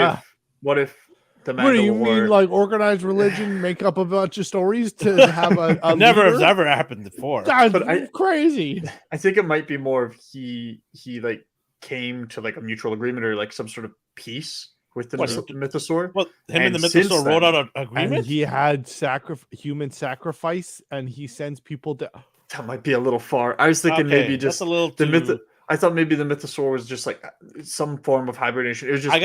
if the Mandalore... What do you mean, like organized religion make up a bunch of stories to have a never leader? has ever happened before. That's crazy. I think it might be more of he like came to like a mutual agreement or like some sort of peace with the mythosaur. Well, him and the mythosaur wrote out an agreement. And he had human sacrifice, and he sends people to. That might be a little far. I was thinking maybe just a little too... I thought maybe the mythosaur was just like some form of hibernation. It was just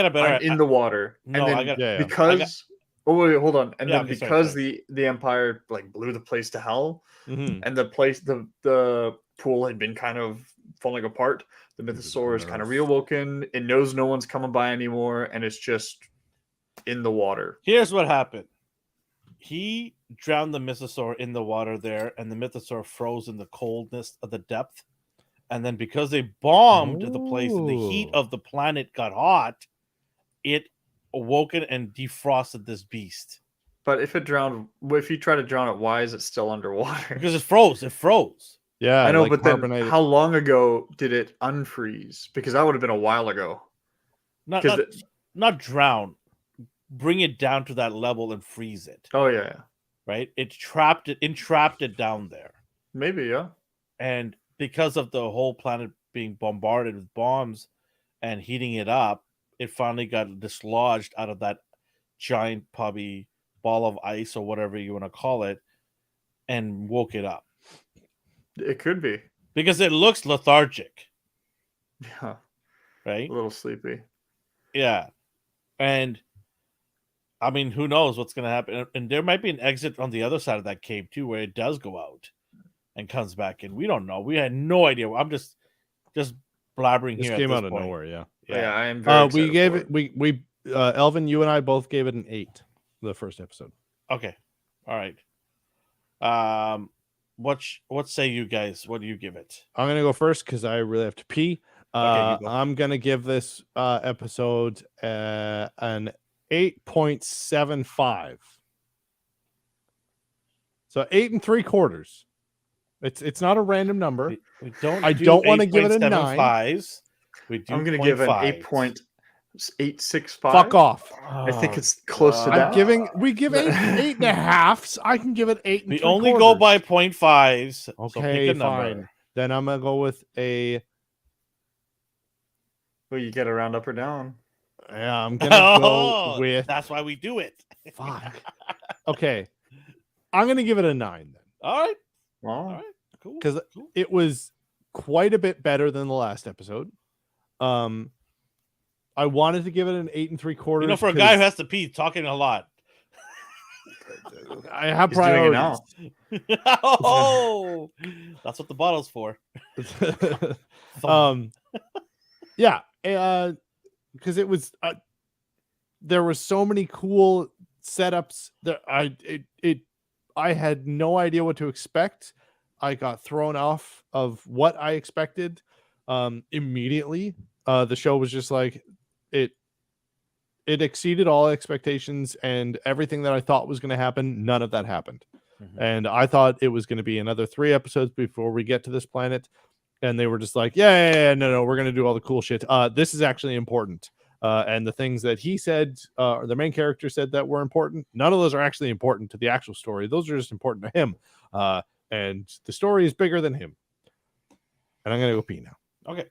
in the water. No, and then because oh wait, hold on. And then because the Empire like blew the place to hell, and the place the pool had been kind of falling apart, the mythosaur is kind of reawoken. It knows no one's coming by anymore, and it's just in the water. Here's what happened. He drowned the mythosaur in the water there, and the mythosaur froze in the coldness of the depth. And then because they bombed the place and the heat of the planet got hot, it awoken and defrosted this beast. But if you try to drown it, why is it still underwater? Because it froze. It froze. Yeah, I know, but then how long ago did it unfreeze? Because that would have been a while ago. Not drown. Bring it down to that level and freeze it. Oh yeah. Right? Entrapped it down there. Maybe, yeah. And because of the whole planet being bombarded with bombs and heating it up, it finally got dislodged out of that giant probably ball of ice or whatever you want to call it, and woke it up. It could be. Because it looks lethargic. Yeah. Right? A little sleepy. Yeah. And I mean, who knows what's going to happen? And there might be an exit on the other side of that cave too, where it does go out and comes back in. We don't know. We had no idea. I'm just blabbering here. This came out of nowhere. Yeah. I am very we gave it. We Elvin, you and I both gave it an 8. The first episode. Okay. All right. What say you guys? What do you give it? I'm gonna go first because I really have to pee. I'm gonna give this episode an 8.75. So 8 3/4. It's not a random number. We don't. I don't want to give it a 9. I'm gonna give it an 8.865. Fuck off. I think it's close to that. We give 8.5. I can give it 8 3/4. We only go by 0.5s. Okay, so fine. Then I'm gonna go with a. Well, you get a round up or down. Yeah, I'm gonna go with. That's why we do it. Fuck. Okay, I'm gonna give it a 9 then. All right. All right. Cool. Because it was quite a bit better than the last episode. I wanted to give it an 8 3/4. You know, for a guy who has to pee, talking a lot. I have priorities. Oh, that's what the bottle's for. Yeah, because it was there were so many cool setups that I had no idea what to expect. I got thrown off of what I expected immediately. The show was just like it exceeded all expectations, and everything that I thought was going to happen, none of that happened. And I thought it was going to be another 3 episodes before we get to this planet, and they were just like, no, we're going to do all the cool shit. This is actually important. And the things that he said, or the main character said that were important, none of those are actually important to the actual story. Those are just important to him. And the story is bigger than him. And I'm going to go pee now. Okay.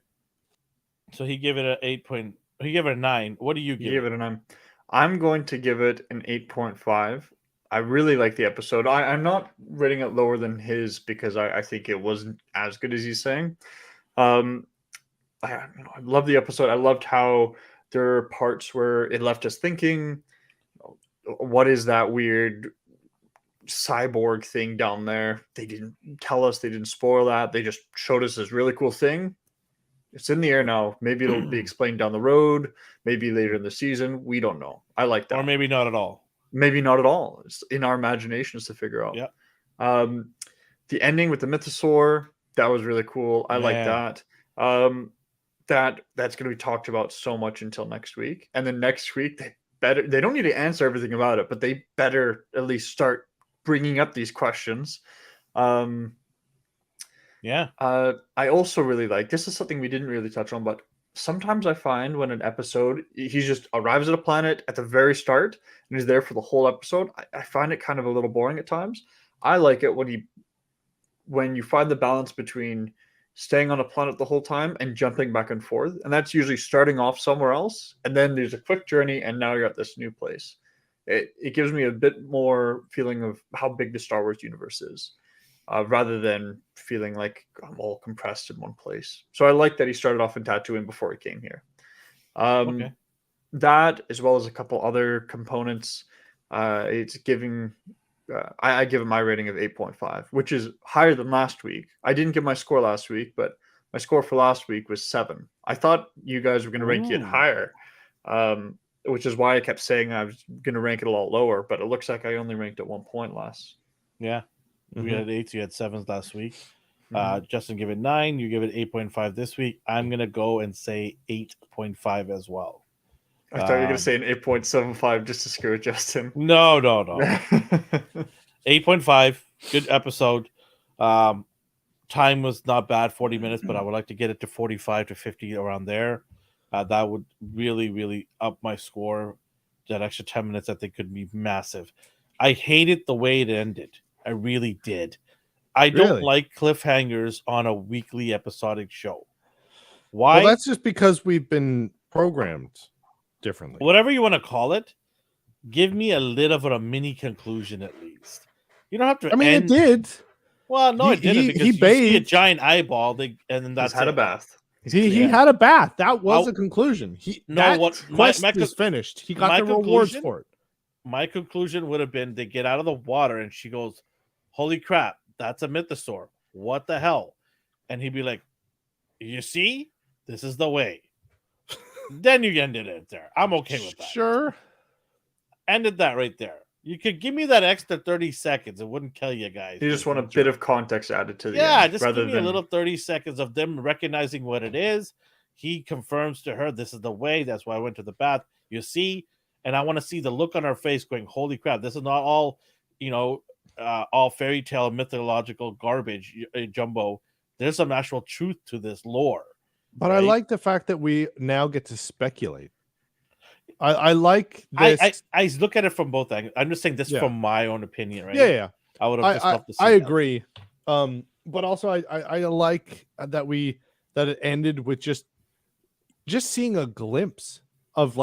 So he gave it an 8 point. He gave it a 9. What do you give? You gave it a 9. I'm going to give it an 8.5. I really like the episode. I'm not rating it lower than his because I think it wasn't as good as he's saying. I love the episode. I loved how there are parts where it left us thinking, what is that weird cyborg thing down there? They didn't tell us. They didn't spoil that. They just showed us this really cool thing. It's in the air now. Maybe it'll be explained down the road. Maybe later in the season. We don't know. I like that. Or maybe not at all. Maybe not at all. It's in our imaginations to figure out. Yeah. The ending with the mythosaur, that was really cool. I like that. That's going to be talked about so much until next week. And then next week, they don't need to answer everything about it, but they better at least start bringing up these questions. I also really like, this is something we didn't really touch on, but sometimes I find when an episode, he just arrives at a planet at the very start and is there for the whole episode. I find it kind of a little boring at times. I like it when you find the balance between staying on a planet the whole time and jumping back and forth. And that's usually starting off somewhere else. And then there's a quick journey and now you're at this new place. It gives me a bit more feeling of how big the Star Wars universe is. Rather than feeling like I'm all compressed in one place. So I like that he started off in Tatooine before he came here. That, as well as a couple other components, it's giving... I give it my rating of 8.5, which is higher than last week. I didn't give my score last week, but my score for last week was 7. I thought you guys were going to rank it higher, which is why I kept saying I was going to rank it a lot lower, but it looks like I only ranked it 1 point less. Yeah. We had 8s, you had 7s last week. Justin gave it 9, you give it 8.5 this week. I'm going to go and say 8.5 as well. I thought you were going to say an 8.75 just to screw with Justin. No. 8.5, good episode. Time was not bad, 40 minutes, but I would like to get it to 45 to 50 around there. That would really, really up my score. That extra 10 minutes I think could be massive. I hated the way it ended. I really did. I don't like cliffhangers on a weekly episodic show. Why? Well, that's just because we've been programmed differently. Whatever you want to call it, give me a little of a mini conclusion at least. You don't have to. I mean, it did. Well, no, it didn't because you see a giant eyeball, and then that's had a bath. He had a bath. That was a conclusion. Quest is finished. He got the rewards for it. My conclusion would have been they get out of the water, and she goes, "Holy crap, that's a mythosaur! What the hell?" And he'd be like, "You see, this is the way." Then you ended it there. I'm okay with that. Sure. Ended that right there. You could give me that extra 30 seconds. It wouldn't kill you guys. You just want a bit of context added to the end. Just give me a little 30 seconds of them recognizing what it is. He confirms to her, this is the way. That's why I went to the bath. You see? And I want to see the look on her face going, holy crap, this is not all, all fairy tale mythological garbage, Jumbo. There's some actual truth to this lore. But right? I like the fact that we now get to speculate. I like this. I look at it from both angles. I'm just saying this from my own opinion, right? Yeah. I would have just loved to see I agree. But also I like that it ended with just seeing a glimpse of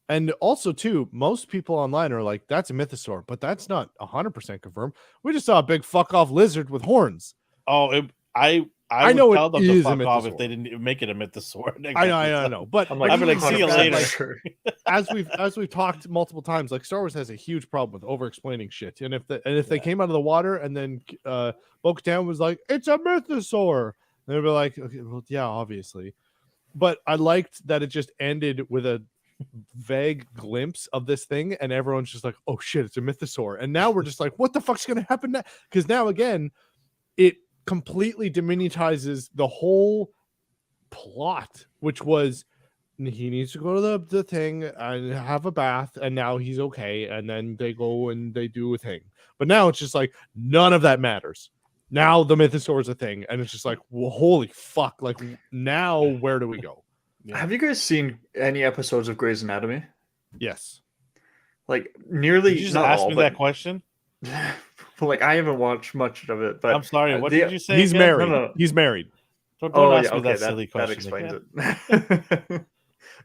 and also too, most people online are like, that's a mythosaur, but that's not 100% confirmed. We just saw a big fuck off lizard with horns. Oh, I know tell them to fuck off if they didn't make it a mythosaur. I know. But I'm like, see you later. As we've talked multiple times, Star Wars has a huge problem with over-explaining shit. And if they came out of the water and then Bo-Katan was like, it's a mythosaur, they'd be like, okay, well, yeah, obviously. But I liked that it just ended with a vague glimpse of this thing, and everyone's just like, oh shit, it's a mythosaur. And now we're just like, what the fuck's gonna happen now? Because now again, it completely demonetizes the whole plot, which was he needs to go to the thing and have a bath, and now he's okay. And then they go and they do a thing. But now it's just like none of that matters. Now the Mythosaur is a thing, and it's just like, well, holy fuck! Like now, where do we go? Yeah. Have you guys seen any episodes of Grey's Anatomy? Yes. Like nearly. Did you just ask me that question? Like I haven't watched much of it, but I'm sorry. What did you say? He's again? married. No. He's married. Don't ask me that silly question. That explains it.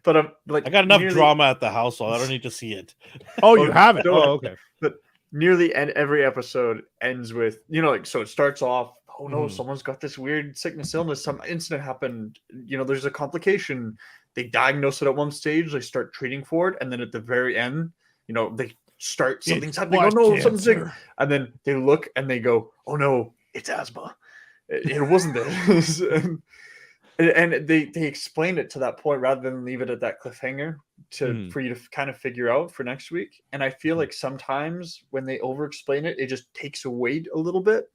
But like I got enough drama at the household. I don't need to see it. Oh, you have it. Oh, okay. But nearly every episode ends with, like, so it starts off, oh no, someone's got this weird sickness, illness, some incident happened, there's a complication. They diagnose it at one stage, they start treating for it, and then at the very end, they start something's happening. Oh no, something's sick. And then they look and they go, oh no, it's asthma. It wasn't this. And they explain it to that point rather than leave it at that cliffhanger for you to kind of figure out for next week. And I feel like sometimes when they over explain it, it just takes away a little bit.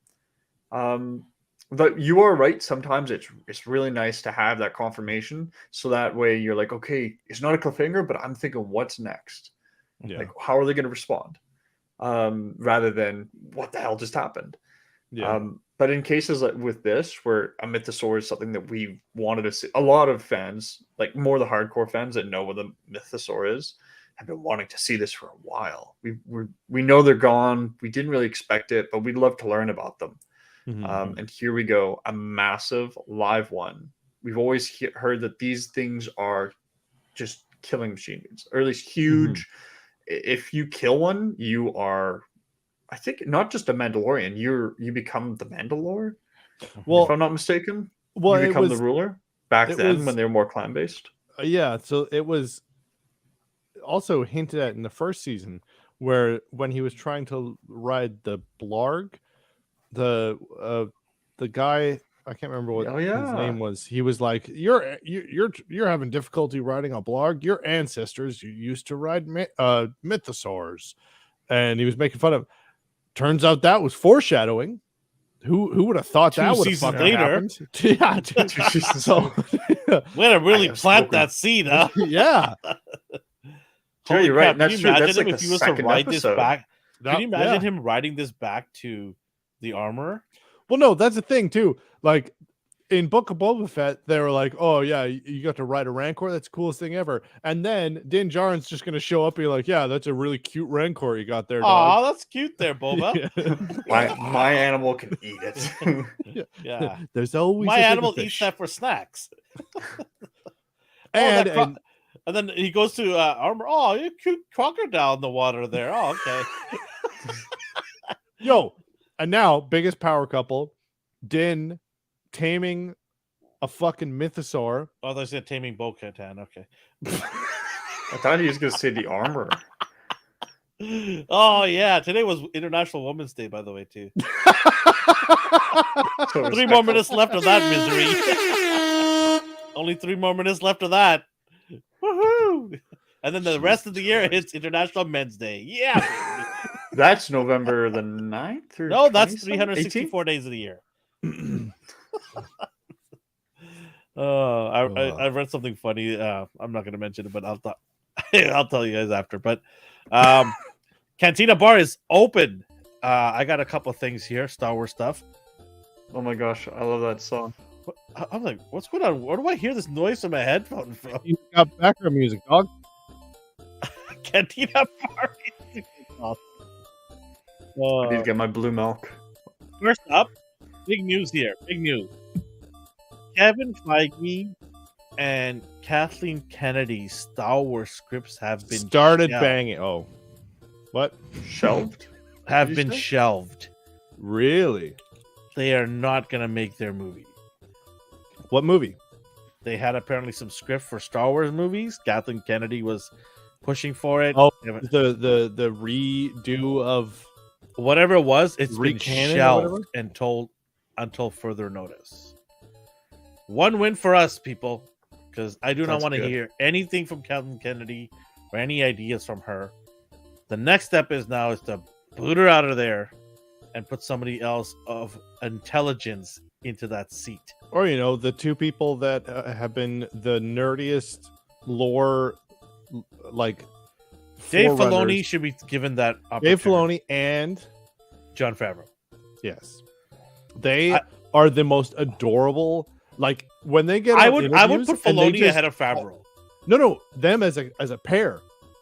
But you are right. Sometimes it's really nice to have that confirmation, so that way you're like, okay, it's not a cliffhanger, but I'm thinking what's next. Yeah. Like, how are they going to respond? Rather than what the hell just happened. Yeah. But in cases like with this, where a Mythosaur is something that we wanted to see, a lot of fans, like more the hardcore fans that know what a Mythosaur is, have been wanting to see this for a while. We know they're gone. We didn't really expect it, but we'd love to learn about them. And here we go, a massive live one. We've always heard that these things are just killing machines, or at least huge. If you kill one, you are, I think, not just a Mandalorian. You become the Mandalore. Well, if I'm not mistaken, you become the ruler. Back then, when they were more clan based. Yeah, so it was also hinted at in the first season, where when he was trying to ride the Blarg, the guy, I can't remember what his name was. He was like, "You're having difficulty riding a Blarg. Your ancestors used to ride Mythosaurs," and he was making fun of. Turns out that was foreshadowing. Who would have thought that would have fucking happened? Yeah, 2 seasons. So way to really plant that seed, huh? Yeah. Sure, you're right. That's true. That's like if he was to ride this back. Can you imagine him riding this back to the armor? Well, no, that's the thing too. Like in Book of Boba Fett, they were like, "Oh yeah, you got to ride a Rancor. That's the coolest thing ever." And then Din Djarin's just gonna show up and be like, "Yeah, that's a really cute Rancor you got there." Oh, that's cute there, Boba. my animal can eat it. Yeah, there's always my animal eats that for snacks. And then he goes to armor. Oh, you cute crocodile in the water there. Oh, okay. Yo, and now biggest power couple, Din taming a fucking Mythosaur. Oh, they said taming Bo-Katan. Okay. I thought he was going to say the armor. Oh, yeah. Today was International Women's Day, by the way, too. 3 more minutes left of that misery. Only 3 more minutes left of that. Woohoo! And then the rest of the year, it's International Men's Day. Yeah. That's November the 9th? Or no, that's 364 days of the year. I read something funny. I'm not going to mention it, but I'll tell you guys after. But Cantina Bar is open. I got a couple of things here, Star Wars stuff. Oh my gosh, I love that song. I'm like, what's going on? Where do I hear this noise from my headphone from? You got background music, dog. Cantina Bar. I need to get my blue milk. First up, big news here. Big news. Kevin Feige and Kathleen Kennedy's Star Wars scripts have been started banging. Oh, what? Shelved? Have been shelved. Really? They are not going to make their movie. What movie? They had apparently some script for Star Wars movies. Kathleen Kennedy was pushing for it. Oh, the redo of whatever it was. It's been shelved and told until further notice. One win for us, people, because I do not want to hear anything from Kathleen Kennedy or any ideas from her. The next step is to boot her out of there and put somebody else of intelligence into that seat. Or, the 2 people that have been the nerdiest lore, like Dave Filoni should be given that opportunity. Dave Filoni and Jon Favreau. Yes, they are the most adorable. Like when they get, I would put Filoni ahead of Favreau. No, them as a pair,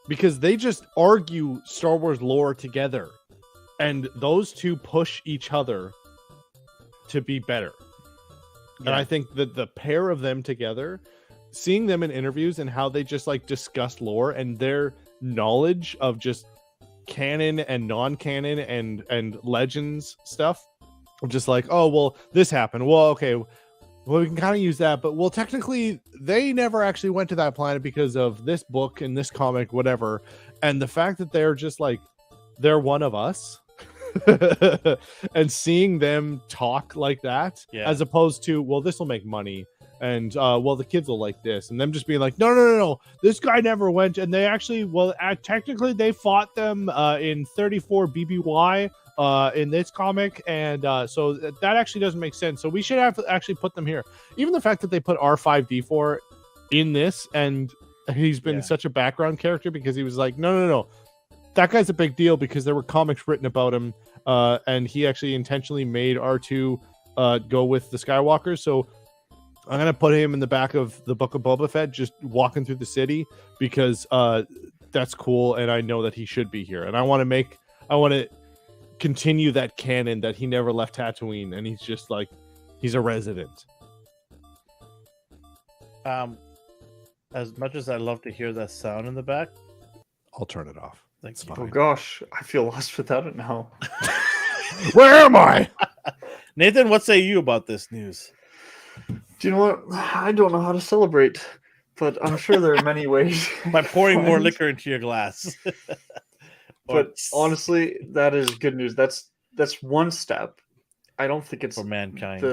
because they just argue Star Wars lore together, and those two push each other to be better. Yeah. And I think that the pair of them together, seeing them in interviews and how they just like discuss lore and their knowledge of just canon and non-canon and legends stuff, I'm just like, oh well, this happened. Well, okay, well we can kind of use that, but well, technically they never actually went to that planet because of this book and this comic, whatever. And the fact that they're just like they're one of us. And seeing them talk like that, as opposed to, well, this will make money, and well, the kids will like this, and them just being like, no, this guy never went, and they actually, well, technically they fought them in 34 BBY in this comic, and so that actually doesn't make sense. So we should have to actually put them here. Even the fact that they put R5D4 in this, and he's been such a background character because he was like, no. That guy's a big deal because there were comics written about him, and he actually intentionally made R2 go with the Skywalkers. So I'm going to put him in the back of the Book of Boba Fett, just walking through the city, because that's cool, and I know that he should be here. And I want to continue that canon that he never left Tatooine, and he's just like, he's a resident. As much as I love to hear that sound in the back, I'll turn it off. Thanks. Oh gosh, I feel lost without it now. Where am I? Nathan, what say you about this news? Do you know what? I don't know how to celebrate, but I'm sure there are many ways. By pouring more liquor into your glass. But honestly, that is good news. That's one step. I don't think it's for mankind.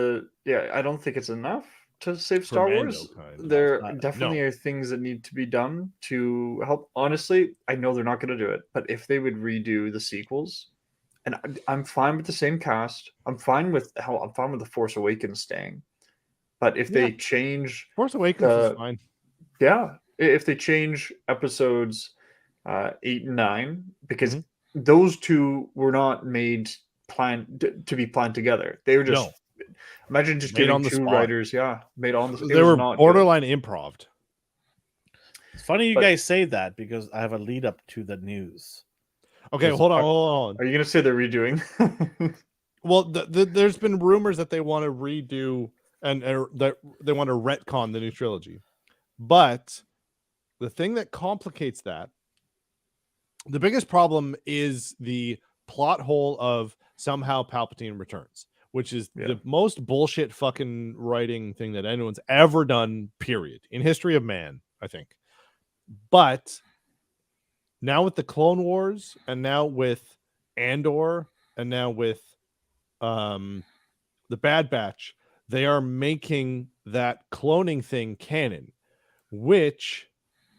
I don't think it's enough to save Star Wars. There definitely are things that need to be done to help. Honestly, I know they're not going to do it, but if they would redo the sequels, and I'm fine with the same cast, I'm fine with the Force Awakens staying, but if they change Force Awakens is fine. Yeah, if they change episodes 8 and 9, because those two were not made to be planned together. They were just. Imagine just getting two writers, made on the. They were borderline improv. It's funny you guys say that because I have a lead up to the news. Okay, hold on. Are you going to say they're redoing? Well, there's been rumors that they want to redo and that they want to retcon the new trilogy, but the thing that complicates that, the biggest problem is the plot hole of somehow Palpatine returns, which is the most bullshit fucking writing thing that anyone's ever done, period, in history of man, I think. But now with the Clone Wars, and now with Andor, and now with the Bad Batch, they are making that cloning thing canon, which,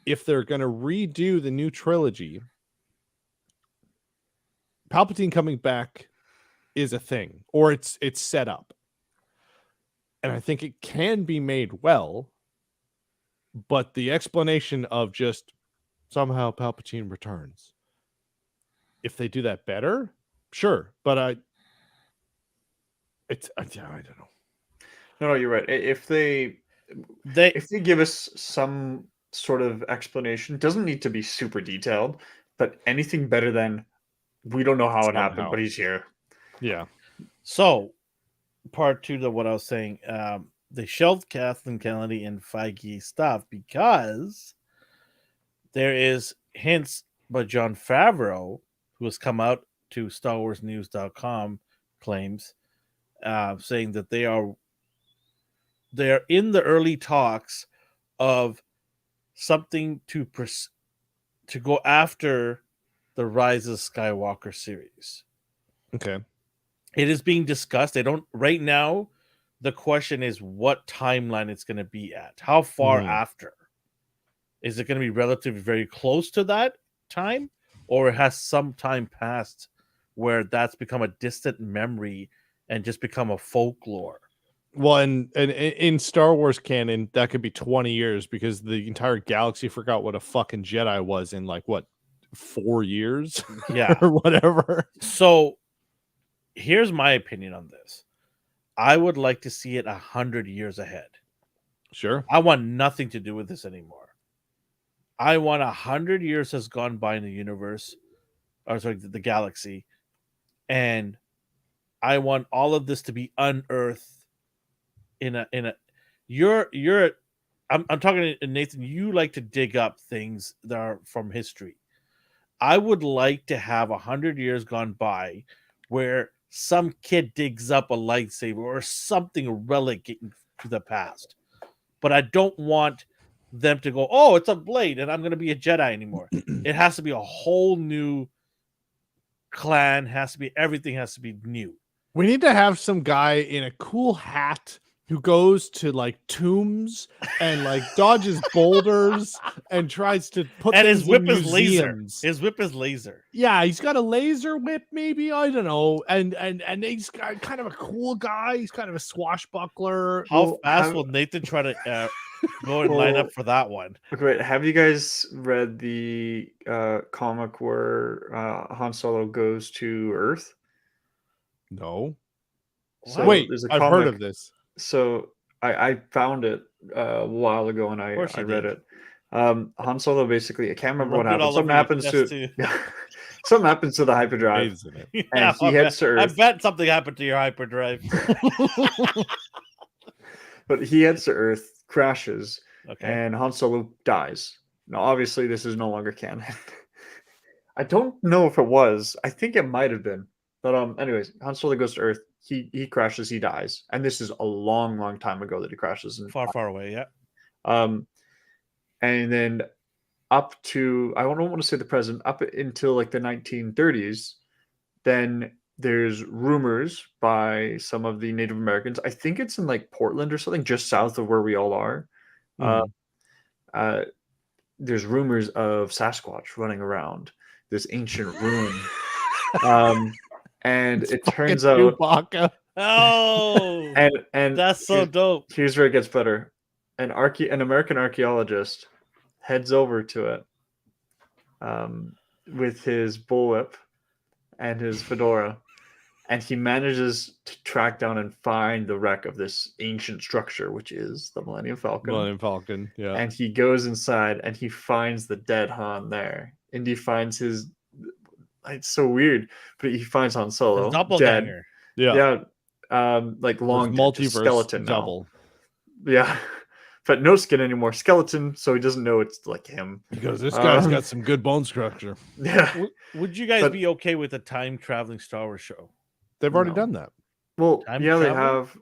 if they're going to redo the new trilogy, Palpatine coming back is a thing, or it's set up, and I think it can be made well, but the explanation of just somehow Palpatine returns, if they do that better, sure, but I don't know. No, you're right. If they give us some sort of explanation, doesn't need to be super detailed, but anything better than we don't know how it happened, but he's here. Yeah. So, part two to what I was saying, they shelved Kathleen Kennedy and Feige stuff because there is hints by Jon Favreau, who has come out to StarWarsNews.com, claims, saying that they are in the early talks of something to go after the Rise of Skywalker series. Okay. It is being discussed. They don't right now. The question is what timeline it's going to be at. How far after? Is it going to be relatively very close to that time, or it has some time passed where that's become a distant memory and just become a folklore? Well, and in Star Wars canon, that could be 20 years because the entire galaxy forgot what a fucking Jedi was in like what 4 years, Yeah, or whatever. So, here's my opinion on this. I would like to see it 100 years ahead. Sure. I want nothing to do with this anymore. I want 100 years has gone by in the universe, or sorry, the galaxy, and I want all of this to be unearthed in a. I'm talking to Nathan. You like to dig up things that are from history. I would like to have 100 years gone by where some kid digs up a lightsaber or something, a relic to the past. But I don't want them to go, oh, it's a blade and I'm going to be a Jedi anymore. It has to be a whole new clan, everything has to be new. We need to have some guy in a cool hat who goes to like tombs and like dodges boulders and tries to put and things his whip in is museums. His whip is laser. Yeah, he's got a laser whip, maybe, I don't know, and he's got kind of a cool guy. He's kind of a swashbuckler. How fast will Nathan try to go and line up for that one? Okay, wait, have you guys read the comic where Han Solo goes to Earth? No. So wait, I've heard of this. So I found it a while ago and I read it. Han Solo basically, I can't remember what happened. Something happens to something happens to the hyperdrive, and he heads to Earth. I bet something happened to your hyperdrive. But he heads to Earth, crashes, okay, and Han Solo dies. Now, obviously, this is no longer canon. I don't know if it was. I think it might have been. But anyways, Han Solo goes to Earth. He crashes. He dies, and this is a long, long time ago that he crashes. And far away, yeah. And then up to, I don't want to say the present, up until like the 1930s, then there's rumors by some of the Native Americans. I think it's in like Portland or something, just south of where we all are. There's rumors of Sasquatch running around this ancient ruin. And it turns out Chewbacca. Oh, and that's so dope. Here's where it gets better. An American archaeologist heads over to it with his bullwhip and his fedora, and he manages to track down and find the wreck of this ancient structure, which is the Millennium Falcon. Yeah. And he goes inside and he finds the dead Han there, and he finds his. It's so weird, but he finds Han Solo doppelganger. Dead. Yeah. Like long multiverse skeleton double. Now. Yeah. But no skin anymore. Skeleton, so he doesn't know it's like him. He goes, this guy's got some good bone structure. Yeah. Would you guys be okay with a time-traveling Star Wars show? They've already done that. Well, they have.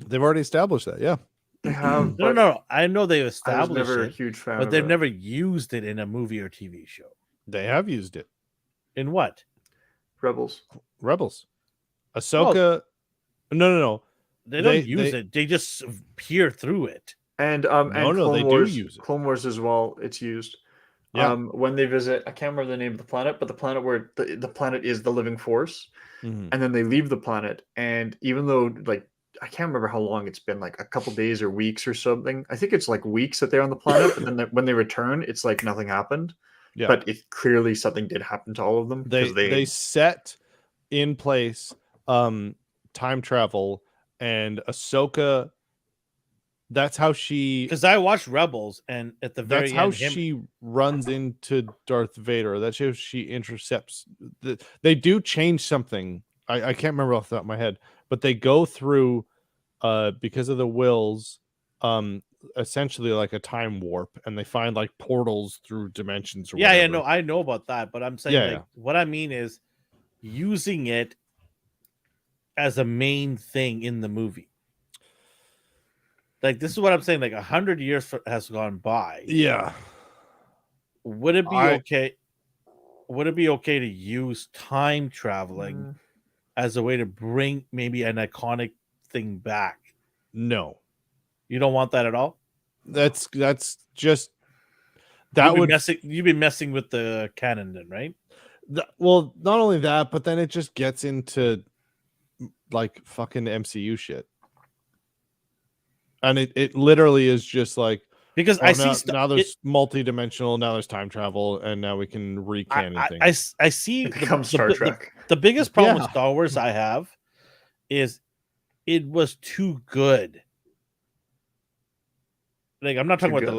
They've already established that, yeah. They have. No. I know they've established I was never it, a huge fan but of they've it. never used it in a movie or TV show. They have used it. In what? Rebels. Ahsoka. No. They don't use it. They just peer through it. And Clone Wars, do use it. Clone Wars as well. It's used. Yeah. When they visit, I can't remember the name of the planet, but the planet where the planet is the living force, and then they leave the planet. And even though, like, I can't remember how long it's been, like a couple days or weeks or something. I think it's like weeks that they're on the planet, but then when they return, it's like nothing happened. Yeah. But it clearly something did happen to all of them. They set in place time travel, and Ahsoka. That's how she. Because I watched Rebels, and at the very end, that's how she runs into Darth Vader. That's how she intercepts. They do change something. I can't remember off the top of my head, but they go through, because of the wills, essentially like a time warp, and they find like portals through dimensions. Or whatever. No, I know about that, but I'm saying what I mean is using it as a main thing in the movie. Like, this is what I'm saying. Like, 100 years has gone by. Yeah. Would it be okay? Would it be okay to use time traveling as a way to bring maybe an iconic thing back? No. You don't want that at all? That's just that you'd be messing with the canon then, right? Well, not only that, but then it just gets into like fucking MCU shit. And it literally is just like, because I see now there's multi-dimensional, now there's time travel, and now we can recanon things. I see it becomes Star Trek. The biggest problem with Star Wars I have is it was too good. Like, I'm not talking about the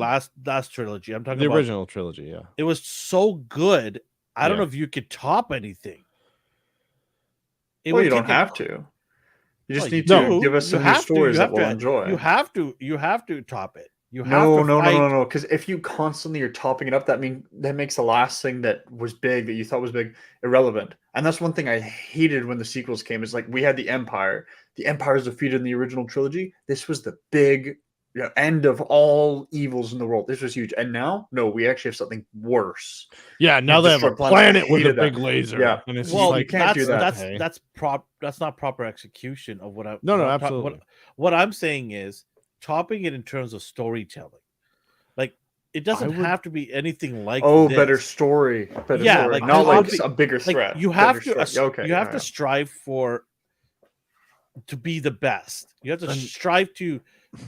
last trilogy. I'm talking the about original trilogy. Yeah, it was so good. I don't know if you could top anything. You don't have to. You just need to give us some new stories that we'll enjoy. You have to top it. No. Because if you constantly are topping it up, that makes the last thing that was big, that you thought was big, irrelevant. And that's one thing I hated when the sequels came. Is like, we had the Empire. The Empire is defeated in the original trilogy. This was the big end of all evils in the world. This was huge. And now, no, we actually have something worse. Yeah, now they have a planet with a big laser. Yeah, and it's you can't do that. That's not proper execution of what I. No, absolutely. What I'm saying is topping it in terms of storytelling. Like, it doesn't have to be anything like this. Better story. Story. Like, not like a bigger threat. You have to strive to be the best. You have to strive to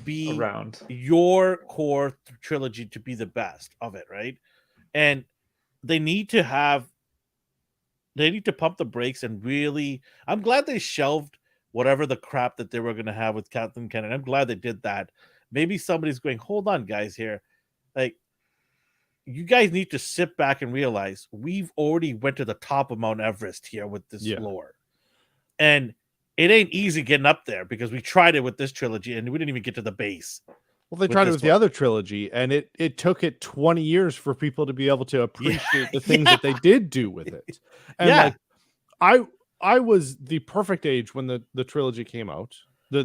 be around your core trilogy to be the best of it, right? And they need to pump the brakes and really. I'm glad they shelved whatever the crap that they were going to have with Kathleen Kennedy. I'm glad they did that. Maybe somebody's going, hold on, guys, here. Like, you guys need to sit back and realize we've already went to the top of Mount Everest here with this lore. And it ain't easy getting up there, because we tried it with this trilogy and we didn't even get to the base. Well, they tried it with the other trilogy, and it took it 20 years for people to be able to appreciate the things that they did do with it. And I was the perfect age when the trilogy came out. The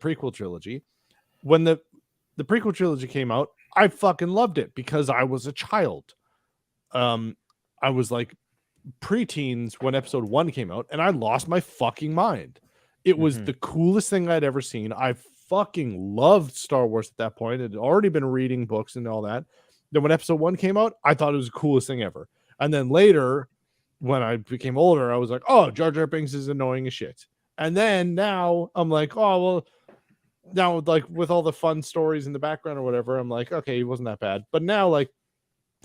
prequel trilogy. When the prequel trilogy came out, I fucking loved it because I was a child. I was like preteens when episode 1 came out, and I lost my fucking mind. It was the coolest thing I'd ever seen. I fucking loved Star Wars at that point. I'd already been reading books and all that. Then when episode 1 came out, I thought it was the coolest thing ever. And then later, when I became older, I was like, oh, Jar Jar Binks is annoying as shit. And then now I'm like, oh, well, now like with all the fun stories in the background or whatever, I'm like, okay, he wasn't that bad. But now, like,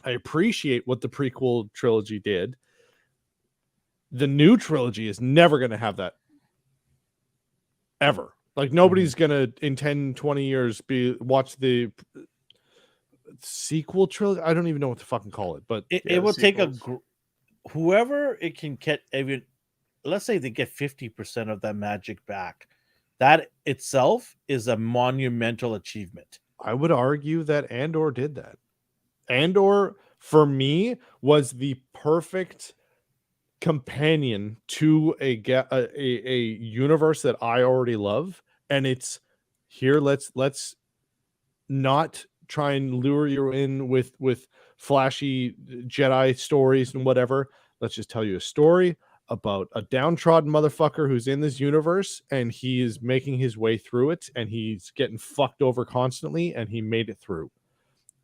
I appreciate what the prequel trilogy did. The new trilogy is never going to have that ever. Like, nobody's going to, in 10, 20 years, watch the sequel trilogy. I don't even know what to fucking call it, but it will take whoever it can get. Let's say they get 50% of that magic back. That itself is a monumental achievement. I would argue that Andor did that. Andor, for me, was the perfect companion to a universe that I already love, and it's here. Let's not try and lure you in with flashy Jedi stories and whatever. Let's just tell you a story about a downtrodden motherfucker who's in this universe, and he is making his way through it, and he's getting fucked over constantly, and he made it through.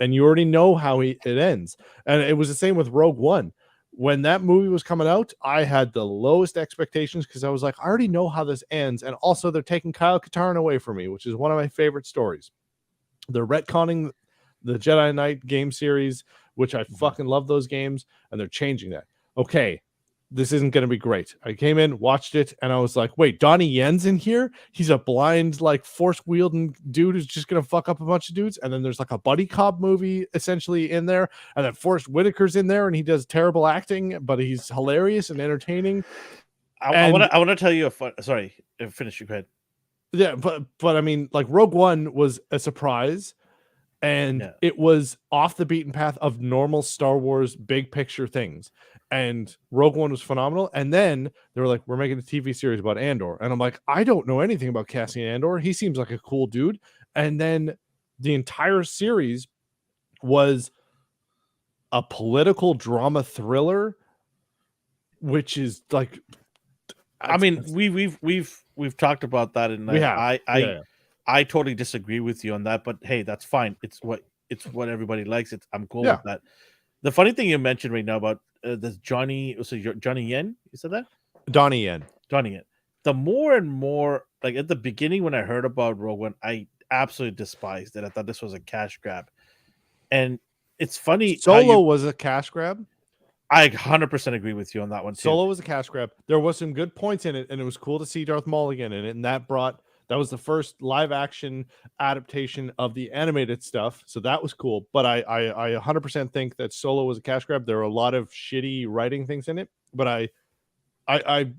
And you already know how it ends. And it was the same with Rogue One. When that movie was coming out, I had the lowest expectations because I was like, I already know how this ends. And also, they're taking Kyle Katarn away from me, which is one of my favorite stories. They're retconning the Jedi Knight game series, which I fucking love those games, and they're changing that. Okay, this isn't going to be great. I came in, watched it, and I was like, wait, Donnie Yen's in here? He's a blind, like, force-wielding dude who's just going to fuck up a bunch of dudes? And then there's, like, a buddy cop movie, essentially, in there, and then Forrest Whitaker's in there, and he does terrible acting, but he's hilarious and entertaining. I want to tell you sorry, finish your head. Yeah, but I mean, like, Rogue One was a surprise, and it was off the beaten path of normal Star Wars big picture things. And Rogue One was phenomenal. And then they were like, we're making a TV series about Andor. And I'm like, I don't know anything about Cassian Andor. He seems like a cool dude. And then the entire series was a political drama thriller, which is like, I mean, we've talked about that, and I totally disagree with you on that. But hey, that's fine. It's what everybody likes. I'm cool with that. The funny thing you mentioned right now about this Johnny Yen, you said that? Donnie Yen. The more and more, like at the beginning when I heard about Rogue One, I absolutely despised it. I thought this was a cash grab, and it's funny. Solo was a cash grab. I 100% agree with you on that one too. Solo was a cash grab. There was some good points in it, and it was cool to see Darth Maul again in it, and that was the first live action adaptation of the animated stuff, so that was cool. But I 100% think that Solo was a cash grab. There were a lot of shitty writing things in it, but I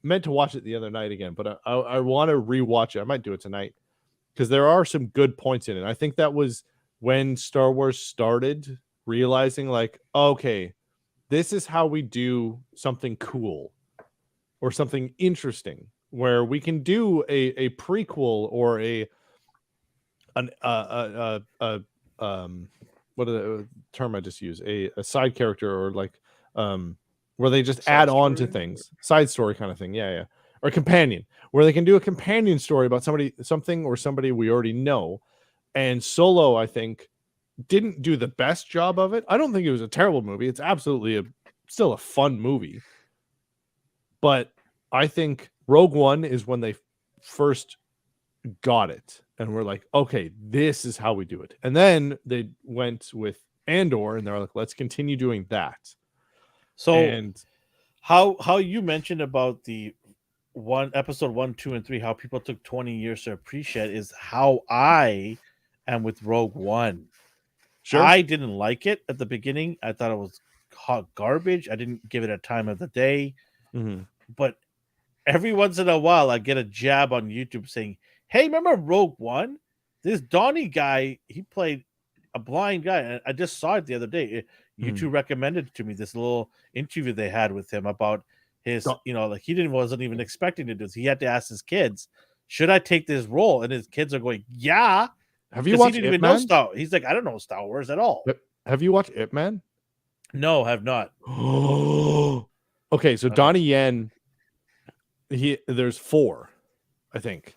meant to watch it the other night again, but I want to rewatch it. I might do it tonight because there are some good points in it. I think that was when Star Wars started realizing, like, okay, this is how we do something cool or something interesting, where we can do a prequel or what the term I just used, a side character, or like where they just add on to things, side story kind of thing, yeah, or companion, where they can do a companion story about somebody we already know. And Solo, I think, didn't do the best job of it. I don't think it was a terrible movie. It's absolutely still a fun movie. But I think Rogue One is when they first got it. And we're like, okay, this is how we do it. And then they went with Andor, and they're like, let's continue doing that. So, and how you mentioned about the episode 1, 2, and 3, how people took 20 years to appreciate, is how I am with Rogue One. Sure. I didn't like it at the beginning. I thought it was hot garbage. I didn't give it a time of the day. Mm-hmm. But every once in a while, I get a jab on YouTube saying, hey, remember Rogue One? This Donnie guy, he played a blind guy. And I just saw it the other day. YouTube recommended it to me, this little interview they had with him about his, like he wasn't even expecting to do this. He had to ask his kids, should I take this role? And his kids are going, yeah. Have you watched He didn't even know Star Wars. He's like, I don't know Star Wars at all. Have you watched Ip Man? No, have not. Okay, so Donnie Yen, there's 4, I think.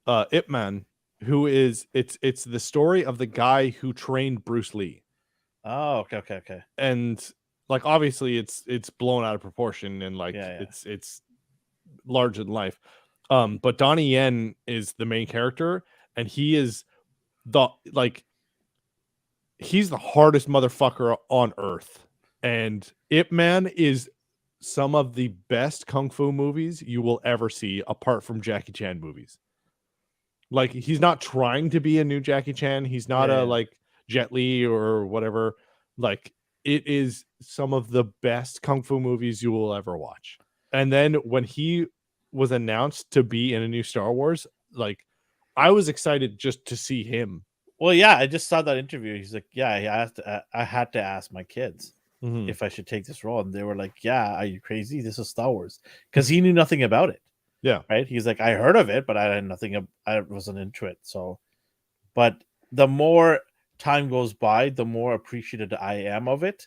Ip Man, who is it's the story of the guy who trained Bruce Lee. Oh, okay. And like obviously it's blown out of proportion, and like it's larger than life. But Donnie Yen is the main character, and he is he's the hardest motherfucker on earth. And Ip Man is some of the best kung fu movies you will ever see, apart from Jackie Chan movies. Like, he's not trying to be a new Jackie Chan. He's not like Jet Li or whatever. Like, it is some of the best kung fu movies you will ever watch. And then when he was announced to be in a new Star Wars, like, I was excited just to see him. Well, yeah, I just saw that interview. He's like, yeah, I had to ask my kids if I should take this role. And they were like, yeah, are you crazy? This is Star Wars. Because he knew nothing about it. Yeah. Right? He's like, I heard of it, but I had nothing. I wasn't into it. So, but the more time goes by, the more appreciative I am of it.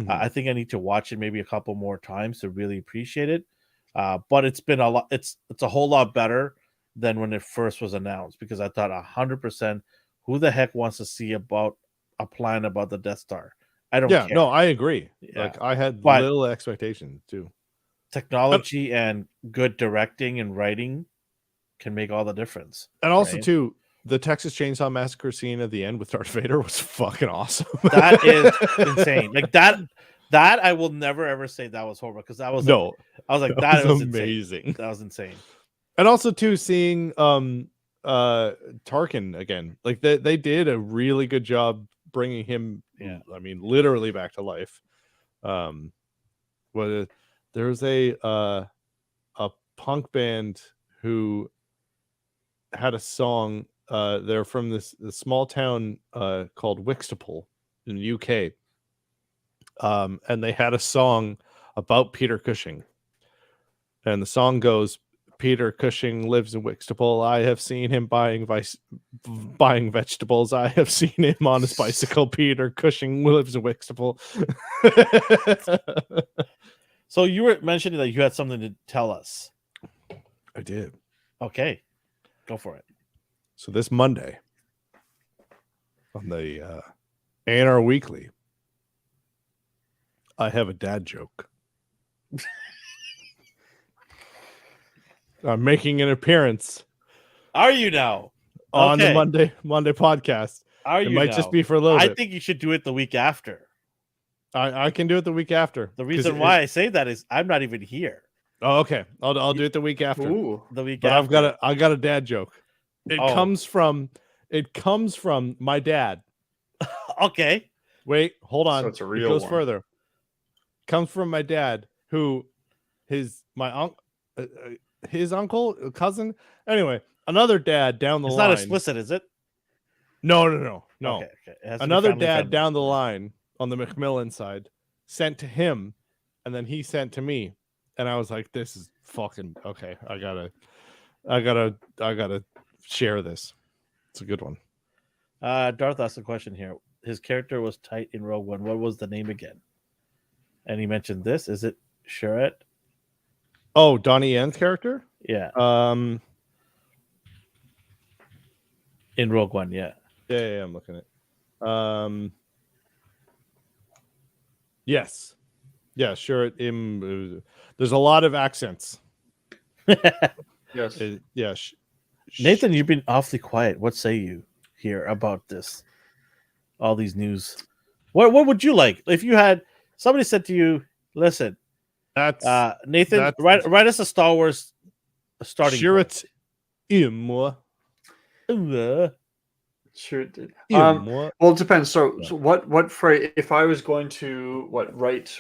I think I need to watch it maybe a couple more times to really appreciate it. But it's been a lot. It's a whole lot better than when it first was announced, because I thought 100%, who the heck wants to see about a plan about the Death Star? I don't care. No, I agree. Yeah. Like, I had little expectations too. Technology and good directing and writing can make all the difference. And also too, the Texas Chainsaw Massacre scene at the end with Darth Vader was fucking awesome. That is insane. Like that I will never ever say that was horrible, because that was I was like, that was amazing. Insane. That was insane. And also too, seeing Tarkin again, like they did a really good job bringing him, I mean, literally back to life. There's a punk band who had a song. They're from this small town called Whitstable in the UK, and they had a song about Peter Cushing, and the song goes, Peter Cushing lives in Whitstable. I have seen him buying vegetables. I have seen him on his bicycle. Peter Cushing lives in Whitstable. So you were mentioning that you had something to tell us. I did. Okay, go for it. So this Monday on the A&R Weekly, I have a dad joke. I'm making an appearance. Are you now? on the Monday podcast. It might just be for a little bit. I think you should do it the week after. I can do it the week after. The reason why I say that is I'm not even here. Oh, okay. I'll do it the week after. Ooh. The week but after. I got a dad joke. It comes from my dad. Okay. Wait, hold on. So it's a real it goes one. further. Comes from my dad, who his uncle, cousin. Anyway, another dad down the line. It's not explicit, is it? No. Okay. Another dad down the line on the Macmillan side sent to him, and then he sent to me, and I was like, "This is fucking okay. I gotta share this. It's a good one." Darth asked a question here. His character was tight in Rogue One. What was the name again? And he mentioned this. Is it Sherrett? Oh, Donnie Yen's character? Yeah. In Rogue One, yeah. Yeah, I'm looking at it. Yes. Yeah, sure. There's a lot of accents. Yes. Nathan, you've been awfully quiet. What say you here about this? All these news. What would you like if you had somebody said to you, "Listen, Nathan, write us a Star Wars starting point." Sure. Well, it depends. So what phrase? If I was going to write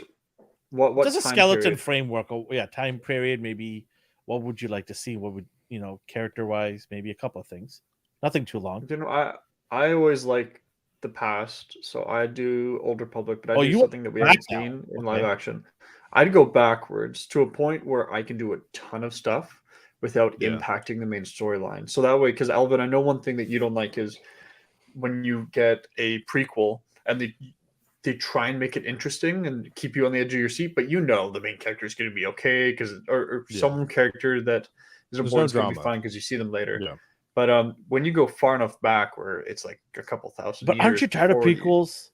what just a skeleton framework? Time period. Maybe what would you like to see? What would character wise? Maybe a couple of things. Nothing too long. I always like the past, so I do Old Republic, but I do something that we haven't seen in live action. I'd go backwards to a point where I can do a ton of stuff without impacting the main storyline. So that way, because Alvin, I know one thing that you don't like is when you get a prequel and they try and make it interesting and keep you on the edge of your seat, but the main character is going to be okay or some character that is important is going to be fine because you see them later. Yeah. But when you go far enough back where it's like a couple thousand but years, aren't you tired of prequels?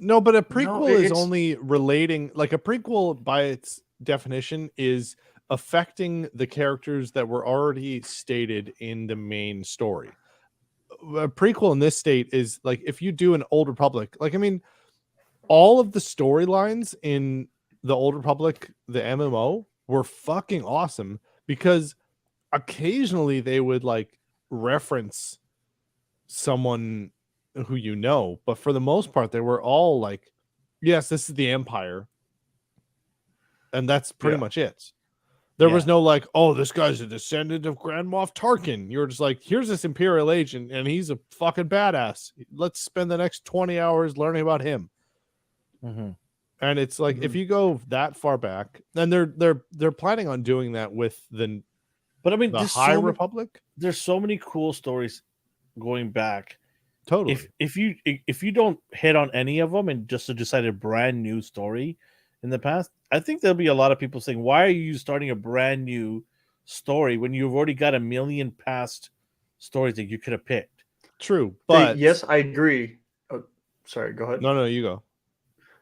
No, but a prequel is only relating, like a prequel by its definition is affecting the characters that were already stated in the main story. A prequel in this state is like if you do an Old Republic, all of the storylines in the Old Republic, the MMO, were fucking awesome because occasionally they would reference someone who but for the most part they were all like, yes, this is the Empire, and that's pretty much it. There was no this guy's a descendant of Grand Moff Tarkin. You're just like, here's this Imperial agent and he's a fucking badass. Let's spend the next 20 hours learning about him. Mm-hmm. And it's like if you go that far back, then they're planning on doing that with the the High Republic. There's so many cool stories going back. Totally. If you don't hit on any of them and just decide a brand new story in the past, I think there'll be a lot of people saying, "Why are you starting a brand new story when you've already got a million past stories that you could have picked?" True, but yes, I agree. Oh, sorry, go ahead. No, you go.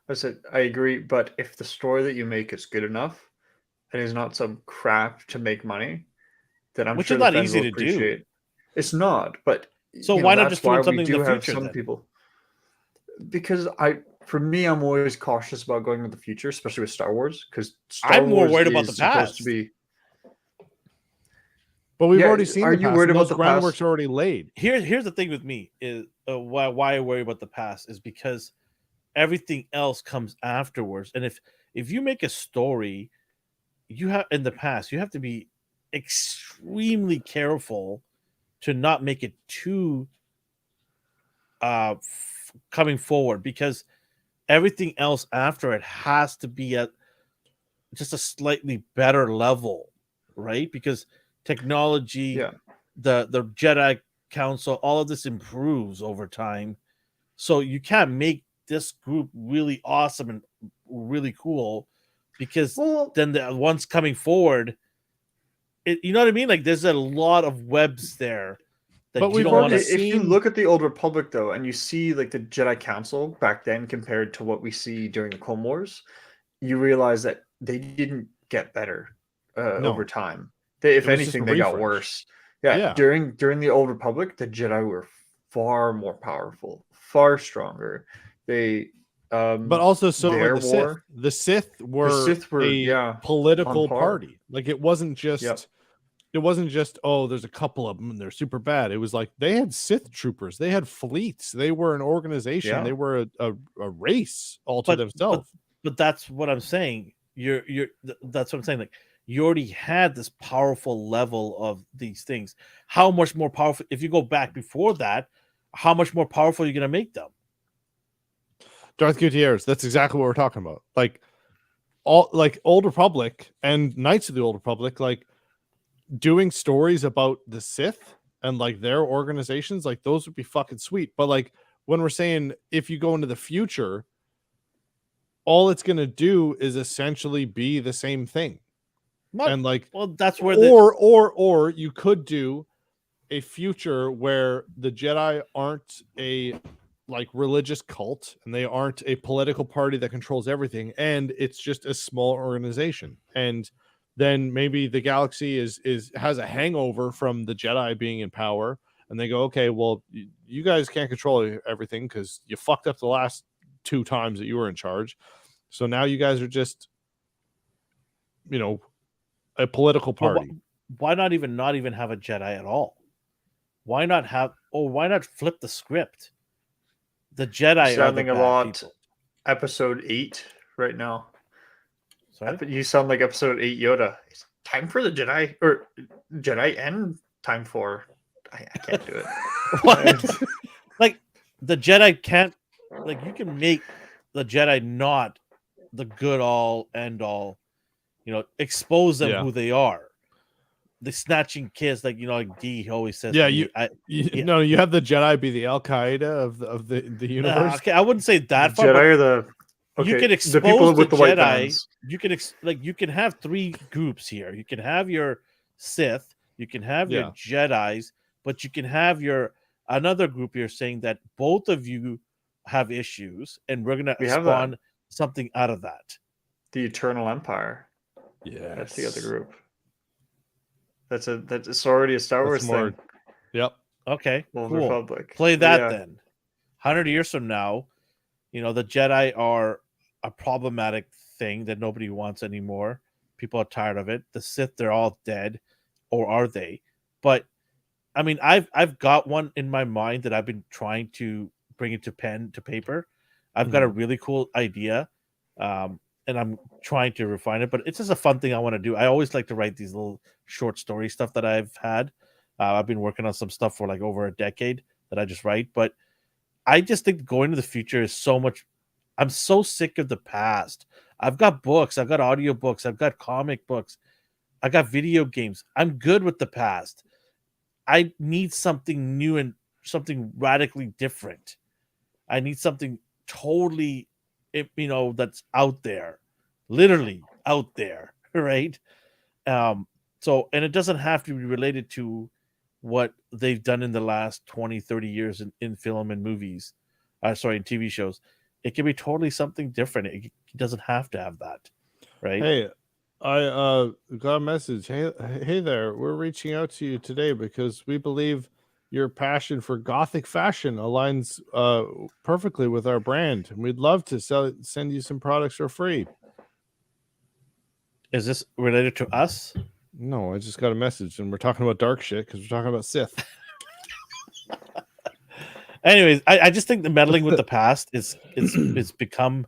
I said I agree, but if the story that you make is good enough and is not some crap to make money, then I'm sure is not easy to do. It's not, but so why not just do something in the future? Some people, because for me, I'm always cautious about going with the future, especially with Star Wars, because I'm more worried about the past. But we've already seen. Are you worried about the groundwork's already laid? Here's the thing with me is why I worry about the past is because everything else comes afterwards, and if you make a story, you have in the past, you have to be extremely careful to not make it too coming forward, because everything else after it has to be at just a slightly better level, right? Because technology, the Jedi Council, all of this improves over time, so you can't make this group really awesome and really cool because then the ones coming forward, you know what I mean? Like there's a lot of webs there. But you don't want to. If you look at the Old Republic though, and you see like the Jedi Council back then compared to what we see during the Clone Wars, you realize that they didn't get better over time. If anything, they got worse. Yeah. During the Old Republic, the Jedi were far more powerful, far stronger. They but also so were the Sith. The Sith were a political party. Like it wasn't just oh, there's a couple of them and they're super bad. It was like they had Sith troopers, they had fleets, they were an organization, they were a race all to themselves. But that's what I'm saying. That's what I'm saying. Like you already had this powerful level of these things. How much more powerful if you go back before that? How much more powerful are you going to make them? Darth Gutierrez, that's exactly what we're talking about. Like Old Republic and Knights of the Old Republic, like doing stories about the Sith and like their organizations, like those would be fucking sweet. But like when we're saying if you go into the future, all it's gonna do is essentially be the same thing. And like, well, that's where or you could do a future where the Jedi aren't a like religious cult and they aren't a political party that controls everything, and it's just a small organization. And then maybe the galaxy has a hangover from the Jedi being in power, and they go, okay, well, you guys can't control everything because you fucked up the last 2 times that you were in charge. So now you guys are just, a political party. Why not even have a Jedi at all? Why not flip the script? The Jedi sounding a lot people. Episode 8 right now. Sorry? You sound like episode 8 Yoda. It's time for the Jedi, or Jedi and time for. I can't do it. What? Like the Jedi can't. Like you can make the Jedi not the good all end all. Expose them who they are. The snatching kids, like like D always says. Yeah, you have the Jedi be the Al Qaeda of the universe. Okay, I wouldn't say that far. Jedi are the. Okay, you can expose the people with the white Jedi. bands. You can have 3 groups here. You can have your Sith. You can have your Jedis, but you can have another group here saying that both of you have issues, and we're gonna spawn something out of that. The Eternal Empire. Yeah, that's the other group. It's already a Star Wars thing. Yep. Okay. Old cool. Republic. Play that then. 100 years from now, the Jedi are a problematic thing that nobody wants anymore. People are tired of it. The Sith, they're all dead, or are they? But I mean, I've got one in my mind that I've been trying to bring into pen to paper. I've got a really cool idea. And I'm trying to refine it, but it's just a fun thing I want to do. I always like to write these little short story stuff that I've had. I've been working on some stuff for like over a decade that I just write, but I just think going to the future is so much. I'm so sick of the past. I've got books, I've got audiobooks, I've got comic books, I got video games. I'm good with the past. I need something new and something radically different. I need something totally that's out there, literally out there, right? So, and it doesn't have to be related to what they've done in the last 20, 30 years in film and movies, in TV shows. It can be totally something different. It doesn't have to have that, right? Hey, I got a message. Hey there, we're reaching out to you today because we believe your passion for Gothic fashion aligns perfectly with our brand, and we'd love to send you some products for free. Is this related to us? No, I just got a message, and we're talking about dark shit because we're talking about Sith. Anyways, I just think the meddling with the past it's become,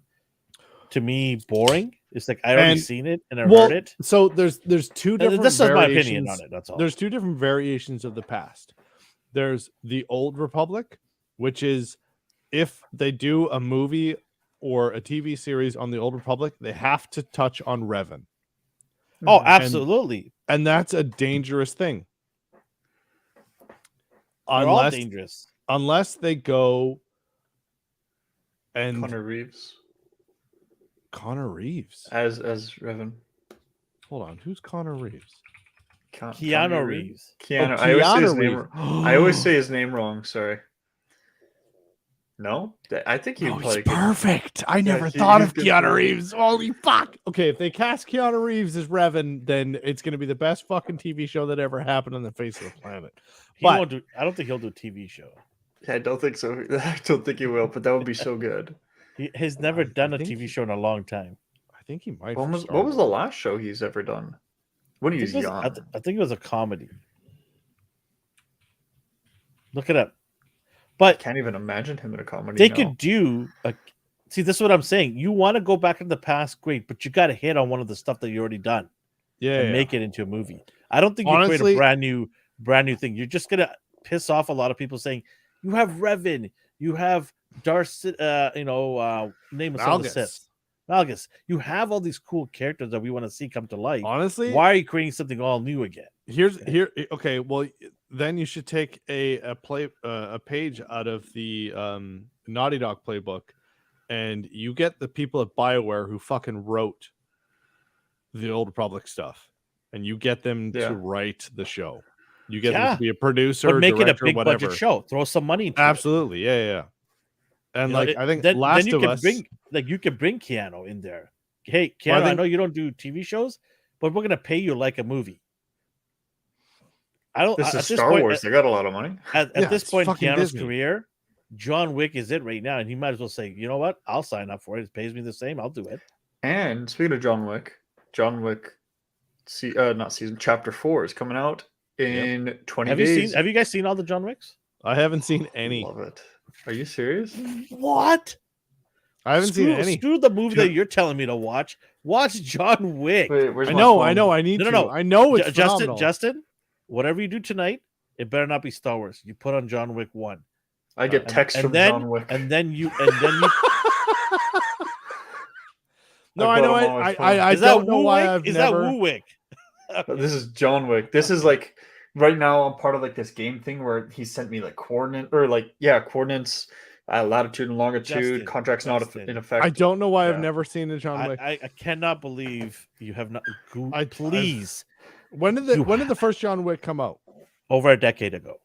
to me, boring. It's like I already seen it and I heard it. So there's 2 different. This is my opinion on it. That's all. There's 2 different variations of the past. There's the Old Republic, which is if they do a movie or a TV series on the Old Republic, they have to touch on Revan. Oh, absolutely. And that's a dangerous thing. They're all dangerous. Unless they go and Connor Reeves as Revan. Hold on, who's Connor Reeves? Keanu Reeves. Keanu. I always say his name wrong. Sorry. No, I think he's perfect. I never thought of Keanu Reeves. Holy fuck! Okay, if they cast Keanu Reeves as Revan, then it's going to be the best fucking TV show that ever happened on the face of the planet. I don't think he'll do a TV show. I don't think so. I don't think he will, but that would be so good. He's never done a TV show in a long time. I think he might. What was the last show he's ever done? When he was young. I think it was a comedy. Look it up. But I can't even imagine him in a comedy. They could do see, this is what I'm saying. You want to go back in the past, great, but you got to hit on one of the stuff that you already done. And make it into a movie. I don't think you create a brand new thing. You're just gonna piss off a lot of people saying you have Revan, you have Darth, name of some of the Sith. Malgus. You have all these cool characters that we want to see come to life. Honestly, why are you creating something all new again? Okay, well, then you should take a page out of the Naughty Dog playbook, and you get the people at BioWare who fucking wrote the Old Republic stuff, and you get them to write the show. You get them to be a producer, but make director, it a big whatever. budget show. Throw some money into Absolutely, it. And I think then you can bring Keanu in there. Hey, Keanu, I know you don't do TV shows, but we're gonna pay you like a movie. This is Star Wars. They got a lot of money. At this point in Keanu's career, John Wick is it right now, and he might as well say, you know what? I'll sign up for it. It pays me the same. I'll do it. And speaking of John Wick, Chapter 4 is coming out in 20 days. Have you guys seen all the John Wicks? I haven't seen any. Love it. Are you serious? What? I haven't seen any. Screw the movie that you're telling me to watch. Watch John Wick. Wait, where's I know. I need to. No. I know it's Justin, whatever you do tonight, it better not be Star Wars. You put on John Wick 1. I get text from John Wick. And then you No, I know. I don't know why I've Is never... that Woo Wick? This is John Wick. This is like right now. I'm part of like this game thing where he sent me like coordinates, latitude and longitude. Contracts not in effect. I don't know why I've never seen a John Wick. I cannot believe you have not. Please. When did the first John Wick come out? Over a decade ago.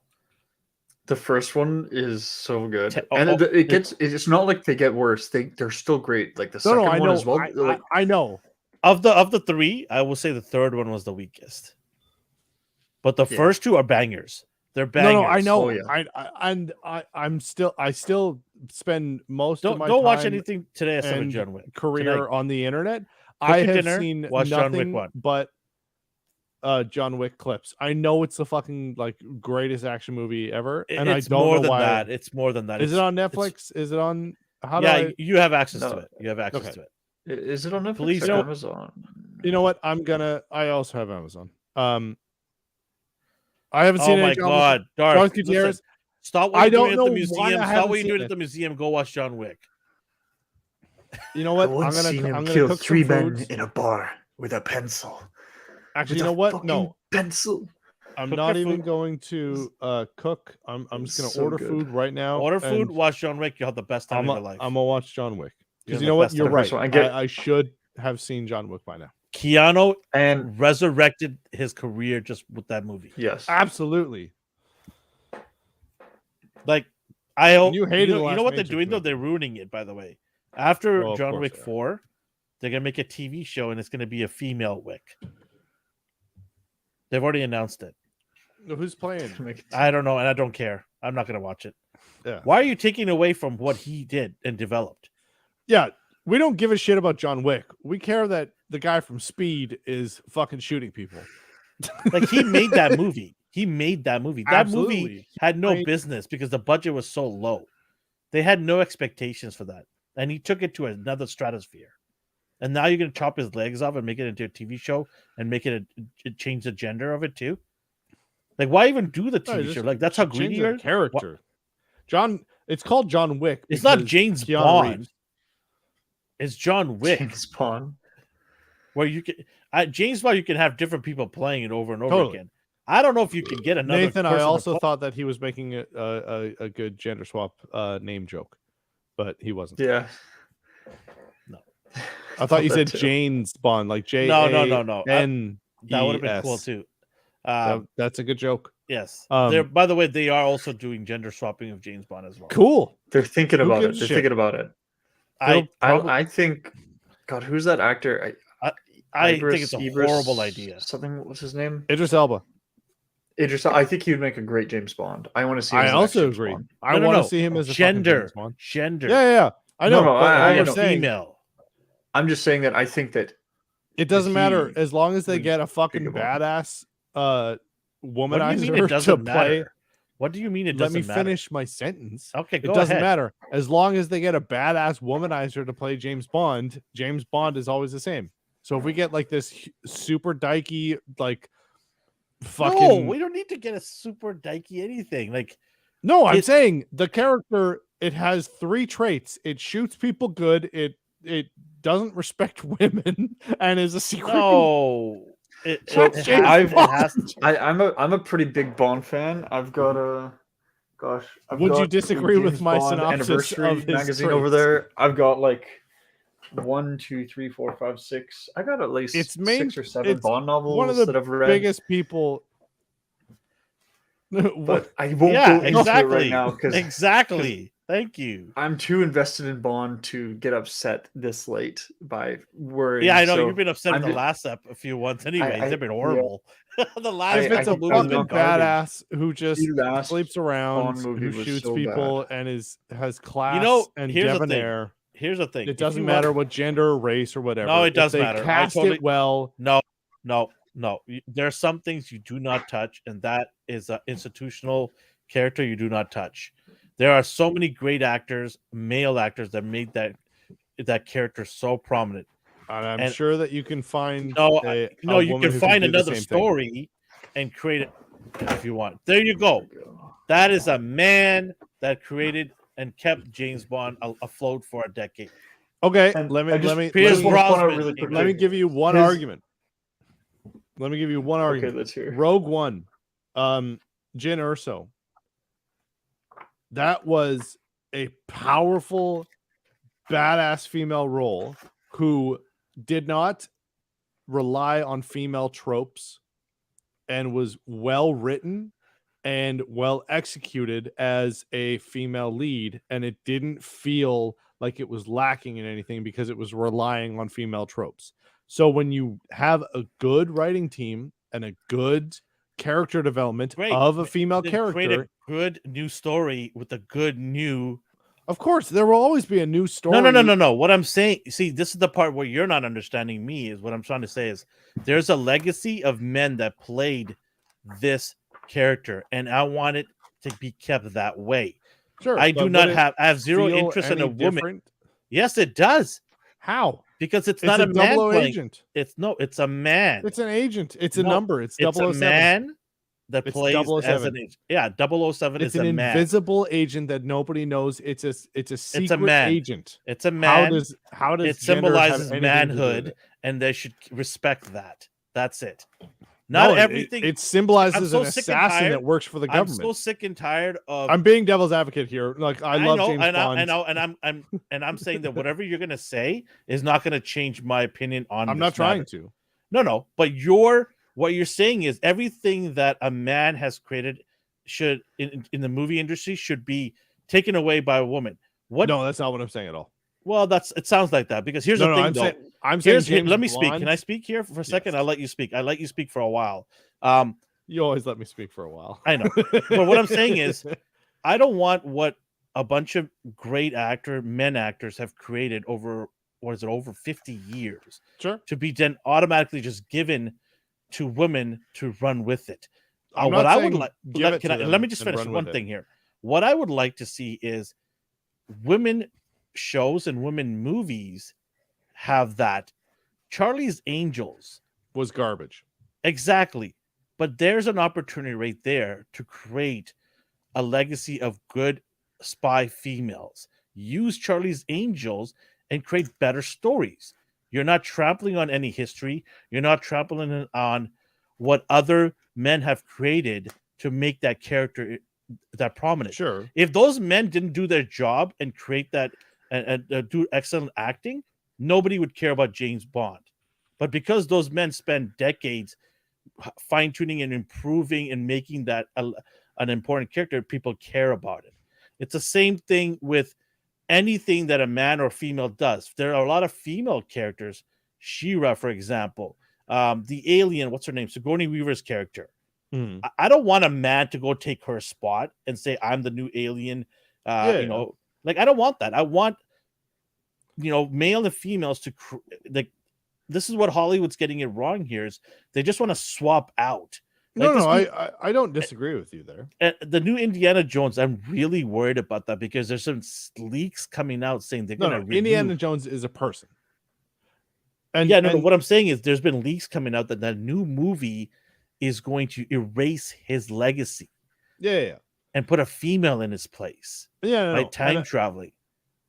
The first one is so good, and it's not like they get worse. They're still great. Like the second one as well. I know. Of the three, I will say the third one was the weakest. But the first two are bangers. They're bangers. No, I know. I still spend most of my don't watch anything today except with John Wick career on the internet. I have seen nothing but John Wick clips. I know it's the fucking like greatest action movie ever, and I don't know why. It's more than that. Is it on Netflix? Is it on? You have access to it. You have access to it. Is it on Netflix? Please, or Amazon? You know what? I also have Amazon. I haven't seen. Oh my god, Darth Gutierrez! Stop what you're doing at the museum. Stop what you're doing at the museum. Go watch John Wick. You know what? I'm gonna kill 3 men in a bar with a pencil. Actually, you know what? No pencil. I'm not even going to cook. I'm just gonna order food right now. Order food. Watch John Wick. You'll have the best time of your life. I'm gonna watch John Wick because you know what? You're right. I should have seen John Wick by now. Keanu and resurrected his career just with that movie. Yes, absolutely. Like I hope you hated. You know what they're doing though? They're ruining it. By the way, after John Wick 4, they're gonna make a TV show and it's gonna be a female Wick. They've already announced it. Who's playing? I don't know, and I don't care. I'm not gonna watch it. Yeah. Why are you taking away from what he did and developed? Yeah, we don't give a shit about John Wick. We care that the guy from Speed is fucking shooting people. Like he made that movie. That movie had no business because the budget was so low. They had no expectations for that. And he took it to another stratosphere. And now you're going to chop his legs off and make it into a TV show and make it change the gender of it too? Like, why even do the TV show? Like, that's how greedy you are? Character. John, it's called John Wick. It's not James Bond. It's John Wick. James Bond. Where you can James Bond, you can have different people playing it over and over again. I don't know if you can get another. Nathan, I also thought that he was making a good gender swap name joke, but he wasn't. Yeah. No. I thought you said James Bond, like J. No. N. That would have been cool too. That's a good joke. Yes. By the way, they are also doing gender swapping of James Bond as well. Cool. They're thinking about it. They're thinking about it. I think. God, who's that actor? I think it's a horrible idea. Something. What's his name? Idris Elba. I think he'd make a great James Bond. I want to see him as also James agree. Bond. I want to see him as a gender. James Bond. Gender. Yeah. I know. I female. I'm just saying that I think that it doesn't matter as long as they get a fucking badass womanizer to play. What do you mean it doesn't matter? Let me finish my sentence. Okay, go ahead. It doesn't matter. As long as they get a badass womanizer to play James Bond is always the same. So if we get like this super dykey, like fucking... No, we don't need to get a super dykey anything. Like, no, I'm saying the character, it has 3 traits. It shoots people good. It doesn't respect women and is a secret... No. I'm a pretty big Bond fan. I've got a Would you disagree with my synopsis of his magazine traits over there? I've got like 1, 2, 3, 4, 5, 6. I got at least 6 or 7 Bond novels one of the that I've read. Biggest people. But I won't go into it right now because exactly. Thank you. I'm too invested in Bond to get upset this late by worrying. Yeah, I know you've been upset in the last a few ones. Anyways, they've been horrible. The last it's a fucking badass who just sleeps around, who shoots people, and has class and debonair. Here's the thing. It doesn't matter what gender or race or whatever. No, it does matter. Cast it well. No. There are some things you do not touch, and that is an institutional character you do not touch. There are so many great actors, male actors, that made that character so prominent. And I'm sure that you can find you can find another story and create it if you want. There you go. That is a man that created and kept James Bond afloat for a decade. Okay, let me give you one argument. Let me give you one argument. Okay, let's hear. Rogue One, Jyn Erso. That was a powerful, badass female role who did not rely on female tropes and was well written and well executed as a female lead. And it didn't feel like it was lacking in anything because it was relying on female tropes. So when you have a good writing team and a good character development of a female character, create a good new story with a good new... Of course, there will always be a new story. No. What I'm saying, see, this is the part where you're not understanding me, is what I'm trying to say is there's a legacy of men that played this character, and I want it to be kept that way. Sure. I have zero interest in a woman. Different? Yes, it does. How? Because it's not a man playing. Agent. It's a man. It's an agent. It's a number. It's 007. It's a man that plays as an agent. Yeah, 007 is a man. It's an invisible agent that nobody knows. It's a secret agent. It's a man. How does it symbolizes manhood, and they should respect that. That's it. Not everything. It symbolizes an assassin that works for the government. I'm so sick and tired of. I'm being devil's advocate here. Like I love James Bond. I know, and I'm saying that whatever you're gonna say is not gonna change my opinion on. I'm not trying to. No. But what you're saying is everything that a man has created should in the movie industry should be taken away by a woman. What? No, that's not what I'm saying at all. Well, it sounds like that because here's the thing. I'm saying James let me Bond, speak. Can I speak here for a second? Yes. I'll let you speak. I let you speak for a while. You always let me speak for a while. I know. But what I'm saying is I don't want what a bunch of great men actors have created over 50 years to be then automatically just given to women to run with it. What I would like let me just finish one thing here. What I would like to see is women shows and women movies have that. Charlie's Angels was garbage. Exactly. But there's an opportunity right there to create a legacy of good spy females. Use Charlie's Angels and create better stories. You're not trampling on any history. You're not trampling on what other men have created to make that character that prominent. Sure. If those men didn't do their job and create that and do excellent acting, nobody would care about James Bond. But because those men spend decades fine tuning and improving and making that an important character, people care about it. It's the same thing with anything that a man or female does. There are a lot of female characters. She-Ra, for example, the alien, what's her name? Sigourney Weaver's character. I don't want a man to go take her spot and say, I'm the new alien. You know, like, I don't want that. I want, you know, male and females to, like, this is what Hollywood's getting it wrong here, is they just want to swap out. Like, I don't disagree with you there. The new Indiana Jones, I'm really worried about that because there's some leaks coming out saying they're going to Indiana Jones is a person. And what I'm saying is there's been leaks coming out that new movie is going to erase his legacy. Yeah. And put a female in his place. By time traveling.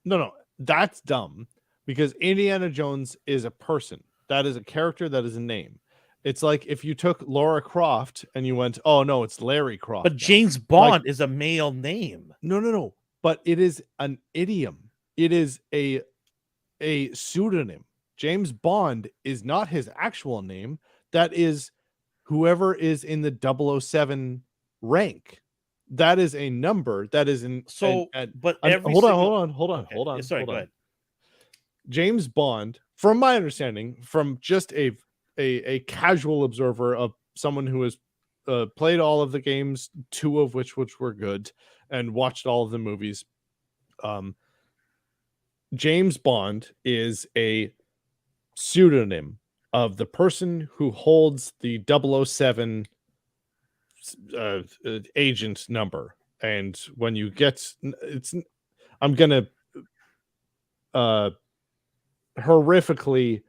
No, that's dumb because Indiana Jones is a person. That is a character, that is a name. It's like if you took Laura Croft and you went, oh no, it's Larry Croft. But James Bond is a male name. No. But it is an idiom. It is a pseudonym. James Bond is not his actual name. That is whoever is in the 007 rank. That is a number. That is in. So, but hold on. Okay. Sorry, go ahead. James Bond, from my understanding, from just a casual observer of someone who has played all of the games, 2 of which were good, and watched all of the movies. James Bond is a pseudonym of the person who holds the 007 agent number. And when you get I'm gonna horrifically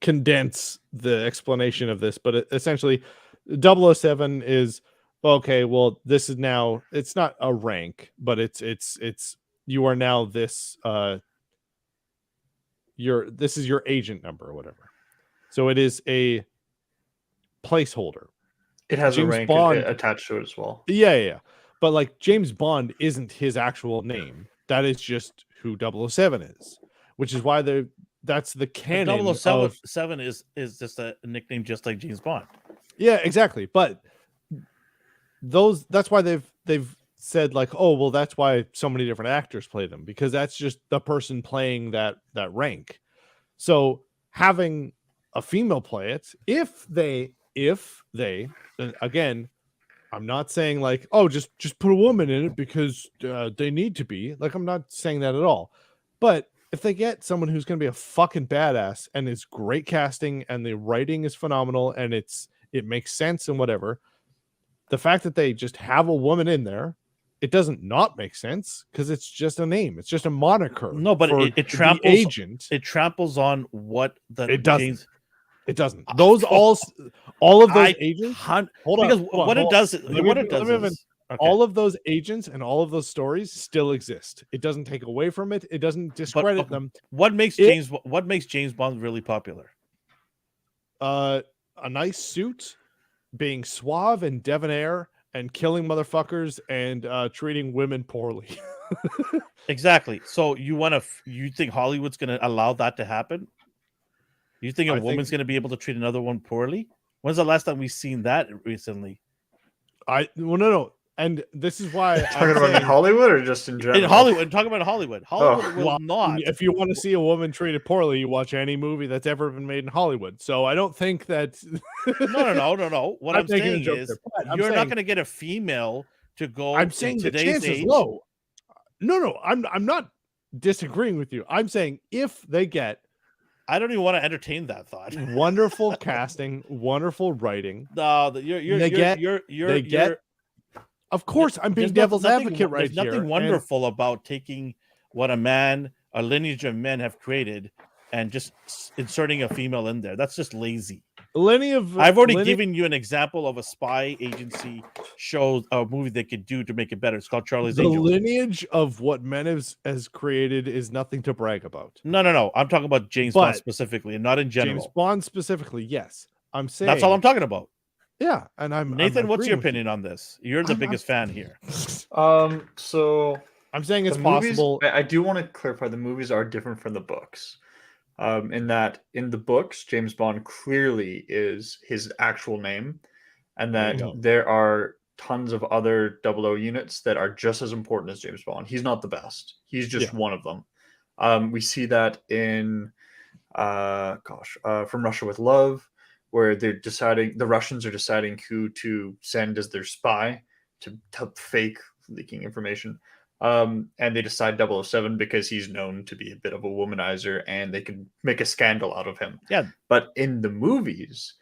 condense the explanation of this, but essentially 007 is okay. Well, this is now, it's not a rank, but it's you are now this this is your agent number or whatever. So it is a placeholder. It has James a rank Bond attached to it as well. Yeah. But like James Bond isn't his actual name. That is just who 007 is, which is why that's the canon. 007 is just a nickname, just like James Bond. Yeah, exactly. But that's why they've said like, oh, well, that's why so many different actors play them, because that's just the person playing that rank. So having a female play it, if they again, I'm not saying like, oh, just put a woman in it because they need to be. Like, I'm not saying that at all. But if they get someone who's going to be a fucking badass and is great casting and the writing is phenomenal and it makes sense and whatever, the fact that they just have a woman in there, it doesn't not make sense because it's just a name. It's just a moniker. No, but it tramples agent. It tramples on what the it doesn't. It doesn't. Those all of those agents. What it does is all of those agents and all of those stories still exist. It doesn't take away from it. It doesn't discredit them. What makes James Bond really popular? A nice suit, being suave and debonair, and killing motherfuckers and treating women poorly. Exactly. So you think Hollywood's going to allow that to happen? You think a woman's going to be able to treat another one poorly? When's the last time we've seen that recently? No. And this is why talking about in Hollywood or just in general? In Hollywood. Talking about Hollywood. Hollywood will not. If you want to see a woman treated poorly, you watch any movie that's ever been made in Hollywood. So I don't think that. No. What I'm saying is, you're not going to get a female to go. I'm saying the chance is low. No. I'm not disagreeing with you. I'm saying if they get. I don't even want to entertain that thought. Wonderful casting, wonderful writing. No, you're Of course, I'm being devil's advocate right here. There's nothing wonderful about taking what a lineage of men have created and just inserting a female in there. That's just lazy. I've already given you an example of a spy agency show, a movie they could do to make it better. It's called Charlie's Angels. The lineage of what men has created is nothing to brag about. No. I'm talking about James Bond specifically, and not in general. James Bond specifically, yes. I'm saying that's all I'm talking about. Yeah, and I'm Nathan. What's your opinion on this? You're the biggest fan here. So I'm saying it's possible. I do want to clarify the movies are different from the books. in that in the books, James Bond clearly is his actual name, and that there are tons of other 00 units that are just as important as James Bond. He's not the best. He's just one of them. We see that in From Russia with Love, where the Russians are deciding who to send as their spy to fake leaking information. And they decide 007 because he's known to be a bit of a womanizer and they can make a scandal out of him. Yeah. But in the movies,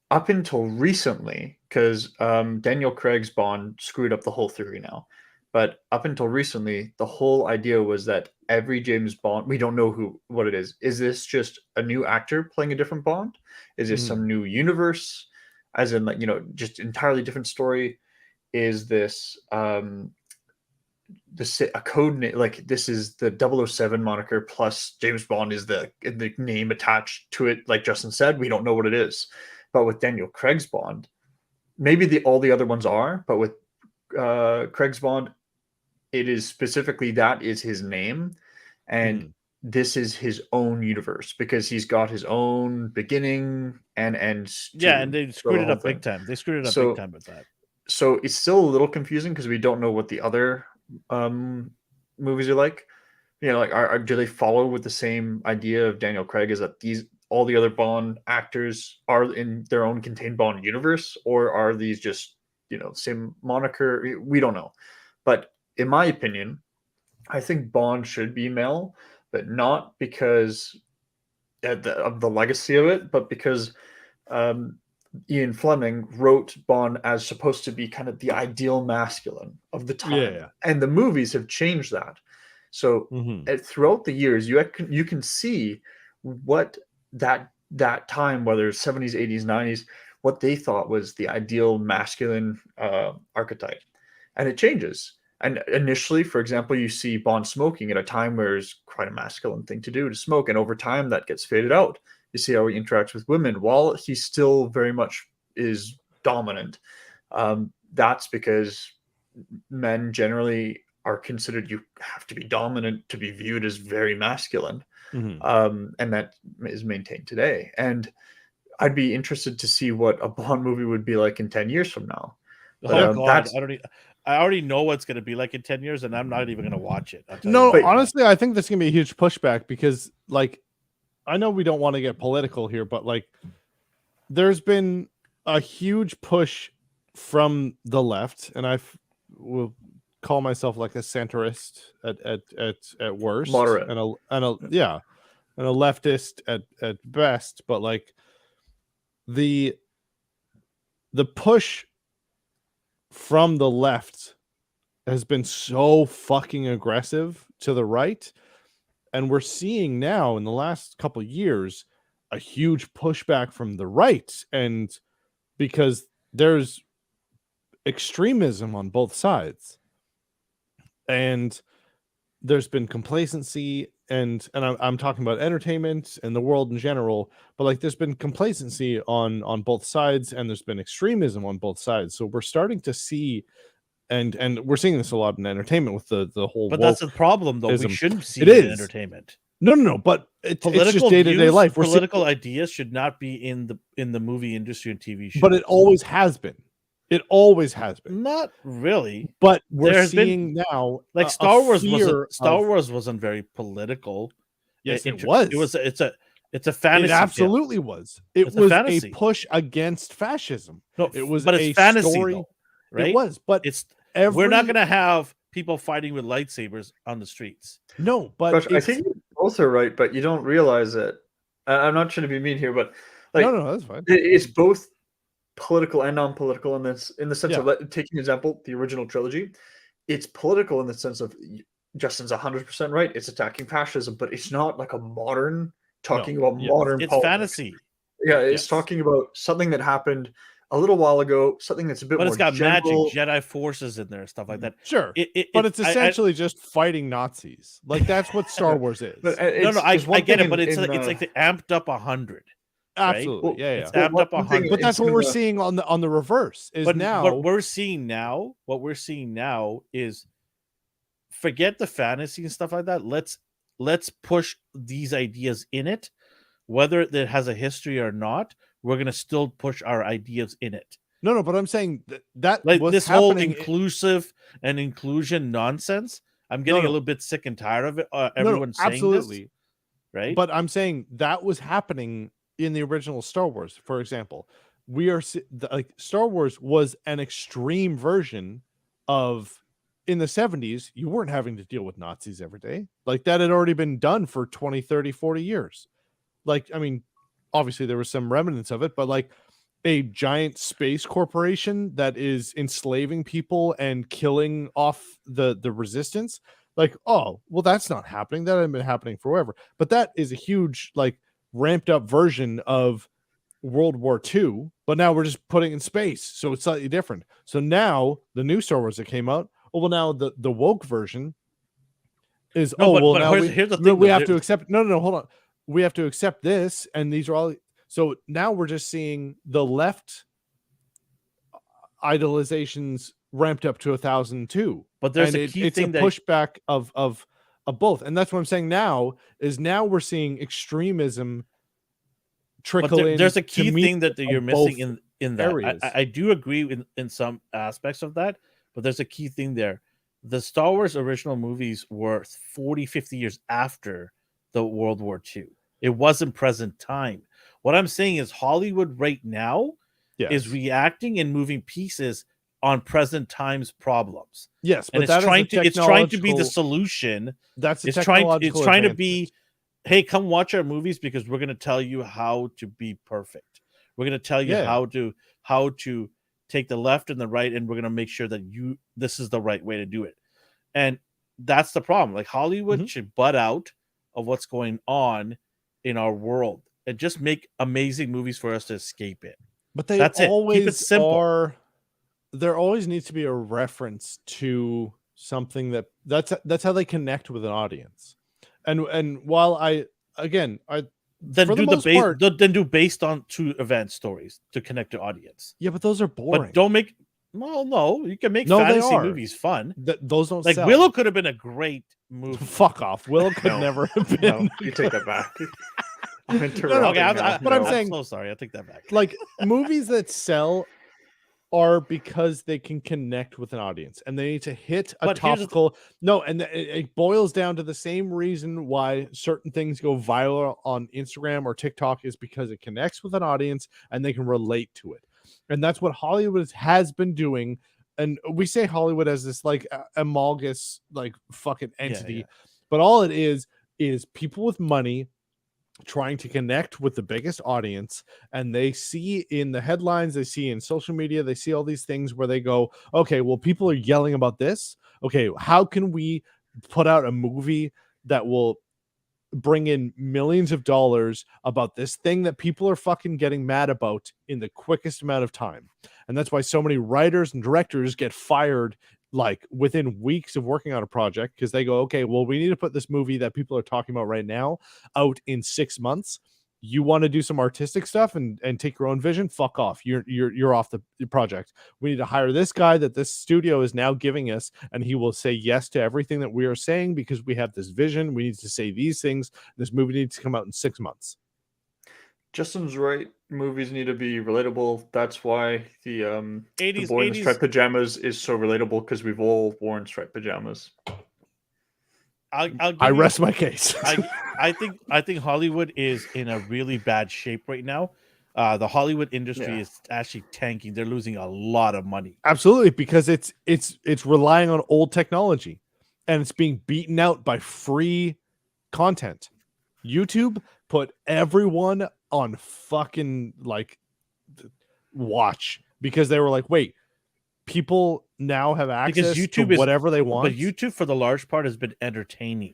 up until recently, because Daniel Craig's Bond screwed up the whole theory now. But up until recently, the whole idea was that every James Bond, we don't know what it is. Is this just a new actor playing a different Bond? Is this some new universe? As in, like, just entirely different story? Is this a code name? Like, this is the 007 moniker plus James Bond is the name attached to it. Like Justin said, we don't know what it is. But with Daniel Craig's Bond, maybe all the other ones are, but with Craig's Bond, it is specifically that is his name, and this is his own universe because he's got his own beginning and end. Yeah, and they screwed it up big time. They screwed it up big time with that. So it's still a little confusing because we don't know what the other movies are like. Like do they follow with the same idea of Daniel Craig? Is that all the other Bond actors are in their own contained Bond universe, or are these just same moniker? We don't know. But in my opinion, I think Bond should be male, but not because of the legacy of it, but because Ian Fleming wrote Bond as supposed to be kind of the ideal masculine of the time. Yeah. And the movies have changed that. So throughout the years, you can see what that time, whether it's 70s, 80s, 90s, what they thought was the ideal masculine archetype. And it changes. And initially, for example, you see Bond smoking at a time where it's quite a masculine thing to do, to smoke. And over time, that gets faded out. You see how he interacts with women while he still very much is dominant. That's because men generally are considered, you have to be dominant to be viewed as very masculine. And that is maintained today. And I'd be interested to see what a Bond movie would be like in 10 years from now. But, God, I already know what's going to be like in 10 years, and I'm not even going to watch it. Honestly, I think there's going to be a huge pushback because, like, I know we don't want to get political here, but, like, there's been a huge push from the left, and I will call myself like a centrist at worst, moderate, and a leftist at best. But, like, the push from the left has been so fucking aggressive to the right, and we're seeing now in the last couple of years a huge pushback from the right, and because there's extremism on both sides, and there's been complacency, and I'm talking about entertainment and the world in general, but, like, there's been complacency on both sides, and there's been extremism on both sides. So we're starting to see, and we're seeing this a lot in entertainment with the whole. But that's the problem, though. We shouldn't see it in entertainment. No. But it's just day-to-day life. Political ideas should not be in the movie industry and TV shows. But it always has been. It always has been. Not really. But we're seeing now, like, Star Wars wasn't very political. Yes, it was. It's a fantasy. It absolutely was. It was a push against fascism. No, it was, but it's fantasy, though, right? It was, but we're not going to have people fighting with lightsabers on the streets. No, but Gosh, I think you both are right, but you don't realize it. I'm not trying to be mean here, but, like, no, that's fine. It's both political and non-political in the sense of, taking an example, the original trilogy. It's political in the sense of, Justin's 100% right. It's attacking fascism, but it's not like a modern talking about modern. It's politics. Fantasy. Yeah, it's talking about something that happened a little while ago, something that's a bit more. But it's got general. magic, Jedi forces in there, stuff like that. Sure, but it's essentially just fighting Nazis. Like, that's what Star Wars is. I get it, but it's like the amped up 100. Absolutely, right? It's amped up 100. But that's what we're seeing on the reverse. What we're seeing now is, forget the fantasy and stuff like that. Let's let's push these ideas in it, whether it has a history or not. We're gonna still push our ideas in it. No, but I'm saying that like was this happening. Whole inclusive and inclusion nonsense. I'm getting a little bit sick and tired of it. Everyone saying absolutely. this, right? But I'm saying that was happening in the original Star Wars, for example. We are like Star Wars was an extreme version of, in the 70s, you weren't having to deal with Nazis every day. Like that had already been done for 20, 30, 40 years. Like, I mean, obviously there was some remnants of it, but like a giant space corporation that is enslaving people and killing off the resistance. Like, oh, well, that's not happening. That had been happening forever. But that is a huge, like, ramped up version of World War II. But now we're just putting in space, so it's slightly different. So now the new Star Wars that came out, well, now the woke version is now here's the thing, we have to accept. No, hold on. We have to accept this, and these are all. So now we're just seeing the left idolizations ramped up to 1,002. But there's a key thing, it's a pushback of both, and that's what I'm saying. Now we're seeing extremism trickle in. There's a key thing that you're missing in that. I do agree in some aspects of that, but there's a key thing there. The Star Wars original movies were 40, 50 years after the World War II. It wasn't present time. What I'm saying is Hollywood right now is reacting and moving pieces on present time's problems. Yes, and but it's trying to be the solution. It's trying to be, hey, come watch our movies because we're going to tell you how to be perfect. We're going to tell you how to take the left and the right, and we're going to make sure that this is the right way to do it. And that's the problem. Like Hollywood should butt out of what's going on in our world and just make amazing movies for us to escape it. But that's always keep it simple. There always needs to be a reference to something that's how they connect with an audience. And while then do based on true event stories to connect to audience. Yeah, but those are boring. But don't make no, you can make fantasy movies fun. Those don't like sell. Willow could have been a great movie. Fuck off. Willow could never have been. No, you take that back. I'm I'm saying, so sorry. I take that back. Like movies that sell are because they can connect with an audience and they need to hit a topical. And it boils down to the same reason why certain things go viral on Instagram or TikTok is because it connects with an audience and they can relate to it. And that's what Hollywood has been doing. And we say Hollywood as this like amalgamous, like fucking entity, but all it is people with money trying to connect with the biggest audience, and they see in the headlines, they see in social media, they see all these things where they go, okay, well, people are yelling about this. Okay, how can we put out a movie that will bring in millions of dollars about this thing that people are fucking getting mad about in the quickest amount of time? And that's why so many writers and directors get fired like within weeks of working on a project, because they go, okay, well, we need to put this movie that people are talking about right now out in 6 months. You want to do some artistic stuff and take your own vision? Fuck off. You're off the project. We need to hire this guy that this studio is now giving us, and he will say yes to everything that we are saying because we have this vision. We need to say these things. This movie needs to come out in 6 months. Justin's right. Movies need to be relatable. That's why the boy in the 80s striped pajamas is so relatable, because we've all worn striped pajamas. I rest my case. I think Hollywood is in a really bad shape right now. The Hollywood industry is actually tanking. They're losing a lot of money. Absolutely, because it's relying on old technology, and it's being beaten out by free content. YouTube put everyone on fucking like watch because they were like, wait, people now have access to whatever they want. But YouTube, for the large part, has been entertaining.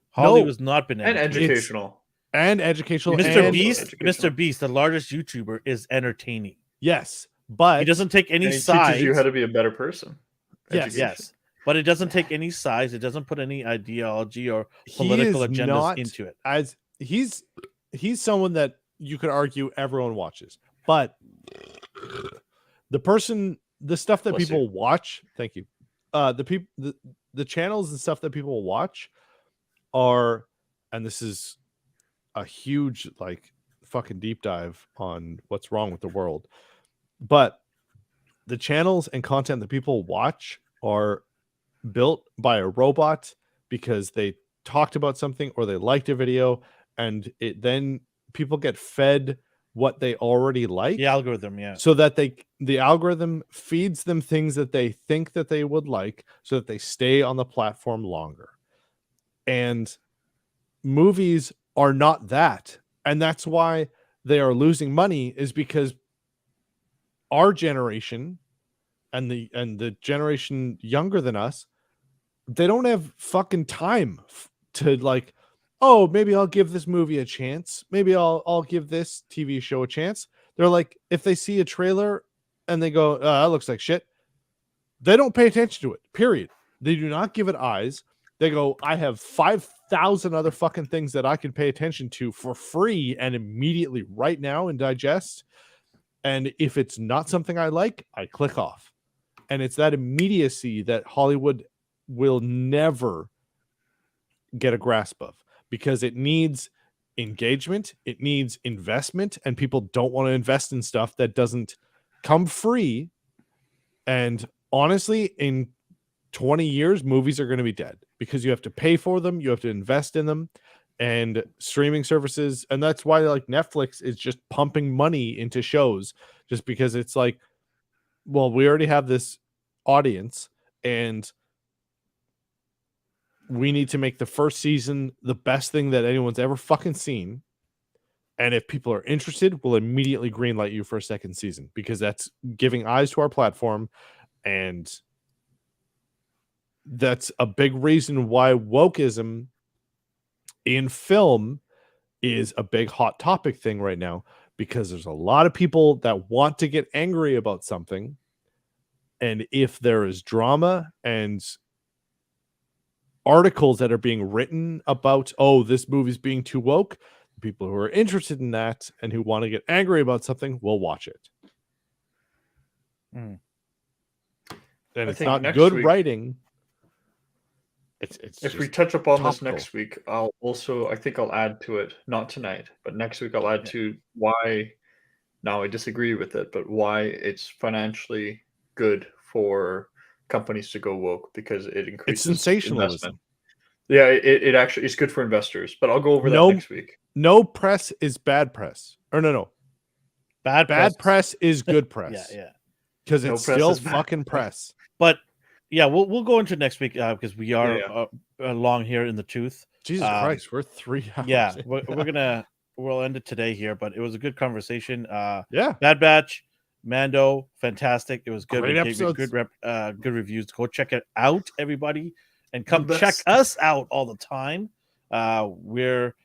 Hollywood's not been educational. Mr. Beast, the largest YouTuber, is entertaining. Yes, but he doesn't take any sides. Teaches you how to be a better person. Yes. But it doesn't take any sides. It doesn't put any ideology or political agendas into it. As he's someone that you could argue everyone watches, but the stuff that people watch. Thank you. The channels and stuff that people watch are, and this is a huge like fucking deep dive on what's wrong with the world, but the channels and content that people watch are built by a robot because they talked about something or they liked a video, and it then people get fed what they already like. The algorithm, yeah. So that the algorithm feeds them things that they think that they would like, so that they stay on the platform longer. And movies are not that. And that's why they are losing money, is because our generation and the generation younger than us, they don't have fucking time to like, oh, maybe I'll give this movie a chance. Maybe I'll give this TV show a chance. They're like, if they see a trailer and they go, that looks like shit, they don't pay attention to it, period. They do not give it eyes. They go, I have 5,000 other fucking things that I can pay attention to for free and immediately right now and digest. And if it's not something I like, I click off. And it's that immediacy that Hollywood will never get a grasp of, because it needs engagement, it needs investment, and people don't want to invest in stuff that doesn't come free. And honestly, in 20 years, movies are going to be dead because you have to pay for them, you have to invest in them, and streaming services. And that's why like Netflix is just pumping money into shows, just because it's like, well, we already have this audience and we need to make the first season the best thing that anyone's ever fucking seen. And if people are interested, we'll immediately greenlight you for a second season, because that's giving eyes to our platform. And that's a big reason why wokeism in film is a big hot topic thing right now, because there's a lot of people that want to get angry about something. And if there is drama and articles that are being written about, oh, this movie's being too woke, people who are interested in that and who want to get angry about something will watch it. And it's not good writing. It's if we touch upon this next week, I think I'll add to it, not tonight, but next week I'll add to why, now I disagree with it, but why it's financially good for companies to go woke, because it increases it's sensationalism. Investment. Yeah, it actually is good for investors, but I'll go over that next week. No press is bad press. Or no. Bad press is good press. yeah. Because it's still fucking press. But yeah, we'll go into next week because we are long here in the tooth. Jesus Christ, we're 3 hours. Yeah, we'll end it today here, but it was a good conversation. Bad Batch, Mando, fantastic. It was good. Great episodes. Good reviews. Go check it out, everybody, and come check us out all the time. We're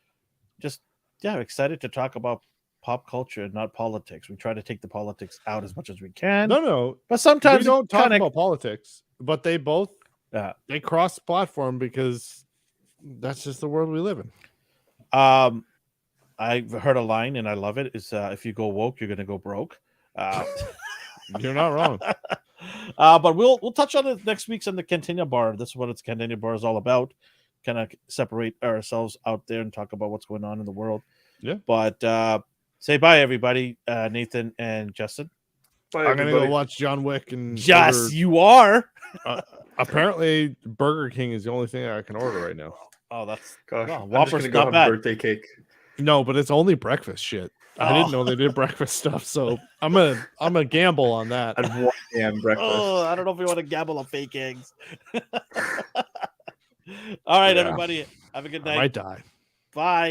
just excited to talk about pop culture and not politics. We try to take the politics out as much as we can. No, but sometimes we don't talk about politics. But they both they cross platform, because that's just the world we live in. I've heard a line and I love it. It's if you go woke, you're gonna go broke. You're not wrong. But we'll touch on it next week's on the Cantina Bar. This is what its Cantina Bar is all about. Kind of separate ourselves out there and talk about what's going on in the world. Yeah. But say bye, everybody. Nathan and Justin. Bye, I'm gonna go watch John Wick and you are. Apparently, Burger King is the only thing I can order right now. Oh, that's Whopper's not bad. Birthday cake. No, but it's only breakfast shit. I didn't know they did breakfast stuff, so I'm gonna gamble on that. At 1 a.m. breakfast. Oh, I don't know if you want to gamble on fake eggs. All right, everybody. Have a good night. I might die. Bye.